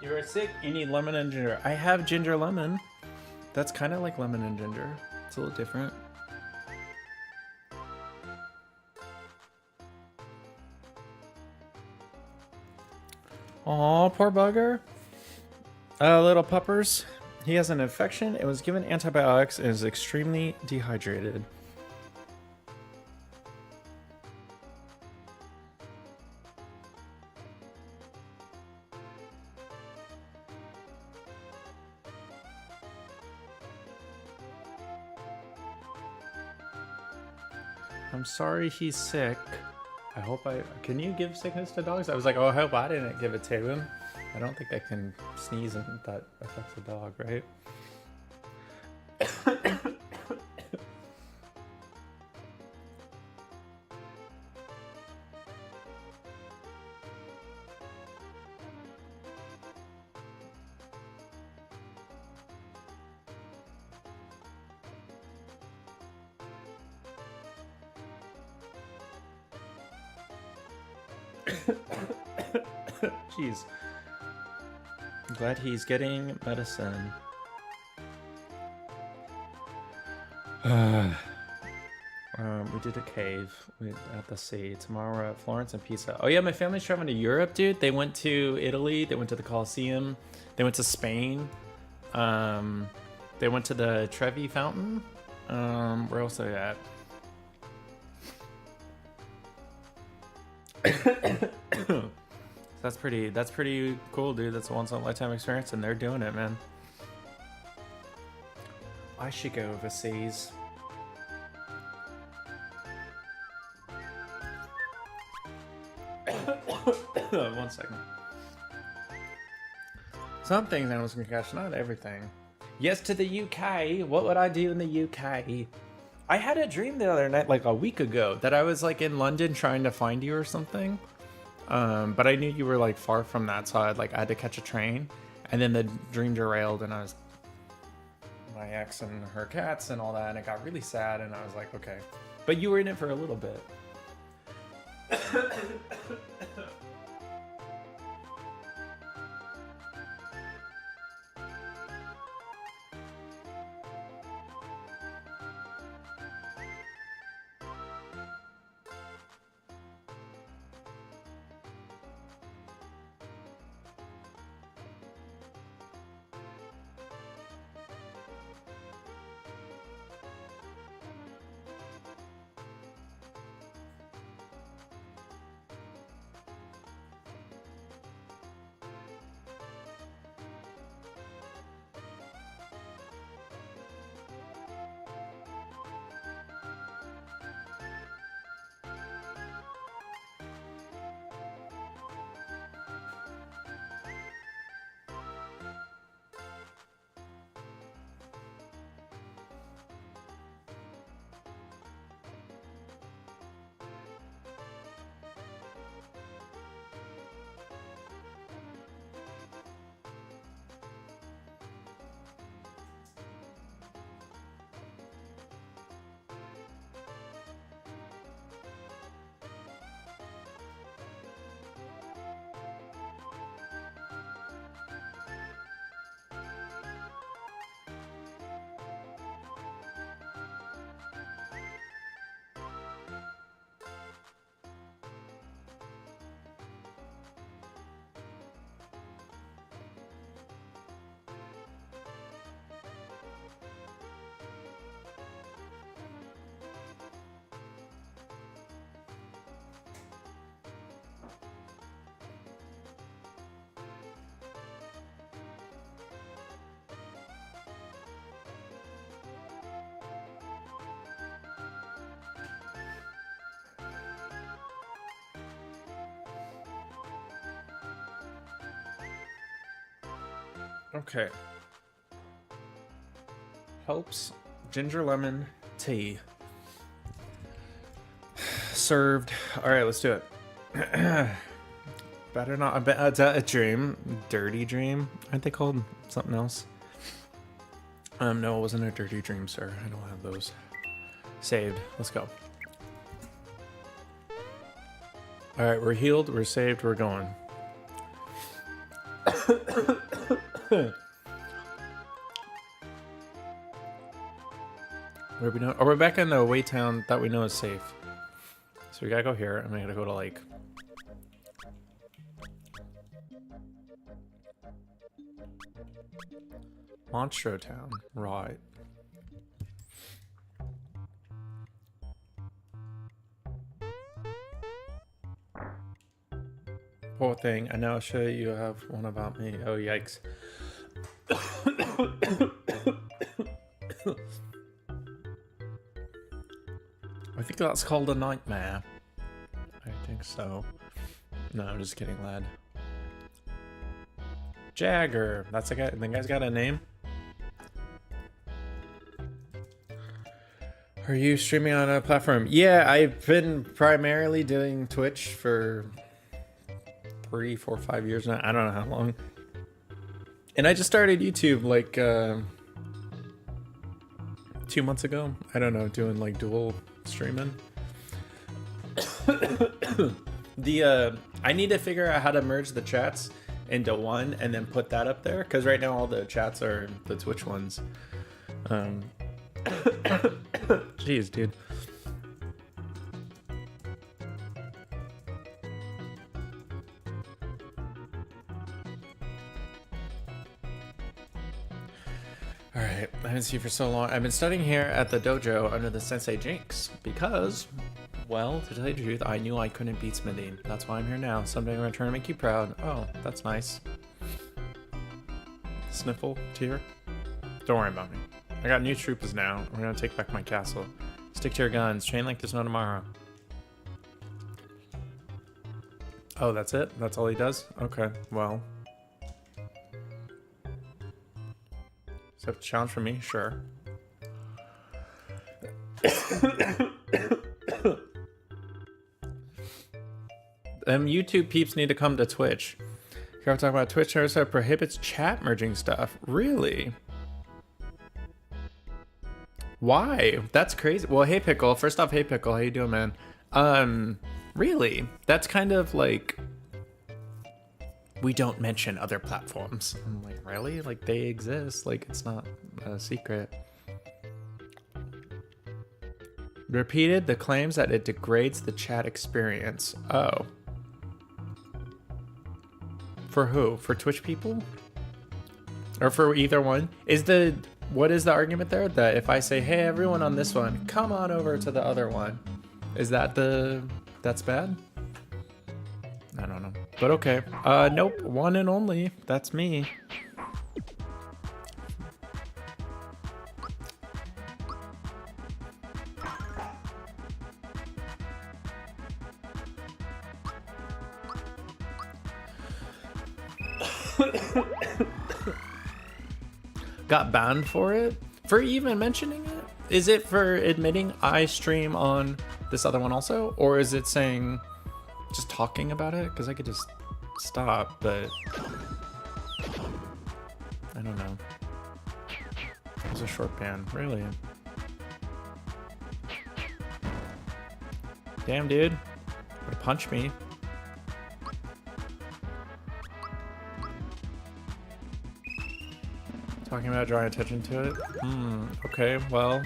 You are sick? You need lemon and ginger. I have ginger lemon. That's kind of like lemon and ginger. It's a little different. Aw, poor bugger. Little puppers. He has an infection. It was given antibiotics and is extremely dehydrated. I'm sorry he's sick. I hope can you give sickness to dogs? I was like, oh, I hope I didn't give it to him. I don't think I can sneeze and that affects a dog, right? Jeez. I'm glad he's getting medicine. We did a cave at the sea. Tomorrow we're at Florence and Pisa. Oh yeah, my family's traveling to Europe, dude. They went to Italy. They went to the Colosseum. They went to Spain. They went to the Trevi Fountain. Where else are they at? That's pretty cool, dude. That's a once in a lifetime experience, and they're doing it, man. I should go overseas. One second. Some things animals can catch, not everything. Yes to the UK. What would I do in the UK? I had a dream the other night, like a week ago, that I was like in London trying to find you or something. But I knew you were like far from that, so I had to catch a train, and then the dream derailed, and I was my ex and her cats and all that, and it got really sad, and I was like, okay. But you were in it for a little bit. Okay. Helps ginger lemon tea. Served. All right, let's do it. Better not. I bet it's a dream. Dirty dream. Aren't they called something else? No, it wasn't a dirty dream, sir. I don't have those. Saved. Let's go. All right, we're healed. We're saved. We're going. Where we know? Oh, we're back in the Waytown that we know is safe. So we gotta go here, and we gotta go to like. Monstro Town, right? Poor thing. I know. Sure, you have one about me. Oh, yikes. I think that's called a nightmare. I think so. No, I'm just kidding, lad. Jagger. That's a guy. The guy's got a name. Are you streaming on a platform? Yeah, I've been primarily doing Twitch for 3, 4, 5 years now. I don't know how long. And I just started YouTube like 2 months ago. I don't know, doing like dual streaming. I need to figure out how to merge the chats into one and then put that up there, because right now all the chats are the Twitch ones. Jeez, dude. All right, I haven't seen you for so long. I've been studying here at the dojo under the Sensei Jinx because, well, to tell you the truth, I knew I couldn't beat smithing. That's why I'm here now. Someday I'm gonna try to make you proud. Oh, that's nice. Sniffle, tear. Don't worry about me. I got new troopers now. I'm gonna take back my castle. Stick to your guns. Train like there's no tomorrow. Oh, that's it? That's all he does? Okay, well. Is that a challenge for me? Sure. YouTube peeps need to come to Twitch. Here I'm talking about Twitch also prohibits chat merging stuff. Really? Why? That's crazy. Well, hey Pickle. First off, hey Pickle, how you doing, man? Really? That's kind of like, we don't mention other platforms. I'm like, really? Like, they exist. Like, it's not a secret. Repeated the claims that it degrades the chat experience. Oh. For who? For Twitch people? Or for either one? What is the argument there? That if I say, hey, everyone on this one, come on over to the other one. Is that that's bad? I don't know. But okay. Nope. One and only. That's me. Got banned for it? For even mentioning it? Is it for admitting I stream on this other one also? Or is it saying just talking about it? Because I could just stop, but I don't know. It was a short ban, really. Damn, dude. Would punch me. Talking about drawing attention to it? Okay, well.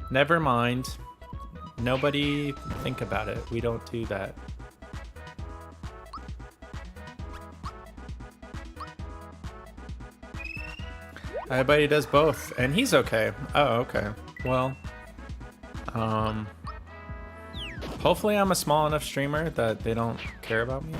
Never mind. Nobody think about it. We don't do that. Everybody does both, and he's okay. Oh, okay. Well, hopefully I'm a small enough streamer that they don't care about me.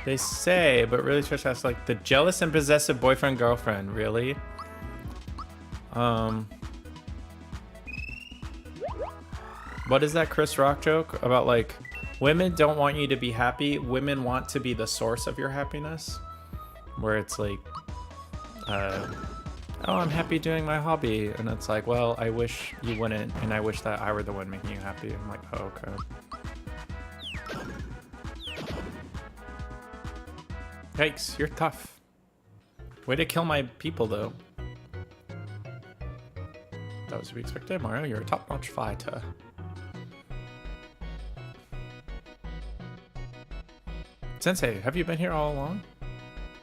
They say, but really Twitch has like the jealous and possessive boyfriend girlfriend. Really? What is that Chris Rock joke about like women don't want you to be happy, women want to be the source of your happiness? Where it's like, oh, I'm happy doing my hobby, and it's like, well, I wish you wouldn't, and I wish that I were the one making you happy. I'm like, oh, okay. Yikes, you're tough. Way to kill my people, though. That was to be expected, Mario. You're a top-notch fighter. Sensei, have you been here all along?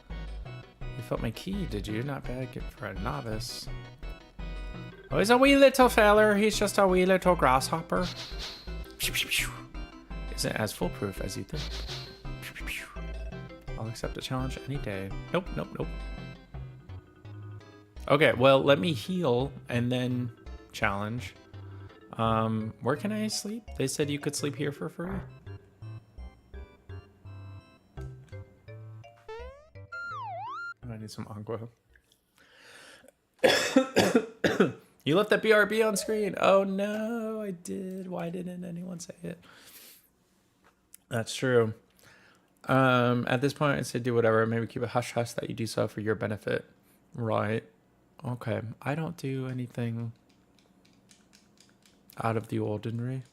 You felt my key, did you? Not bad for a novice. Oh, he's a wee little feller. He's just a wee little grasshopper. Isn't as foolproof as you think. I'll accept a challenge any day. Nope, nope, nope. Okay, well, let me heal and then challenge. Where can I sleep? They said you could sleep here for free. I need some agua. You left that BRB on screen. Oh no, I did. Why didn't anyone say it? That's true. At this point, I said do whatever. Maybe keep it hush hush that you do so for your benefit. Right. Okay. I don't do anything out of the ordinary.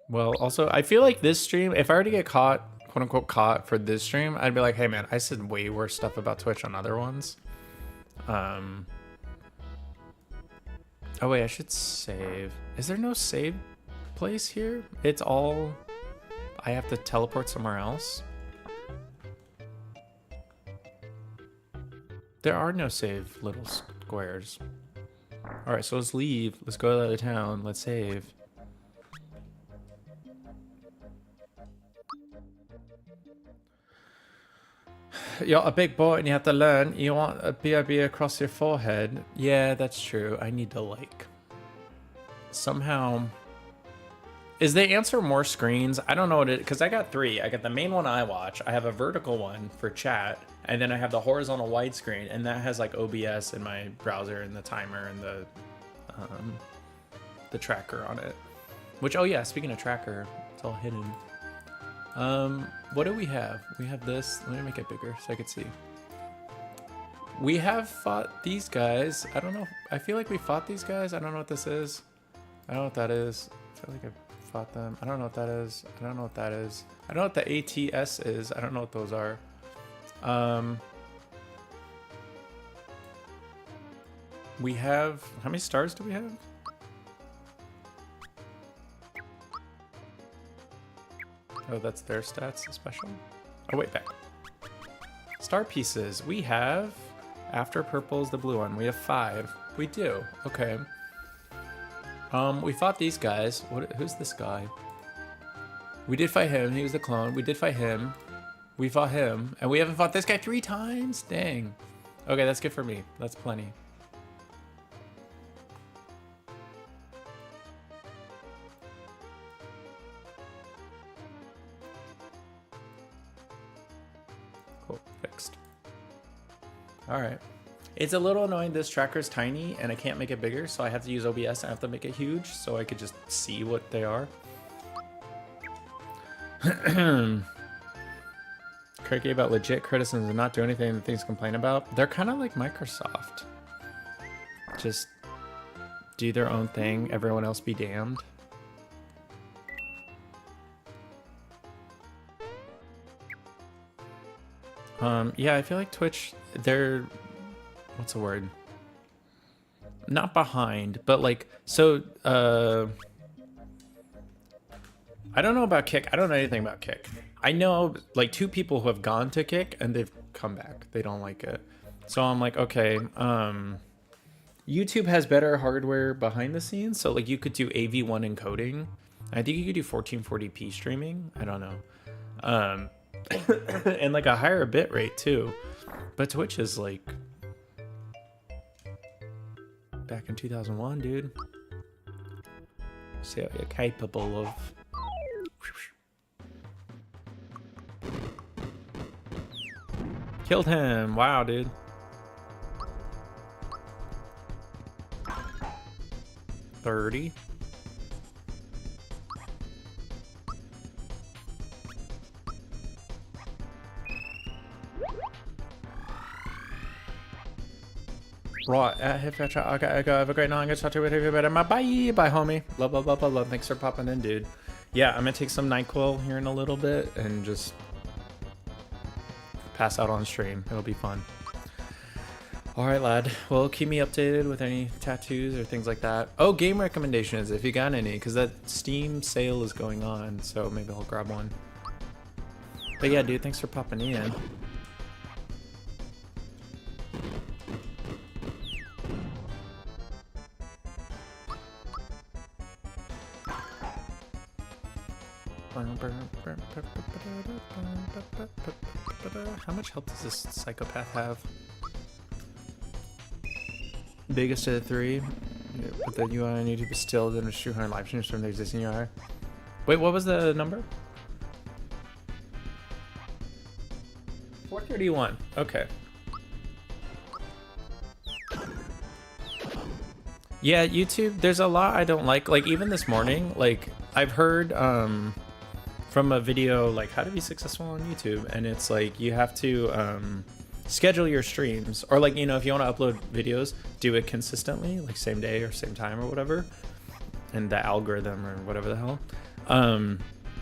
Well, also, I feel like this stream, if I were to get caught, quote unquote, caught for this stream, I'd be like, hey man, I said way worse stuff about Twitch on other ones. Oh wait, I should save. Is there no save place here? It's all, I have to teleport somewhere else. There are no save little squares. All right, so let's leave. Let's go to the town. Let's save. You're a big boy and you have to learn. You want a BRB across your forehead. Yeah, that's true. I need to like somehow. Is they answer more screens? I don't know what it is, because I got 3. I got the main one I watch. I have a vertical one for chat, and then I have the horizontal widescreen, and that has like OBS in my browser and the timer and the tracker on it. Which, oh yeah, speaking of tracker, it's all hidden. What do we have? We have this. Let me make it bigger so I can see. We have fought these guys. I don't know. I feel like we fought these guys. I don't know what this is. I don't know what that is. I feel like I fought them. I don't know what that is. I don't know what that is. I don't know what the ATS is. I don't know what those are. We have, how many stars do we have? Oh, that's their stats, special. Oh, wait, back. Star pieces. We have, after purple is the blue one. We have 5. We do. Okay. We fought these guys. Who's this guy? We did fight him. He was the clone. We did fight him. We fought him. And we haven't fought this guy 3 times? Dang. Okay, that's good for me. That's plenty. Cool. Fixed. Alright. It's a little annoying. This tracker's tiny and I can't make it bigger, so I have to use OBS and I have to make it huge so I could just see what they are. Cricky about legit criticisms and not do anything that things complain about. They're kind of like Microsoft. Just do their own thing, everyone else be damned. Yeah, I feel like Twitch, they're, what's the word? Not behind, but like, so, I don't know about Kick. I don't know anything about Kick. I know like 2 people who have gone to Kick and they've come back. They don't like it. So I'm like, okay, YouTube has better hardware behind the scenes. So like you could do AV1 encoding. I think you could do 1440p streaming. I don't know. And like a higher bit rate too. But Twitch is like back in 2001, dude. See what you're capable of. Killed him. Wow, dude. $30. Right, okay, have a great night. I'm gonna talk to you later. Bye, homie. Love, love, love, love, love. Thanks for popping in, dude. Yeah, I'm gonna take some NyQuil here in a little bit and just pass out on stream. It'll be fun. All right, lad. Well, keep me updated with any tattoos or things like that. Oh, game recommendations if you got any, because that Steam sale is going on, so maybe I'll grab one. But yeah, dude, thanks for popping in. How much health does this psychopath have? Biggest of the three. But the UI on YouTube is still than a 200 live streams from the existing UI. Wait, what was the number? 431. Okay. Yeah, YouTube, there's a lot I don't like. Like, even this morning, like, I've heard from a video, like, how to be successful on YouTube. And it's like, you have to schedule your streams. Or, like, you know, if you want to upload videos, do it consistently, like, same day or same time or whatever. And the algorithm or whatever the hell.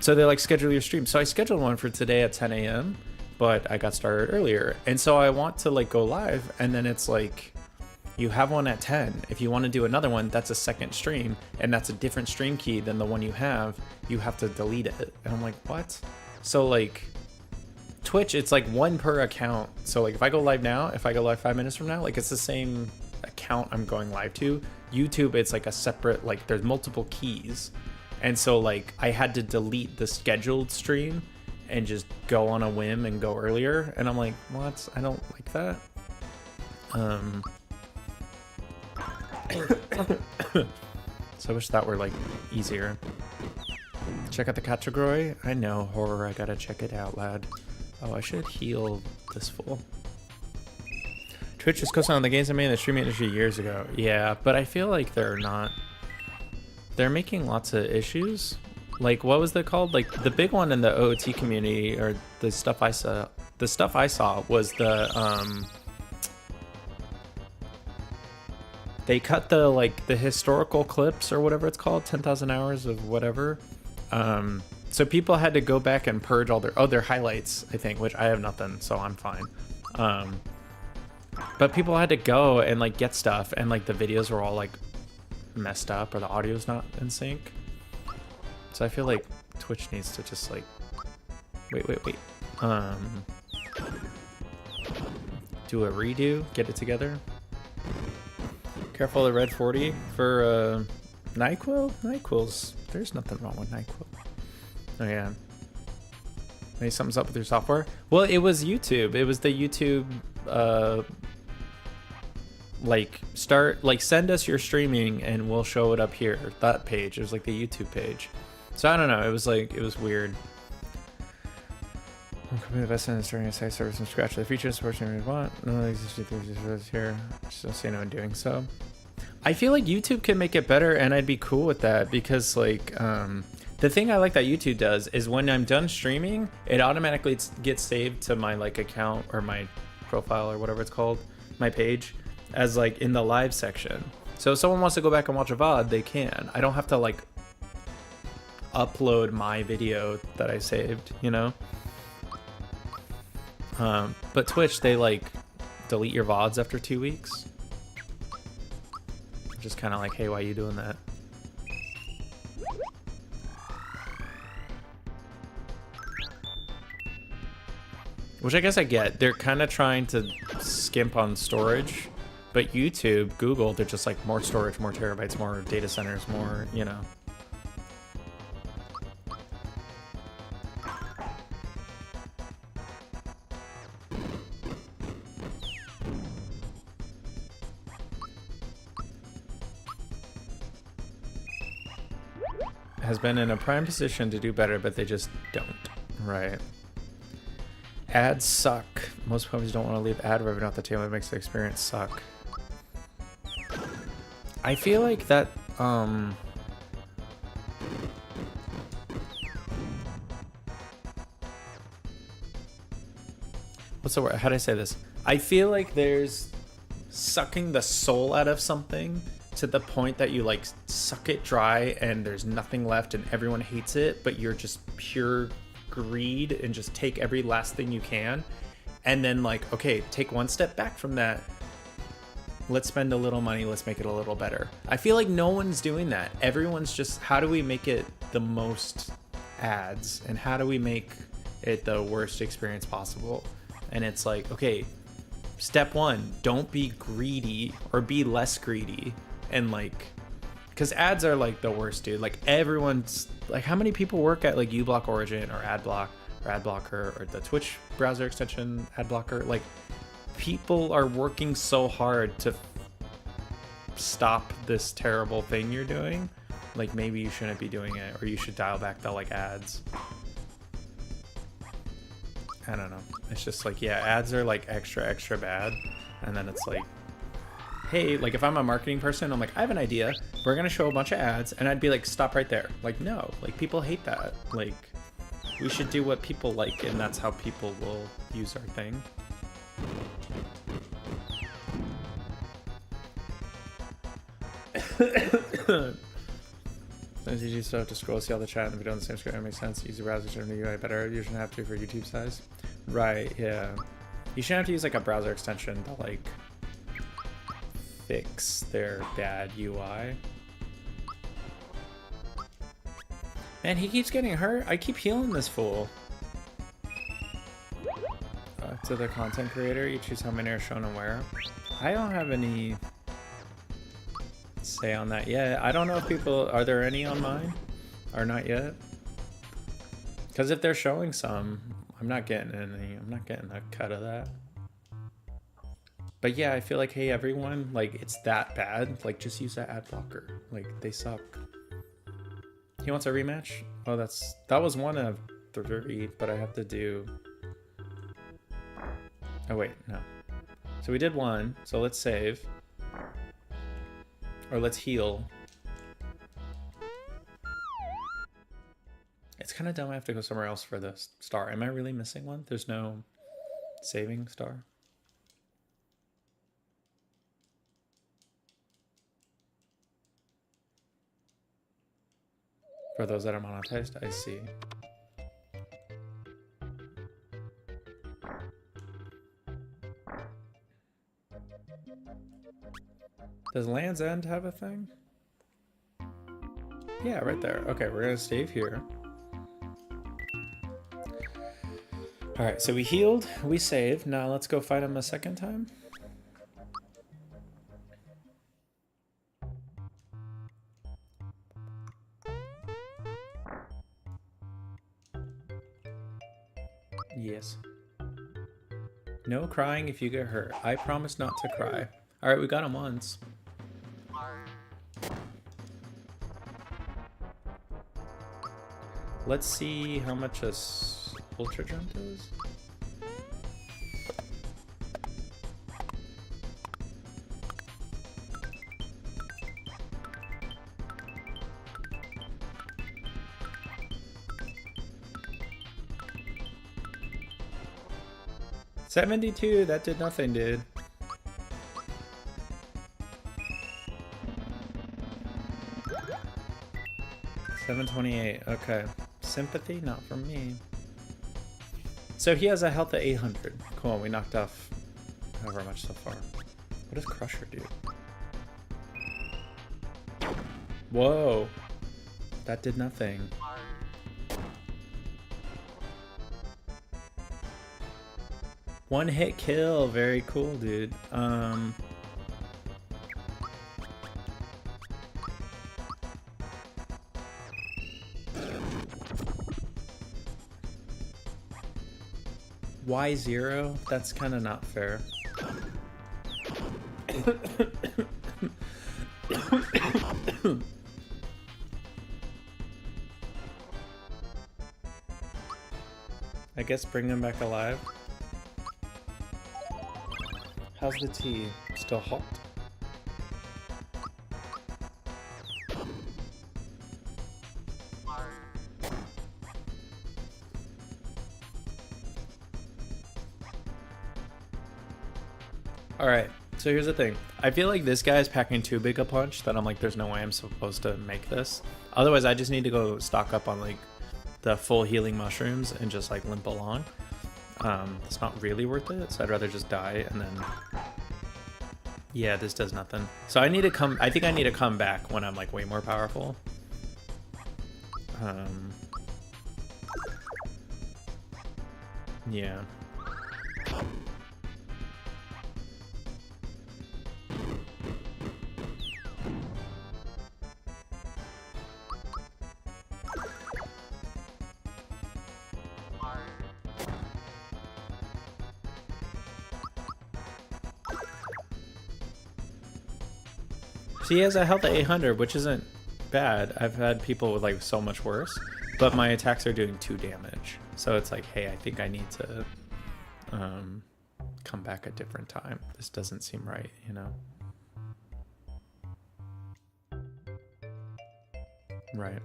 So they, like, schedule your stream. So I scheduled one for today at 10 a.m., but I got started earlier. And so I want to, like, go live. And then it's like, you have one at 10. If you want to do another one, that's a second stream, and that's a different stream key than the one you have. You have to delete it. And I'm like, what? So, like, Twitch, it's like one per account. So, like, if I go live now, if I go live 5 minutes from now, like, it's the same account I'm going live to. YouTube, it's like a separate, like, there's multiple keys. And so, like, I had to delete the scheduled stream and just go on a whim and go earlier. And I'm like, what? I don't like that. So I wish that were, like, easier. Check out the category. I know, horror. I gotta check it out, lad. Oh, I should heal this fool. Twitch is co-signing on the games I made in the streaming industry years ago. Yeah, but I feel like they're not. They're making lots of issues. Like, what was that called? Like, the big one in the OOT community, or the stuff I saw. The stuff I saw was the they cut the, like, the historical clips or whatever it's called, 10,000 hours of whatever. So people had to go back and purge all their highlights, I think, which I have nothing, so I'm fine. But people had to go and, like, get stuff, and, like, the videos were all, like, messed up, or the audio's not in sync. So I feel like Twitch needs to just, like, wait. Do a redo, get it together. Careful of the red 40 for NyQuil? NyQuil's, there's nothing wrong with NyQuil. Oh yeah. Maybe something's up with your software? Well, it was YouTube. It was the YouTube, like, send us your streaming and we'll show it up here. That page. It was like the YouTube page. So I don't know. It was like, it was weird. I'm completely invested in starting a site service from scratch. The features support we want. No existing things here. Just say no in doing so. I feel like YouTube can make it better, and I'd be cool with that because, like, the thing I like that YouTube does is when I'm done streaming, it automatically gets saved to my, like, account or my profile or whatever it's called, my page, as, like, in the live section. So if someone wants to go back and watch a VOD, they can. I don't have to, like, upload my video that I saved, you know? But Twitch, they, like, delete your VODs after 2 weeks. Just kind of like, hey, why are you doing that? Which I guess I get. They're kind of trying to skimp on storage, but YouTube, Google, they're just like more storage, more terabytes, more data centers, more, you know. has been in a prime position to do better, but they just don't. Right. Ads suck. Most companies don't want to leave ad revenue off the table. It makes the experience suck. I feel like that, what's the word? How do I say this? I feel like there's sucking the soul out of something to the point that you like suck it dry and there's nothing left and everyone hates it, but you're just pure greed and just take every last thing you can. And then like, okay, take one step back from that. Let's spend a little money. Let's make it a little better. I feel like no one's doing that. Everyone's just, how do we make it the most ads? And how do we make it the worst experience possible? And it's like, okay, step one, don't be greedy or be less greedy. And like, because ads are like the worst, dude. Like everyone's, like how many people work at like uBlock Origin or AdBlock or AdBlocker or the Twitch browser extension AdBlocker? Like, people are working so hard to stop this terrible thing you're doing. Like maybe you shouldn't be doing it, or you should dial back the like ads. I don't know. It's just like, yeah, ads are like extra bad. And then it's like, hey, like if I'm a marketing person, I'm like, I have an idea. We're gonna show a bunch of ads, and I'd be like, stop right there. Like, no, like people hate that. Like, we should do what people like, and that's how people will use our thing. Sometimes you just have to scroll, see all the chat, and if you don't on the same screen, it makes sense. Use the browser to turn the UI better. You shouldn't have to for YouTube size. Right, yeah. You shouldn't have to use like a browser extension to like fix their bad UI. Man, he keeps getting hurt. I keep healing this fool. To the content creator, you choose how many are shown and where. I don't have any say on that yet. I don't know if people, are there any on mine? Or not yet? Because if they're showing some, I'm not getting any. I'm not getting a cut of that. But yeah, I feel like, hey, everyone, like, it's that bad. Like, just use that ad blocker. Like, they suck. He wants a rematch? Oh, that was one of 3, but I have to do... Oh, wait, no. So we did one, so let's save. Or let's heal. It's kind of dumb I have to go somewhere else for the star. Am I really missing one? There's no saving star? For those that are monetized, I see. Does Land's End have a thing? Yeah, right there. Okay, we're gonna save here. All right, so we healed, we saved. Now let's go fight him a second time. Yes. No crying if you get hurt. I promise not to cry. All right, we got him once. Let's see how much a ultra jump is. $72, that did nothing, dude. $728, okay. Sympathy, not from me. So he has a health of 800. Cool, we knocked off however much so far. What does Crusher do? Whoa. That did nothing. One hit kill, very cool, dude. Why 0? That's kind of not fair. I guess bring him back alive. How's the tea? Still hot? Alright, so here's the thing. I feel like this guy is packing too big a punch that I'm like, there's no way I'm supposed to make this. Otherwise, I just need to go stock up on like the full healing mushrooms and just like limp along. It's not really worth it, so I'd rather just die and then... Yeah, this does nothing. So I need to come... I think I need to come back when I'm like way more powerful. Yeah. So he has a health of 800, which isn't bad. I've had people with like so much worse, but my attacks are doing 2 damage. So it's like, hey, I think I need to come back a different time. This doesn't seem right, you know? Right.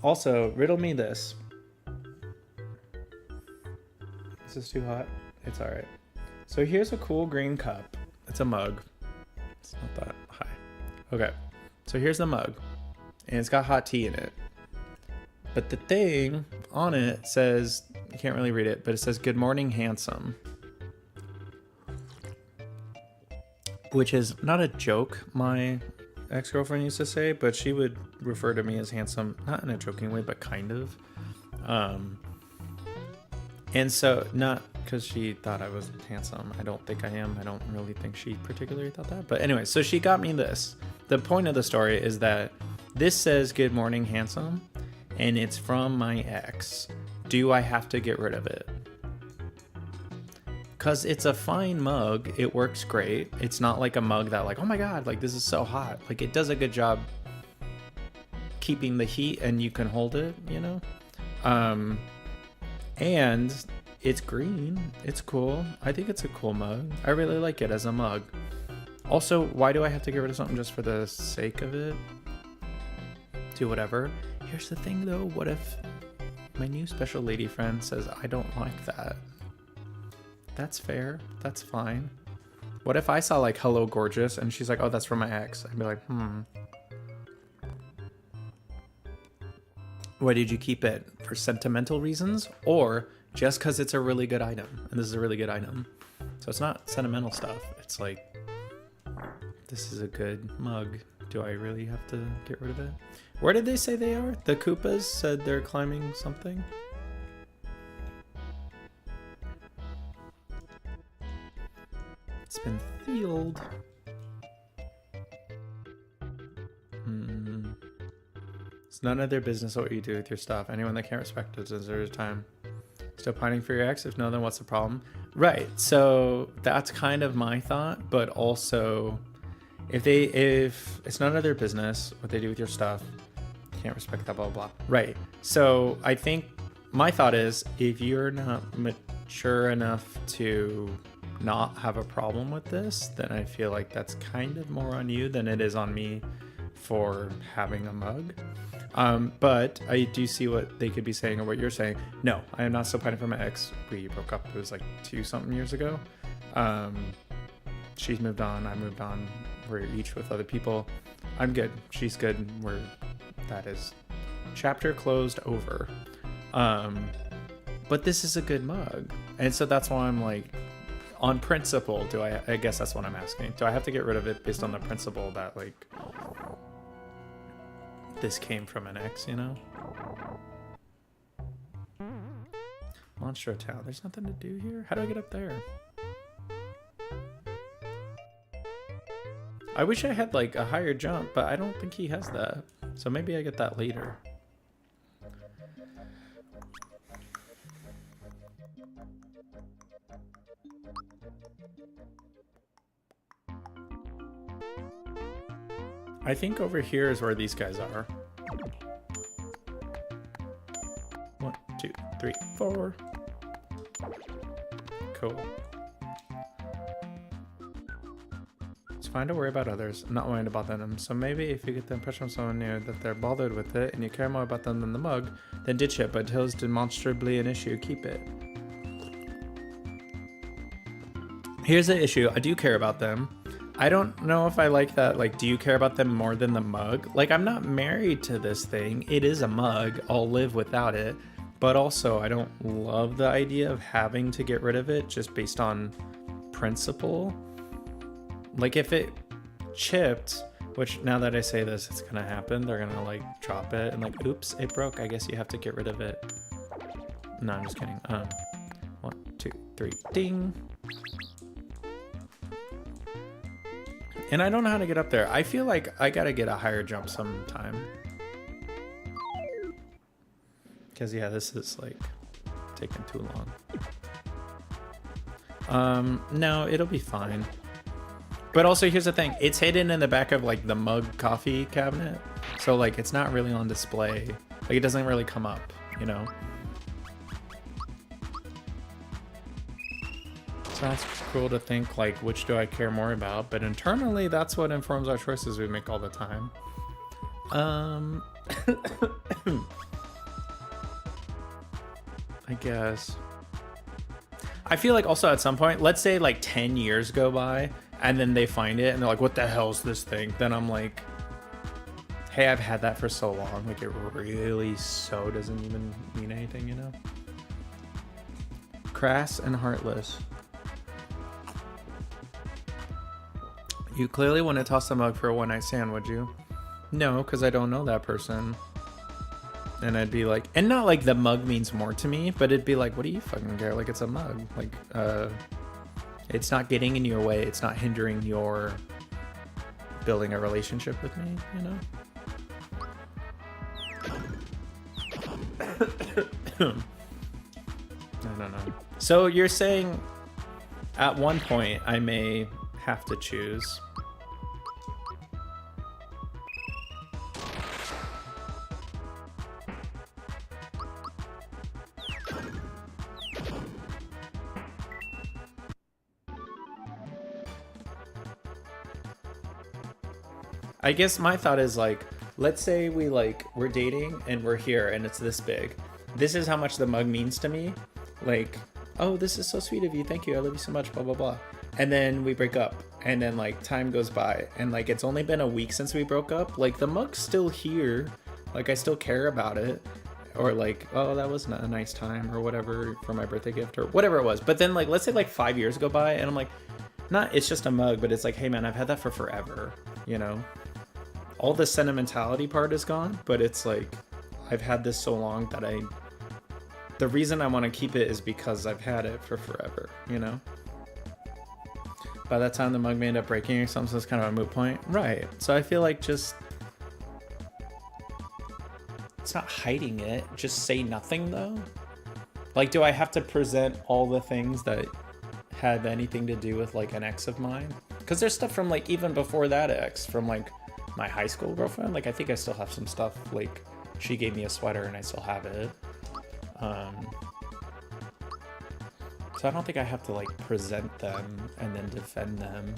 Also, riddle me this. Is this too hot? It's all right. So here's a cool green cup. It's a mug. It's not that high. Okay. So here's the mug. And it's got hot tea in it. But the thing on it says, you can't really read it, but it says, "Good morning, handsome." Which is not a joke my ex-girlfriend used to say, but she would refer to me as handsome, not in a joking way, but kind of. And so, not because she thought I was handsome. I don't think I am. I don't really think she particularly thought that. But anyway, so she got me this. The point of the story is that this says, "Good morning, handsome," and it's from my ex. Do I have to get rid of it? Because it's a fine mug. It works great. It's not like a mug that like, oh my God, like this is so hot. Like it does a good job keeping the heat and you can hold it, you know? And it's green. It's cool. I think it's a cool mug. I really like it as a mug. Also, why do I have to get rid of something just for the sake of it? Do whatever. Here's the thing though. What if my new special lady friend says, I don't like that? That's fair. That's fine. What if I saw like, "Hello, gorgeous," and she's like, "Oh, that's from my ex." I'd be like, Why did you keep it? For sentimental reasons? Or just because it's a really good item? And this is a really good item. So it's not sentimental stuff. It's like, this is a good mug. Do I really have to get rid of it? Where did they say they are? The Koopas said they're climbing something. It's been sealed. It's none of their business what you do with your stuff. Anyone that can't respect it deserves time. Still pining for your ex? If no, then what's the problem? Right. So that's kind of my thought, but also if it's none of their business what they do with your stuff, can't respect that, blah, blah, blah. Right. So I think my thought is if you're not mature enough to not have a problem with this, then I feel like that's kind of more on you than it is on me for having a mug. But I do see what they could be saying or what you're saying. No, I am not still pining for my ex. We broke up. It was like 2-something years ago. She's moved on. I moved on. We're each with other people. I'm good. She's good. That is chapter closed over. But this is a good mug. And so that's why I'm like, on principle, I guess that's what I'm asking. Do I have to get rid of it based on the principle that like, this came from an ex, you know? Monster Town. There's nothing to do here? How do I get up there? I wish I had like a higher jump, but I don't think he has that. So maybe I get that later. I think over here is where these guys are. 3, 4. Cool. It's fine to worry about others. I'm not worried about them. So maybe if you get the impression from someone new that they're bothered with it and you care more about them than the mug, then ditch it. But until it's demonstrably an issue, keep it. Here's the issue. I do care about them. I don't know if I like that. Like, do you care about them more than the mug? Like, I'm not married to this thing. It is a mug. I'll live without it. But also, I don't love the idea of having to get rid of it just based on principle. Like, if it chipped, which now that I say this, it's gonna happen. They're gonna like drop it and like, oops, it broke. I guess you have to get rid of it. No, I'm just kidding. 1, 2, 3, ding. And I don't know how to get up there. I feel like I gotta get a higher jump sometime. Because, yeah, this is, like, taking too long. No, it'll be fine. But also, here's the thing. It's hidden in the back of, like, the mug coffee cabinet. So, like, it's not really on display. Like, it doesn't really come up, you know? Sounds cruel to think, like, which do I care more about? But internally, that's what informs our choices we make all the time. I guess. I feel like also at some point, let's say like 10 years go by, and then they find it, and they're like, what the hell's this thing? Then I'm like, hey, I've had that for so long. Like, it really so doesn't even mean anything, you know? Crass and heartless. You clearly wouldn't toss the mug for a one-night stand, would you? No, because I don't know that person. And I'd be like, and not like the mug means more to me, but it'd be like, what do you fucking care? Like, it's a mug. Like, it's not getting in your way. It's not hindering your building a relationship with me, you know? I don't know. So you're saying at one point I may have to choose. I guess my thought is like, let's say we're dating and we're here and it's this big. This is how much the mug means to me. Like, oh, this is so sweet of you. Thank you. I love you so much. Blah, blah, blah. And then we break up, and then like time goes by, and like it's only been a week since we broke up. Like, the mug's still here. Like, I still care about it. Or like, oh, that was a nice time or whatever for my birthday gift or whatever it was. But then like, let's say like 5 years go by and I'm like, it's just a mug, but it's like, hey man, I've had that for forever, you know? All the sentimentality part is gone, but it's like, I've had this so long that the reason I want to keep it is because I've had it for forever, you know? By that time the mug may end up breaking or something, so it's kind of a moot point. Right. So I feel like just, it's not hiding it. Just say nothing though. Like, do I have to present all the things that had anything to do with like an ex of mine? Because there's stuff from like even before that ex, from like my high school girlfriend. Like, I think I still have some stuff. Like, she gave me a sweater and I still have it. So I don't think I have to like present them and then defend them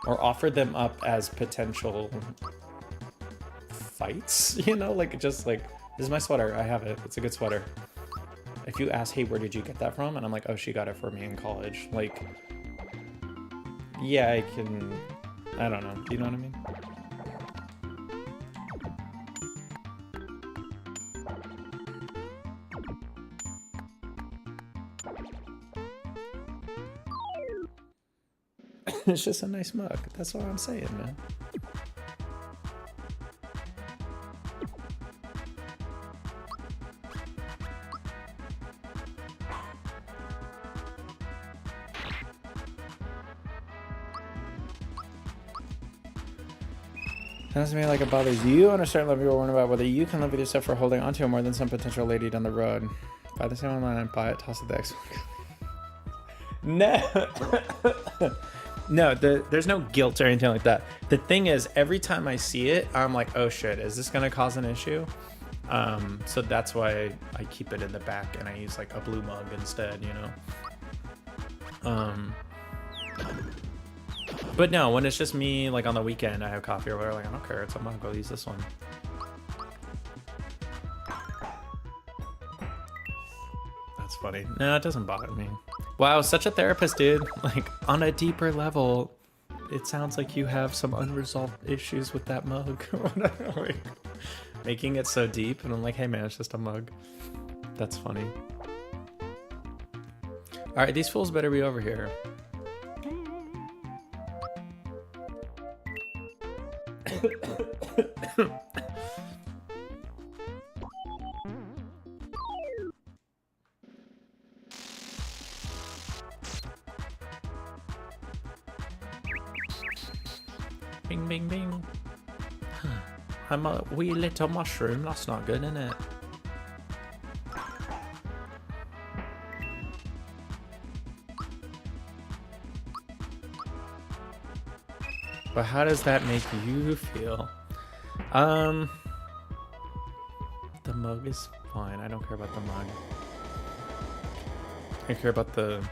or offer them up as potential fights, you know? Like, just like, this is my sweater, I have it, it's a good sweater. If you ask, hey, where did you get that from? And I'm like, oh, she got it for me in college. Like, yeah, I can, I don't know, do you know what I mean? It's just a nice mug. That's all I'm saying, man. Sounds to me like it bothers you and a certain level you're worried about whether you can live with yourself for holding onto it more than some potential lady down the road. Buy the same online and buy it, toss it the X. No. No, there's no guilt or anything like that. The thing is, every time I see it, I'm like, oh shit, is this gonna cause an issue? So that's why I keep it in the back and I use like a blue mug instead, you know? But no, when it's just me, like on the weekend, I have coffee or whatever, like I don't care, it's a mug, I'll use this one. That's funny. No, it doesn't bother me. Wow, such a therapist, dude. Like on a deeper level, it sounds like you have some unresolved issues with that mug. Like, making it so deep, and I'm like, hey man, it's just a mug. That's funny. All right, these fools better be over here. Bing, bing, bing. I'm a wee little mushroom. That's not good, is it? But how does that make you feel? The mug is fine. I don't care about the mug. I care about the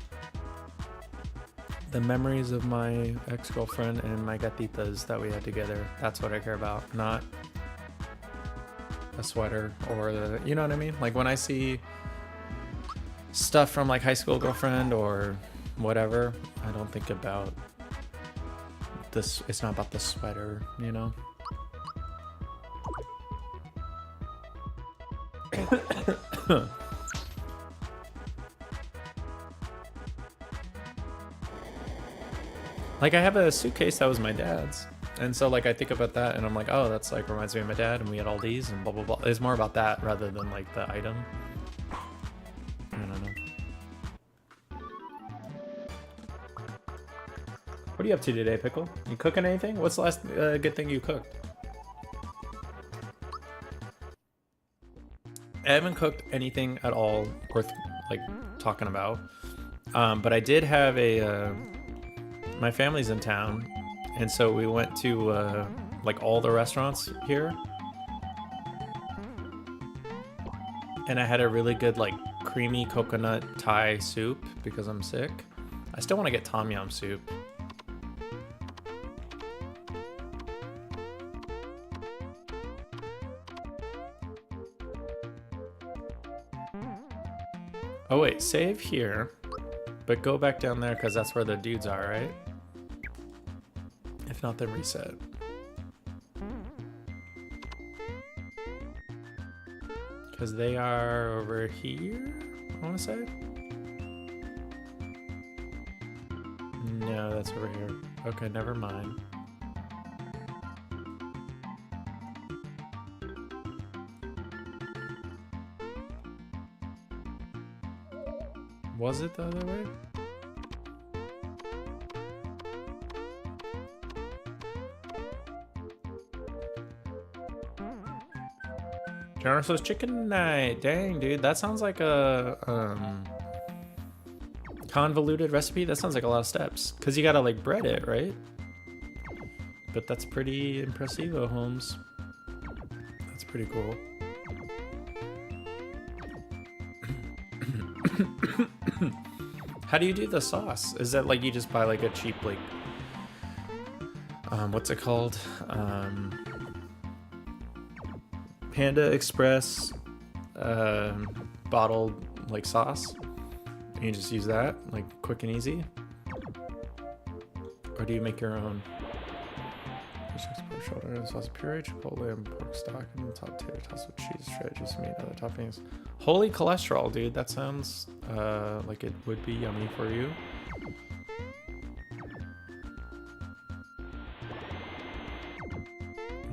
memories of my ex-girlfriend and my gatitas that we had together. That's what I care about, not a sweater or the, you know what I mean? Like when I see stuff from like high school girlfriend or whatever, I don't think about this. It's not about the sweater, you know? Like I have a suitcase that was my dad's, and so like I think about that and I'm like, oh, that's like reminds me of my dad and we had all these and blah blah blah. It's more about that rather than like the item. I don't know. What are you up to today, Pickle? You cooking anything? What's the last good thing you cooked? I haven't cooked anything at all worth like talking about, but I did have a my family's in town, and so we went to like all the restaurants here, and I had a really good like creamy coconut Thai soup because I'm sick. I still want to get tom yum soup. Oh wait, save here, but go back down there because that's where the dudes are, right? If not, then reset. Because they are over here, I want to say. No, that's over here. Okay, never mind. Was it the other way? General says chicken night. Dang, dude, that sounds like a convoluted recipe. That sounds like a lot of steps. Cause you gotta like bread it, right? But that's pretty impressivo, Holmes. That's pretty cool. How do you do the sauce? Is that like you just buy like a cheap like what's it called? Panda Express bottled like sauce, and you just use that like quick and easy, or do you make your own? Shoulder, sauce, puree, chipotle, and pork stock, and the top tier tossed with cheese, shredded juice meat, other toppings. Holy cholesterol, dude! That sounds like it would be yummy for you.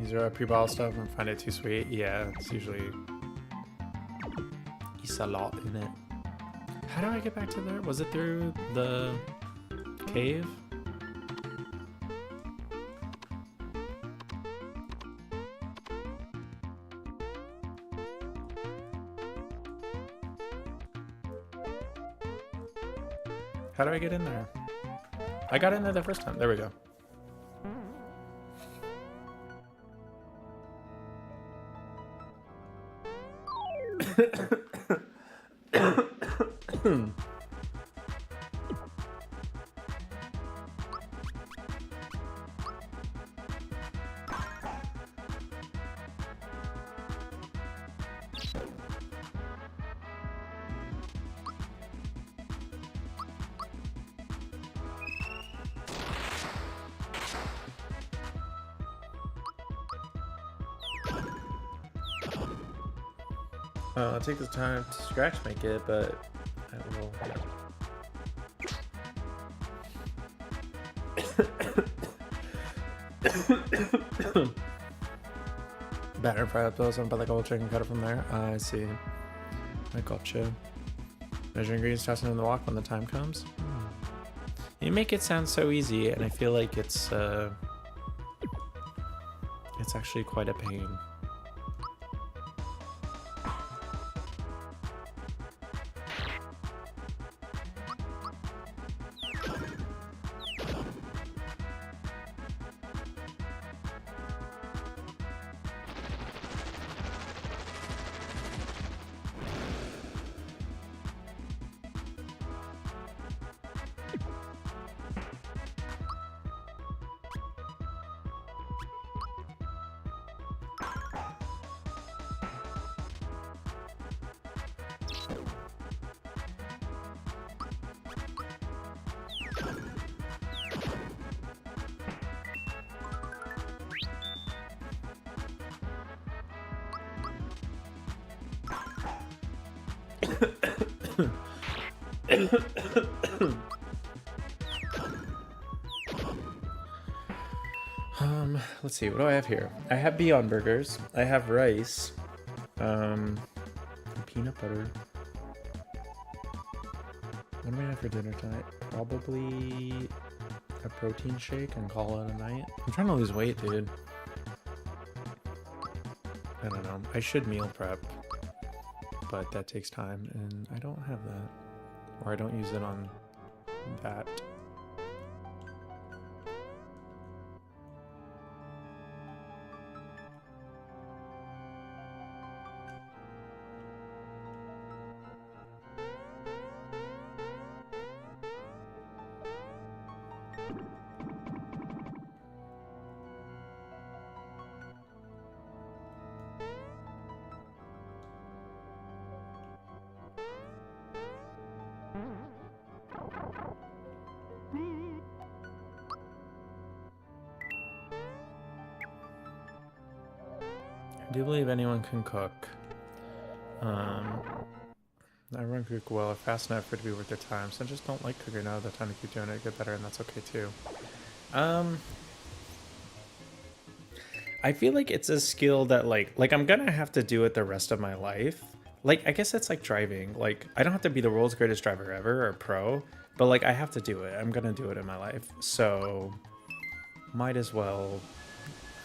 These are pre-bottled stuff and find it too sweet. Yeah, it's usually eats a lot in it. How do I get back to there? Was it through the cave? How do I get in there? I got in there the first time. There we go. I'll take the time to scratch make it, but I will. Batter fry up those and put like a whole chicken cutter from there. I see. I gotcha. Measure ingredients, toss it in the wok when the time comes. You make it sound so easy, and I feel like it's actually quite a pain. Let's see, what do I have here? I have Beyond Burgers. I have rice. Peanut butter. What do we have for dinner tonight? Probably a protein shake and call it a night. I'm trying to lose weight, dude. I don't know. I should meal prep, but that takes time, and I don't have that. Or I don't use it on that. I do believe anyone can cook. Everyone can cook well or fast enough for it to be worth their time, so I just don't like cooking out of the time to keep doing it, get better, and that's okay too. I feel like it's a skill that like I'm gonna have to do it the rest of my life. Like, I guess it's like driving. Like, I don't have to be the world's greatest driver ever or pro, but like I have to do it. I'm gonna do it in my life, so might as well.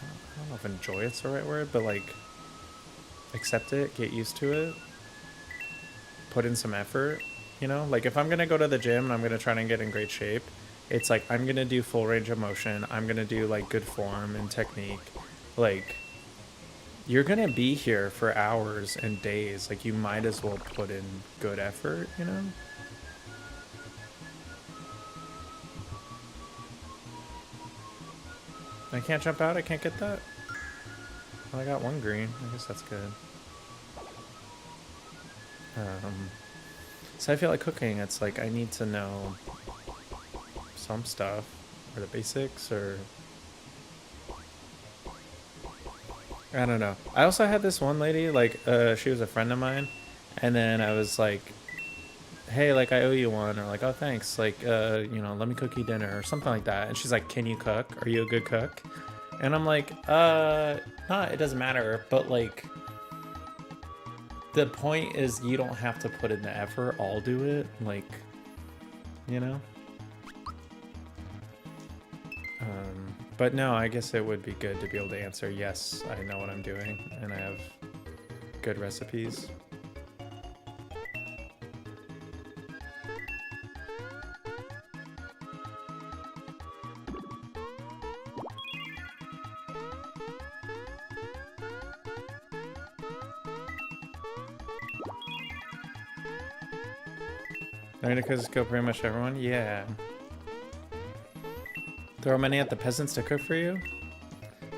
I don't know if enjoy it's the right word, but like accept it, get used to it, put in some effort, you know? Like if I'm gonna go to the gym and I'm gonna try and get in great shape, it's like I'm gonna do full range of motion, I'm gonna do like good form and technique. Like, you're gonna be here for hours and days, like you might as well put in good effort, you know? I can't jump out, I can't get that? Well, I got one green, I guess that's good. So I feel like cooking, it's like I need to know some stuff, or the basics, or I don't know. I also had this one lady, like, she was a friend of mine, and then I was like, hey, like, I owe you one, or like, oh, thanks, like, you know, let me cook you dinner, or something like that. And she's like, can you cook? Are you a good cook? And I'm like, it doesn't matter, but like, the point is you don't have to put in the effort, I'll do it, like, you know? But no, I guess it would be good to be able to answer, yes, I know what I'm doing, and I have good recipes. Learn to cook pretty much everyone? Yeah. Throw money at the peasants to cook for you?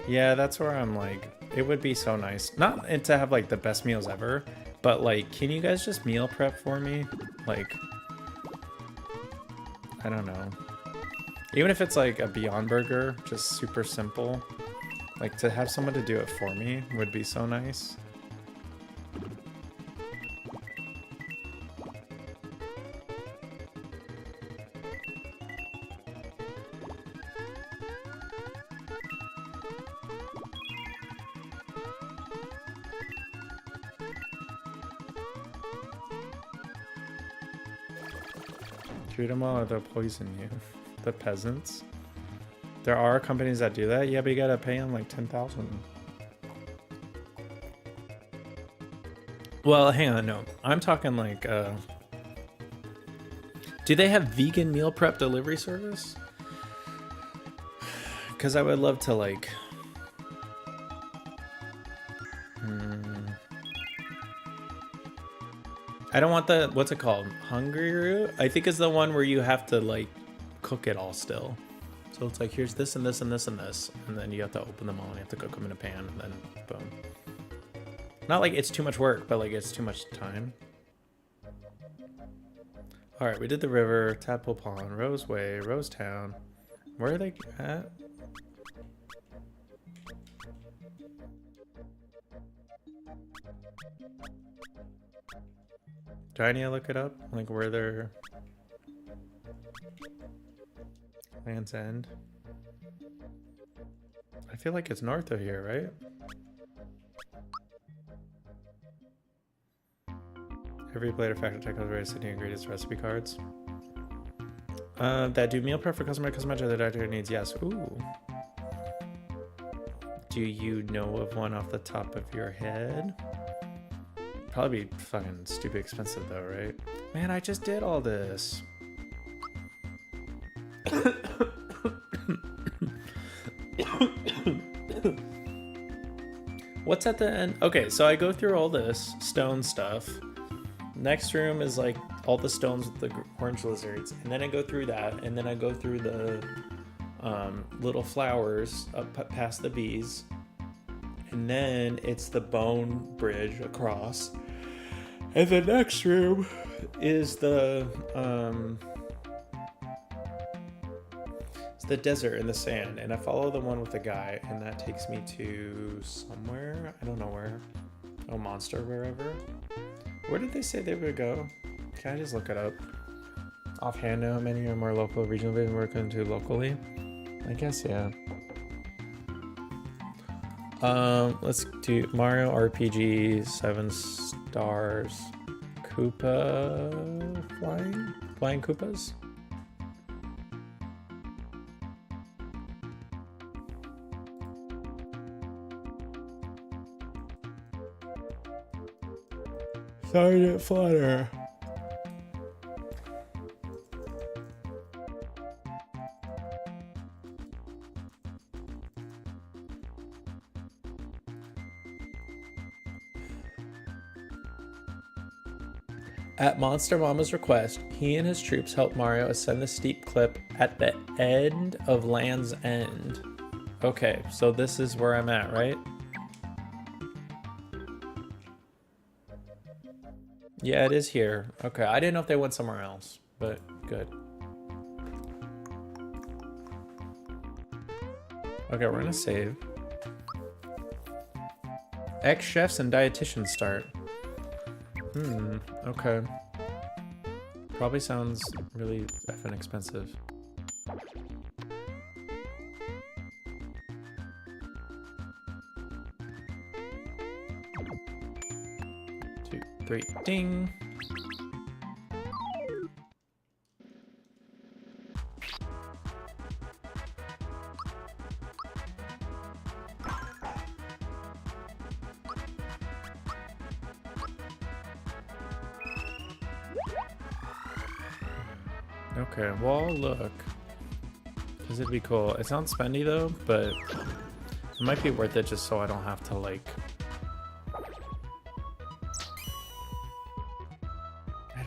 Yeah, that's where I'm like, it would be so nice. Not to have like the best meals ever, but like, can you guys just meal prep for me? Like, I don't know. Even if it's like a Beyond Burger, just super simple. Like to have someone to do it for me would be so nice. Treat them well or they'll poison you. The peasants. There are companies that do that. Yeah, but you gotta pay them like 10,000. Well, hang on, no. I'm talking like, do they have vegan meal prep delivery service? Because I would love to like... I don't want the, what's it called? Hungry Root? I think is the one where you have to like cook it all still. So it's like, here's this and this and this and this. And then you have to open them all and you have to cook them in a pan and then boom. Not like it's too much work, but like it's too much time. All right, we did the river, Tadpole Pond, Roseway, Rosetown. Where are they at? Do I need to look it up? Like where they're... Land's End. I feel like it's north of here, right? Every plate or factory tech has various city ingredients recipe cards. That do meal prep for customer other doctor needs. Yes. Ooh. Do you know of one off the top of your head? Probably be fucking stupid expensive though, right? Man, I just did all this. What's at the end? Okay, so I go through all this stone stuff. Next room is like all the stones with the orange lizards, and then I go through that, and then I go through the little flowers up past the bees, and then it's the bone bridge across, and the next room is the desert and the sand, and I follow the one with the guy, and that takes me to somewhere. I don't know where. Oh, Monster, wherever. Where did they say they would go? Can I just look it up? Offhand, know how many are more local, regional, been working to locally? I guess, yeah. Let's do Mario RPG, 7 stars. Koopa flying Koopas? Sergeant Flutter. At Monster Mama's request, he and his troops helped Mario ascend the steep cliff at the end of Land's End. Okay, so this is where I'm at, right? Yeah, it is here. Okay, I didn't know if they went somewhere else, but good. Okay, we're gonna save. Ex-chefs and dietitians start. Okay. Probably sounds really effing expensive. 2, 3, ding. Okay, well, look. Because it'd be cool. It sounds spendy though, but it might be worth it just so I don't have to like...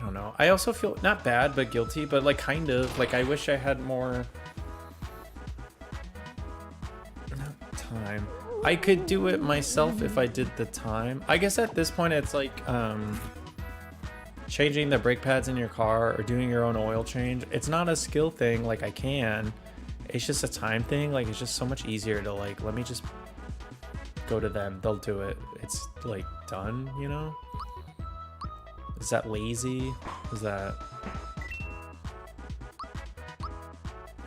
don't know. I also feel not bad, but guilty, but like kind of like I wish I had more time. I could do it myself if I did the time. I guess at this point it's like changing the brake pads in your car or doing your own oil change. It's not a skill thing, like I can. It's just a time thing. Like it's just so much easier to like, let me just go to them. They'll do it. It's like done, you know? Is that lazy? Is that...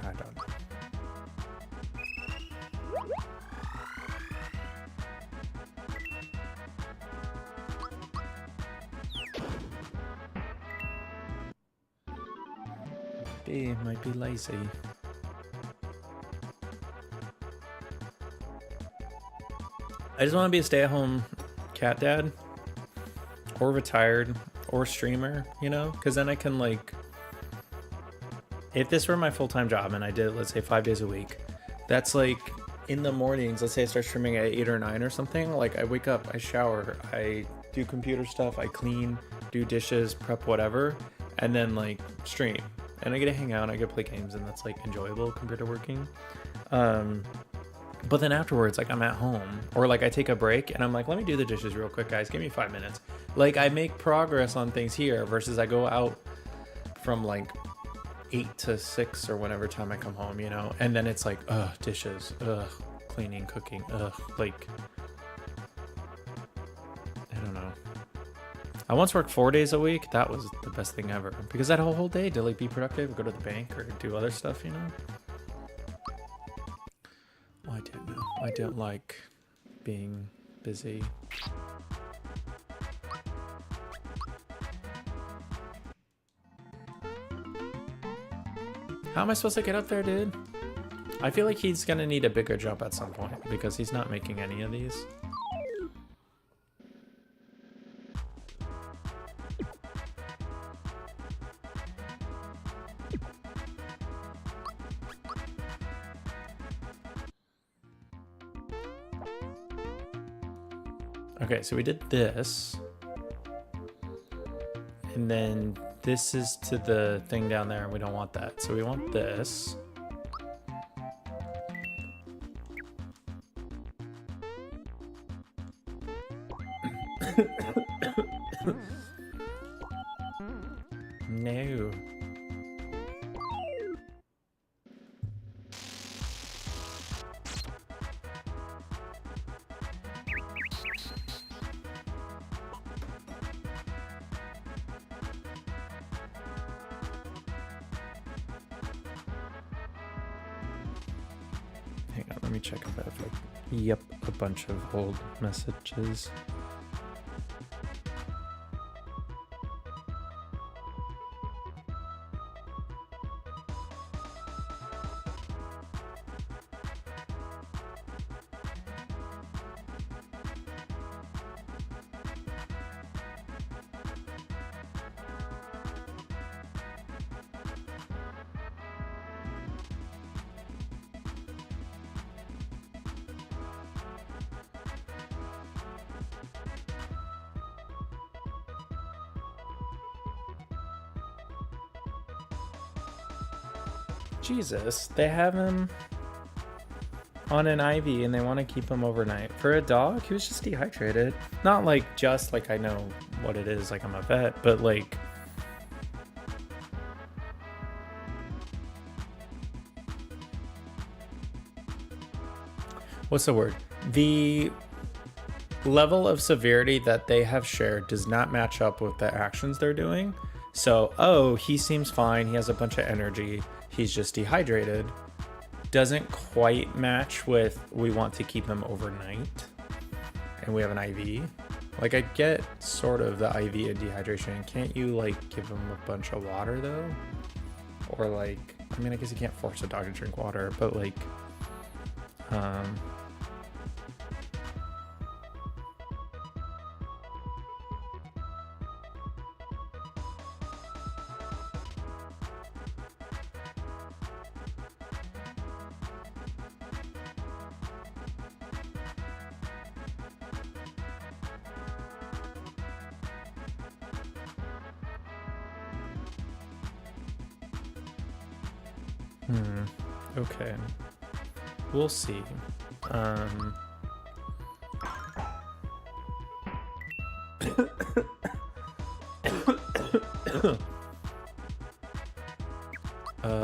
I don't know. Might be lazy. I just want to be a stay-at-home cat dad or retired or streamer, you know, because then I can like, if this were my full-time job and I did, let's say 5 days a week, that's like in the mornings, let's say I start streaming at 8 or 9 or something, like I wake up, I shower, I do computer stuff, I clean, do dishes, prep whatever, and then like stream. And I get to hang out, I get to play games, and that's like enjoyable compared to working. But then afterwards, like I'm at home, or like I take a break and I'm like, let me do the dishes real quick, guys. Give me 5 minutes. Like I make progress on things here versus I go out from like 8 to 6 or whenever time I come home, you know? And then it's like, ugh, dishes, ugh, cleaning, cooking, ugh, like, I don't know. I once worked 4 days a week. That was the best thing ever because I had a whole day to like be productive, go to the bank or do other stuff, you know? I don't know. I don't like being busy. How am I supposed to get up there, dude? I feel like he's gonna need a bigger jump at some point because he's not making any of these. Okay, so we did this. And then this is to the thing down there, and we don't want that. So we want this. No. Hang on, let me check if I have like, yep, a bunch of old messages. Jesus, they have him on an IV and they want to keep him overnight. For a dog, he was just dehydrated. Not like just like I know what it is, like I'm a vet, but like what's the word? The level of severity that they have shared does not match up with the actions they're doing. So, oh, he seems fine. He has a bunch of energy. He's just dehydrated. Doesn't quite match with we want to keep him overnight. And we have an IV. Like, I get sort of the IV and dehydration. Can't you, like, give him a bunch of water, though? Or, like, I mean, I guess you can't force a dog to drink water, but, like, Okay. We'll see.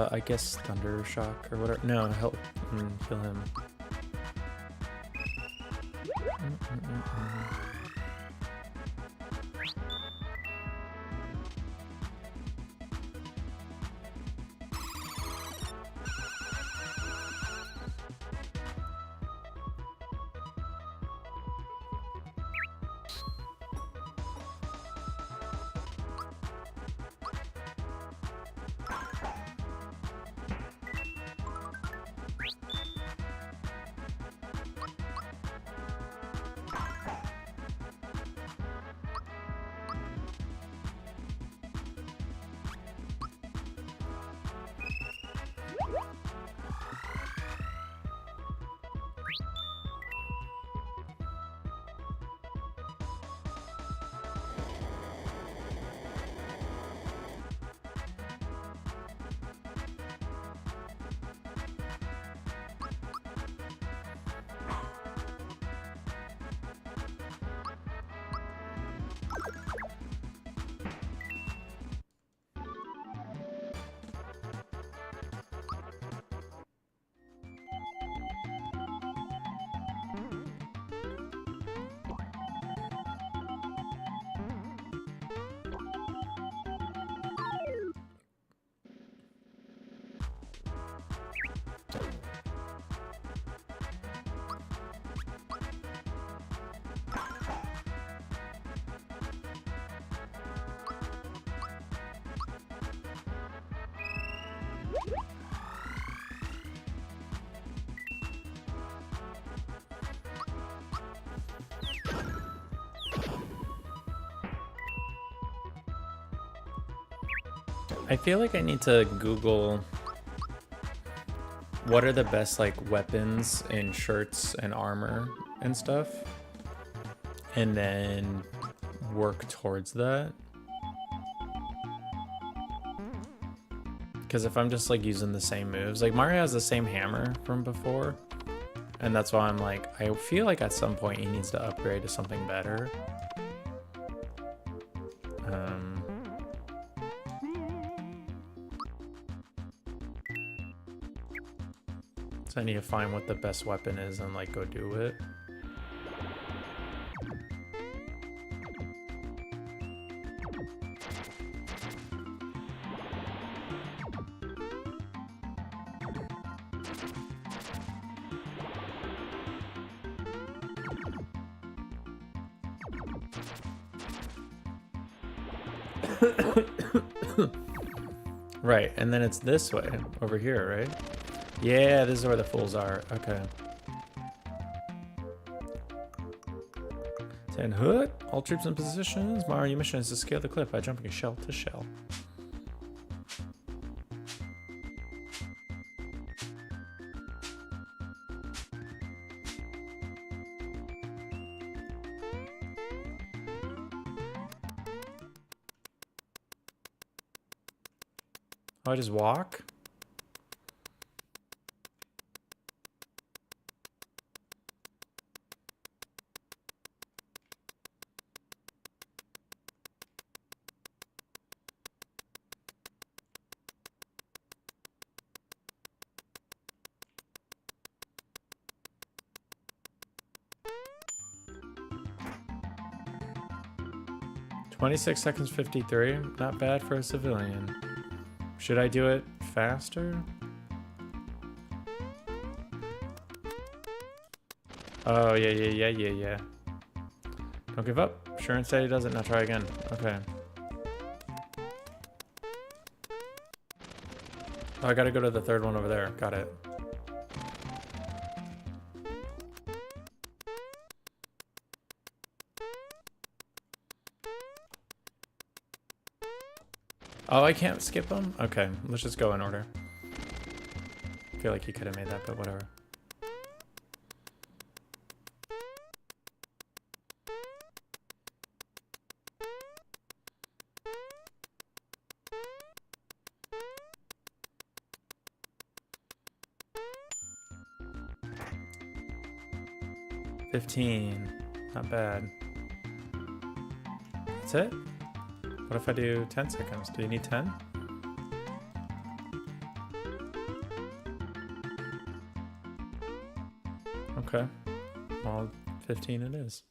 I guess Thunder Shock or whatever. No, help kill him. I feel like I need to Google what are the best like weapons and shirts and armor and stuff, and then work towards that. Because if I'm just like using the same moves, like Mario has the same hammer from before, and that's why I'm like, I feel like at some point he needs to upgrade to something better. So I need to find what the best weapon is and like go do it. Right, and then it's this way, over here, right? Yeah, this is where the fools are. Okay. 10 hood. All troops in positions. Mario, your mission is to scale the cliff by jumping shell to shell. Oh, I just walk? "26 seconds 53. Not bad for a civilian. Should I do it faster?" Oh, yeah. Don't give up. Sure and steady does it. Now try again. Okay. Oh, I gotta go to the third one over there. Got it. Oh, I can't skip them? Okay, let's just go in order. I feel like he could have made that, but whatever. 15. Not bad. That's it? What if I do 10 seconds? Do you need 10? Okay. Well, 15 it is.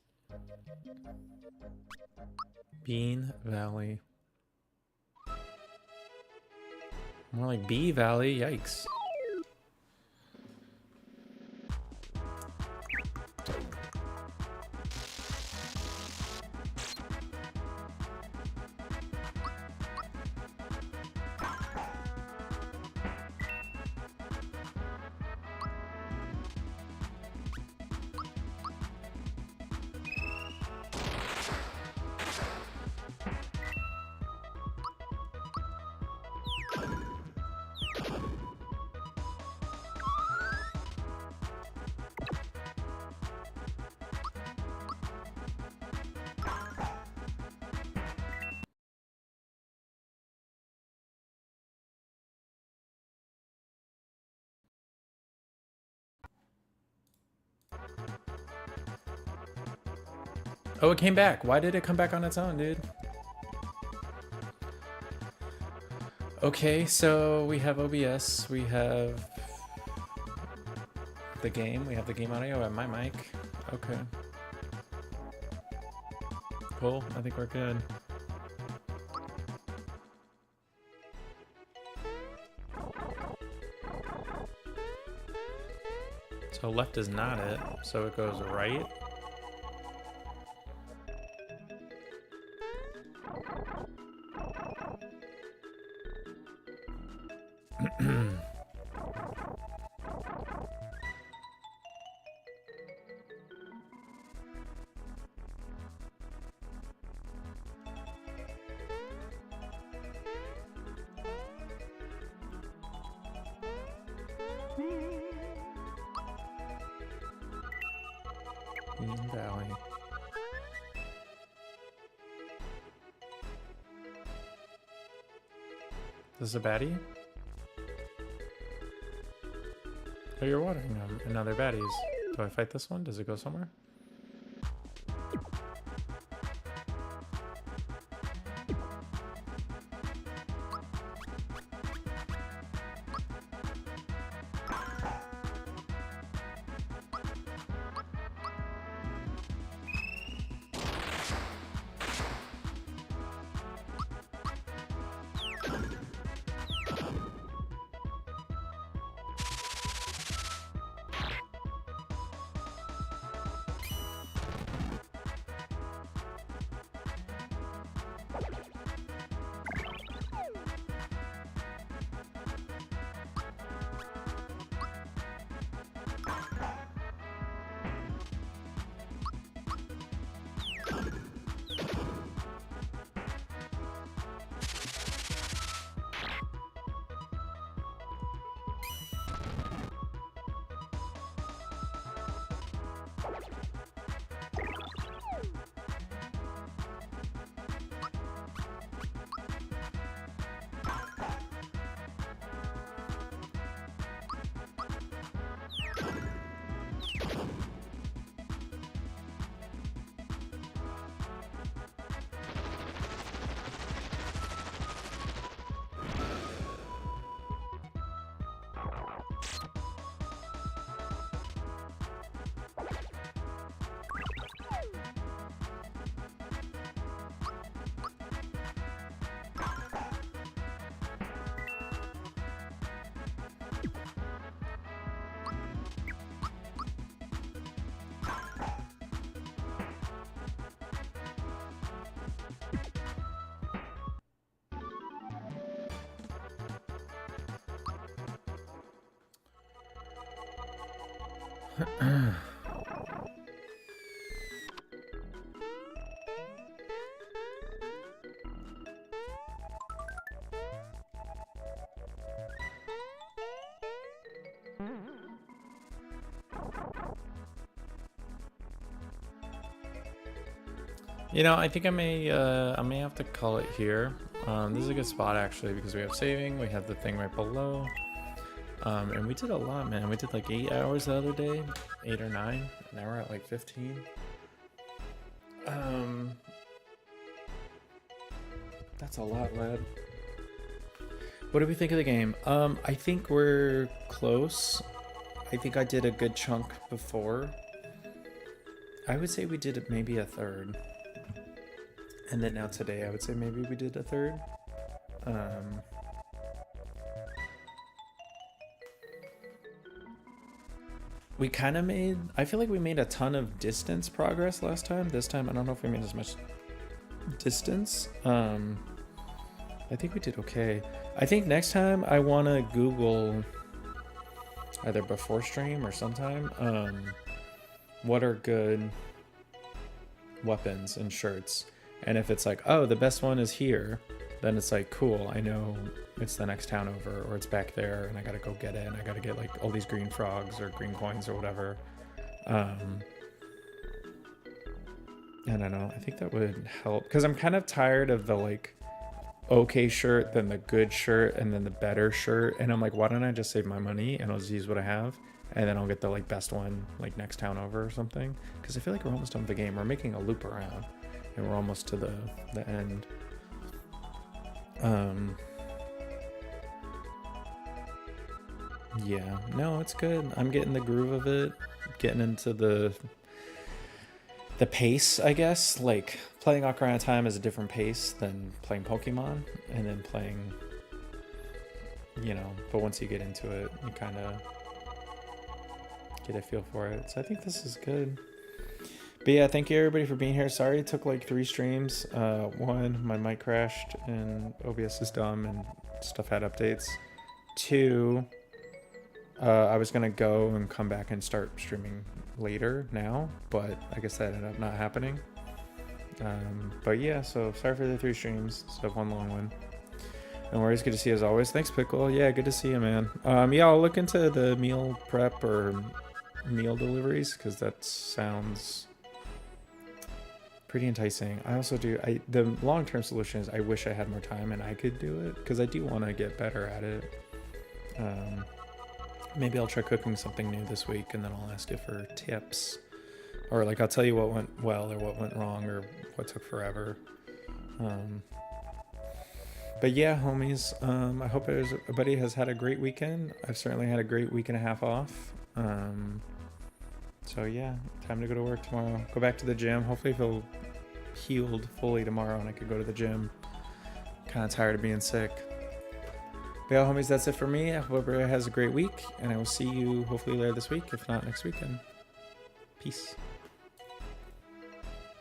Bean Valley. More like Bee Valley. Yikes. Oh, it came back. Why did it come back on its own, dude? Okay, so we have OBS, we have the game, we have the game audio and my mic. Okay. Cool, I think we're good. So left is not it, so it goes right. Bean Valley. This is a baddie? Oh, you're watering them, and now they're baddies. Do I fight this one? Does it go somewhere? You know, I think I may have to call it here. This is a good spot actually because we have saving, we have the thing right below. And we did a lot, man. We did like 8 hours the other day, 8 or 9. Now we're at like 15. That's a lot, lad. What do we think of the game? I think we're close. I think I did a good chunk before. I would say we did maybe a third. And then now today, I would say maybe we did a third. We kind of made, I feel like we made a ton of distance progress last time. This time, I don't know if we made as much distance. I think we did okay. I think next time I want to Google either before stream or sometime what are good weapons and shirts, and if it's like, oh, the best one is here, then it's like, cool, I know it's the next town over, or it's back there and I gotta go get it, and I gotta get like all these green frogs or green coins or whatever. I don't know, I think that would help, because I'm kind of tired of the like okay shirt, then the good shirt, and then the better shirt, and I'm like, why don't I just save my money and I'll just use what I have, and then I'll get the like best one like next town over or something, because I feel like we're almost done with the game. We're making a loop around and we're almost to the end. Yeah, no, it's good. I'm getting the groove of it, getting into the pace, I guess. Like, playing Ocarina of Time is a different pace than playing Pokemon, and then playing, you know, but once you get into it, you kind of get a feel for it. So I think this is good. But yeah, thank you everybody for being here. Sorry it took like 3 streams. One, my mic crashed and OBS is dumb and stuff had updates. 2, I was gonna go and come back and start streaming later now, but I guess that ended up not happening. But yeah, so sorry for the 3 streams. So one long one. No worries, good to see you as always. Thanks, Pickle. Yeah, good to see you, man. Yeah, I'll look into the meal prep or meal deliveries, because that sounds pretty enticing. I also do, the long-term solution is I wish I had more time and I could do it, because I do want to get better at it. Maybe I'll try cooking something new this week, and then I'll ask you for tips, or like I'll tell you what went well or what went wrong or what took forever. But yeah, homies, I hope everybody has had a great weekend. I've certainly had a great week and a half off. So yeah, time to go to work tomorrow. Go back to the gym. Hopefully feel healed fully tomorrow and I could go to the gym. Kind of tired of being sick. But yeah, homies, that's it for me. I hope everybody has a great week, and I will see you hopefully later this week, if not next weekend. Peace.